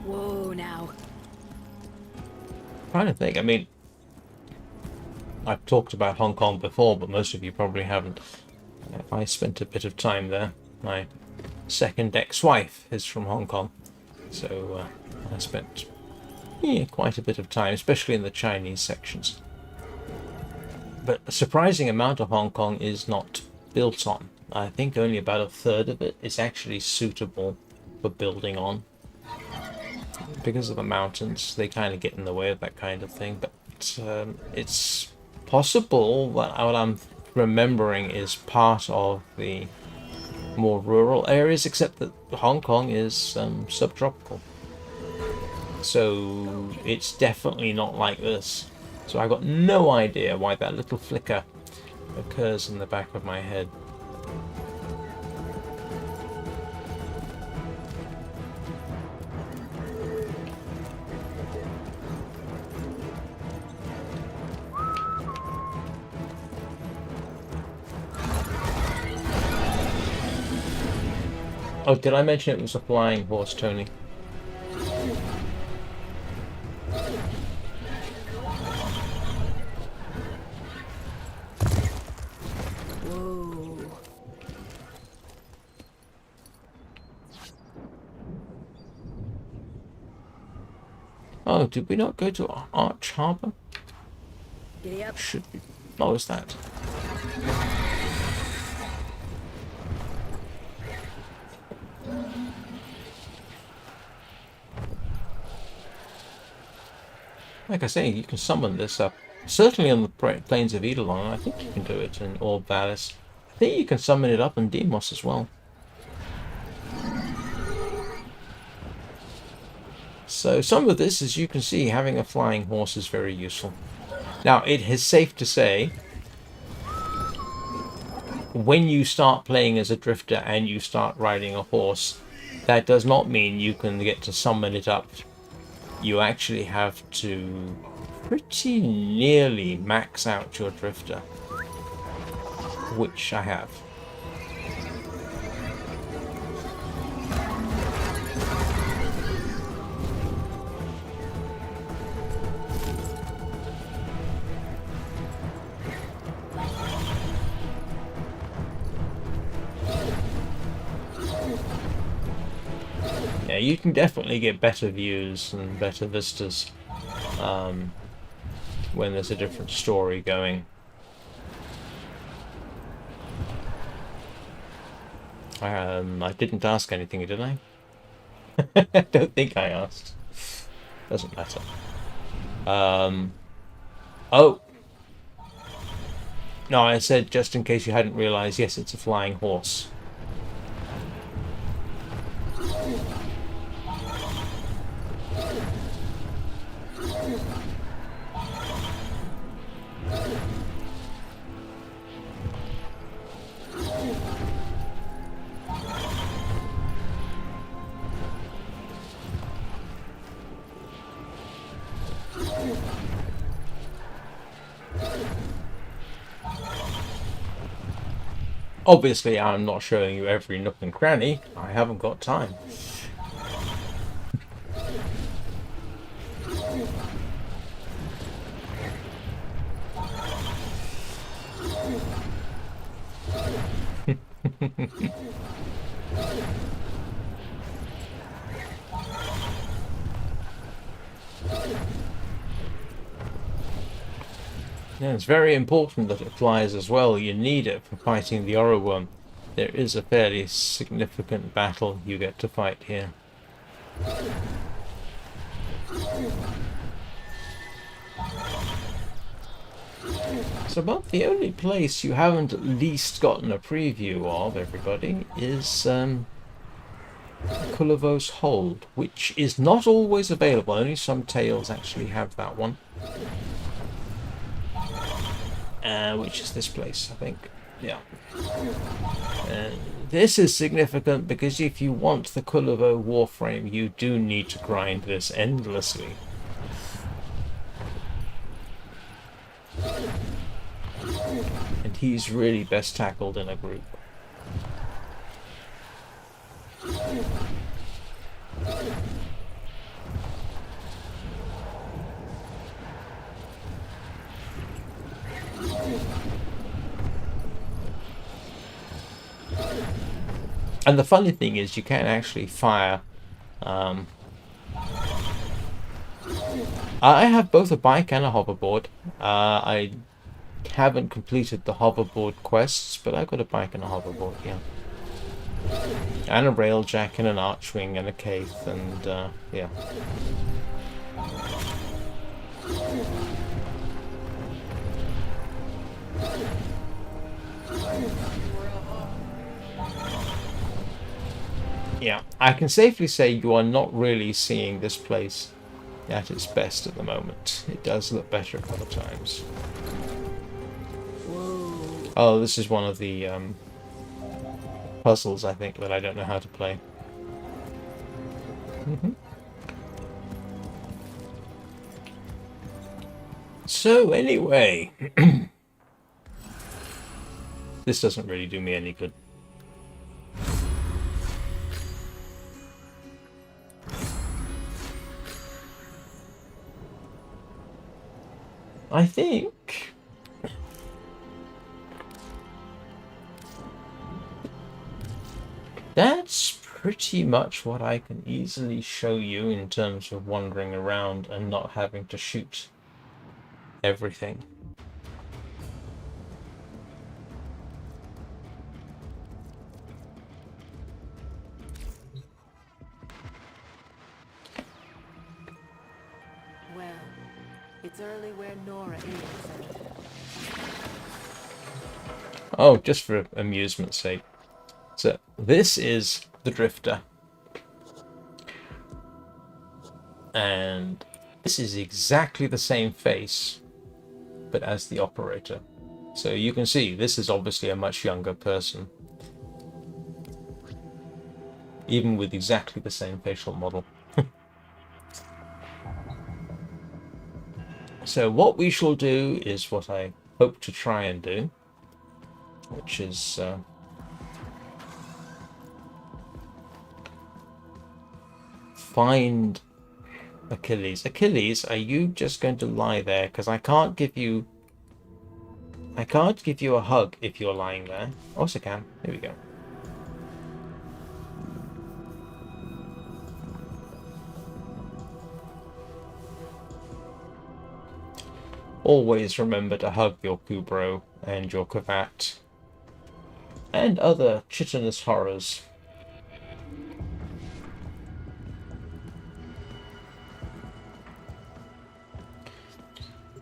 S3: Whoa, now.
S1: Trying to think. I mean, I've talked about Hong Kong before, but most of you probably haven't. I spent a bit of time there. My second ex-wife is from Hong Kong, so I spent quite a bit of time, especially in the Chinese sections. But a surprising amount of Hong Kong is not built on. I think only about a third of it is actually suitable for building on. Because of the mountains, they kind of get in the way of that kind of thing. But it's possible that what I'm remembering is part of the more rural areas, except that Hong Kong is subtropical. So it's definitely not like this. So I've got no idea why that little flicker occurs in the back of my head. Oh, did I mention it was a flying horse, Tony?
S3: Whoa.
S1: Oh, did we not go to Arch Harbour?
S3: Giddy up.
S1: Should be. What was that? Like I say, you can summon this up. Certainly on the plains of Eidolon, I think you can do it in Orb Valis. I think you can summon it up in Demos as well. So some of this, as you can see, having a flying horse is very useful. Now, it is safe to say, when you start playing as a drifter and you start riding a horse, that does not mean you can get to summon it up. You actually have to pretty nearly max out your drifter, which I have. Yeah, you can definitely get better views and better vistas when there's a different story going. I didn't ask anything, did I? I don't think I asked. Doesn't matter. Oh! No, I said just in case you hadn't realised, yes, it's a flying horse. Obviously, I'm not showing you every nook and cranny. I haven't got time. Yeah, it's very important that it flies as well. You need it for fighting the Orroworm. There is a fairly significant battle you get to fight here. So about the only place you haven't at least gotten a preview of, everybody, is Kulavos Hold, which is not always available. Only some tales actually have that one. Which is this place, I think. Yeah. And this is significant because if you want the Kulavo Warframe, you do need to grind this endlessly. And he's really best tackled in a group. And the funny thing is, you can actually fire. I have both a bike and a hoverboard. I haven't completed the hoverboard quests, but I've got a bike and a hoverboard, yeah. And a railjack and an archwing and a Kaith, and yeah. Yeah, I can safely say you are not really seeing this place at its best at the moment. It does look better at other times.
S3: Whoa.
S1: Oh, this is one of the puzzles, I think, that I don't know how to play. So, anyway. This doesn't really do me any good. I think that's pretty much what I can easily show you in terms of wandering around and not having to shoot everything.
S3: Well,
S11: It's early where Nora is.
S1: Oh, just for amusement's sake. So this is the Drifter. And this is exactly the same face, but as the operator. So you can see this is obviously a much younger person. Even with exactly the same facial model. So what we shall do is what I hope to try and do, which is find Achilles. Achilles, are you just going to lie there? Because I can't give you a hug if you're lying there. Also can. Here we go. Always remember to hug your Kubro and your Kavat and other chitinous horrors.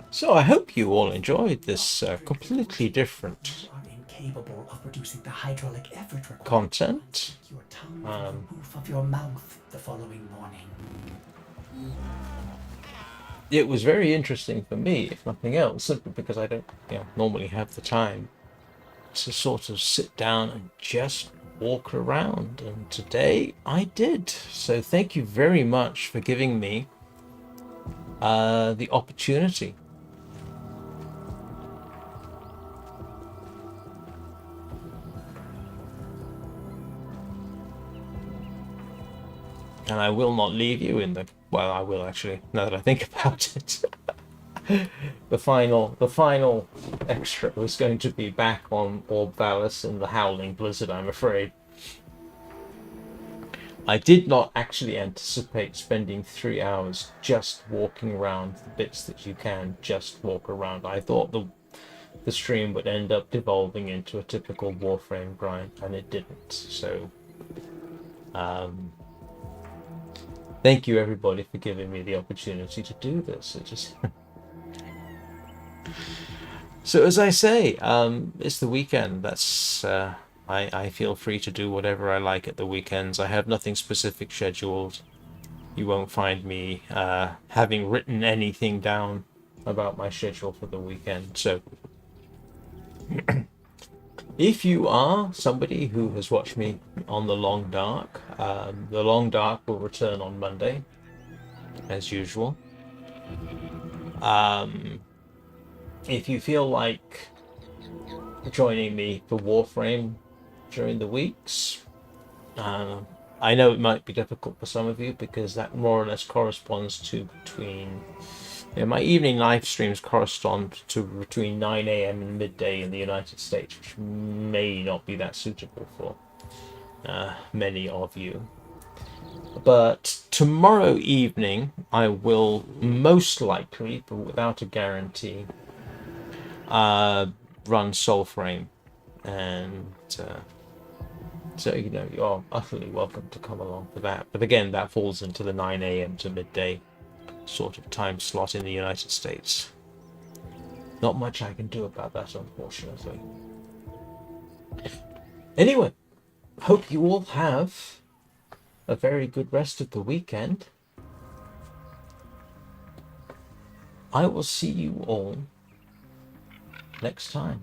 S1: So I hope you all enjoyed this completely different
S6: incapable of producing the hydraulic effort required
S1: content.
S6: your tongue from the roof of your mouth the following morning.
S1: It was very interesting for me, if nothing else, simply because I don't normally have the time to sort of sit down and just walk around. And today I did. So thank you very much for giving me the opportunity. And I will not leave you in the... Well, I will actually, now that I think about it. The final extra was going to be back on Orb Valis and the Howling Blizzard, I'm afraid. I did not actually anticipate spending 3 hours just walking around the bits that you can just walk around. I thought the stream would end up devolving into a typical Warframe grind, and it didn't. So, thank you everybody for giving me the opportunity to do this. It just so as I say, it's the weekend. That's I feel free to do whatever I like at the weekends. I have nothing specific scheduled. You won't find me having written anything down about my schedule for the weekend. So if you are somebody who has watched me on The Long Dark, The Long Dark will return on Monday, as usual. If you feel like joining me for Warframe during the weeks, I know it might be difficult for some of you because that more or less corresponds to between... my evening live streams correspond to between 9 AM and midday in the United States, which may not be that suitable for many of you. But tomorrow evening, I will most likely, but without a guarantee, run Soulframe. And so, you're utterly welcome to come along for that. But again, that falls into the 9 AM to midday sort of time slot in the United States. Not much I can do about that, unfortunately. Anyway, hope you all have a very good rest of the weekend. I will see you all next time.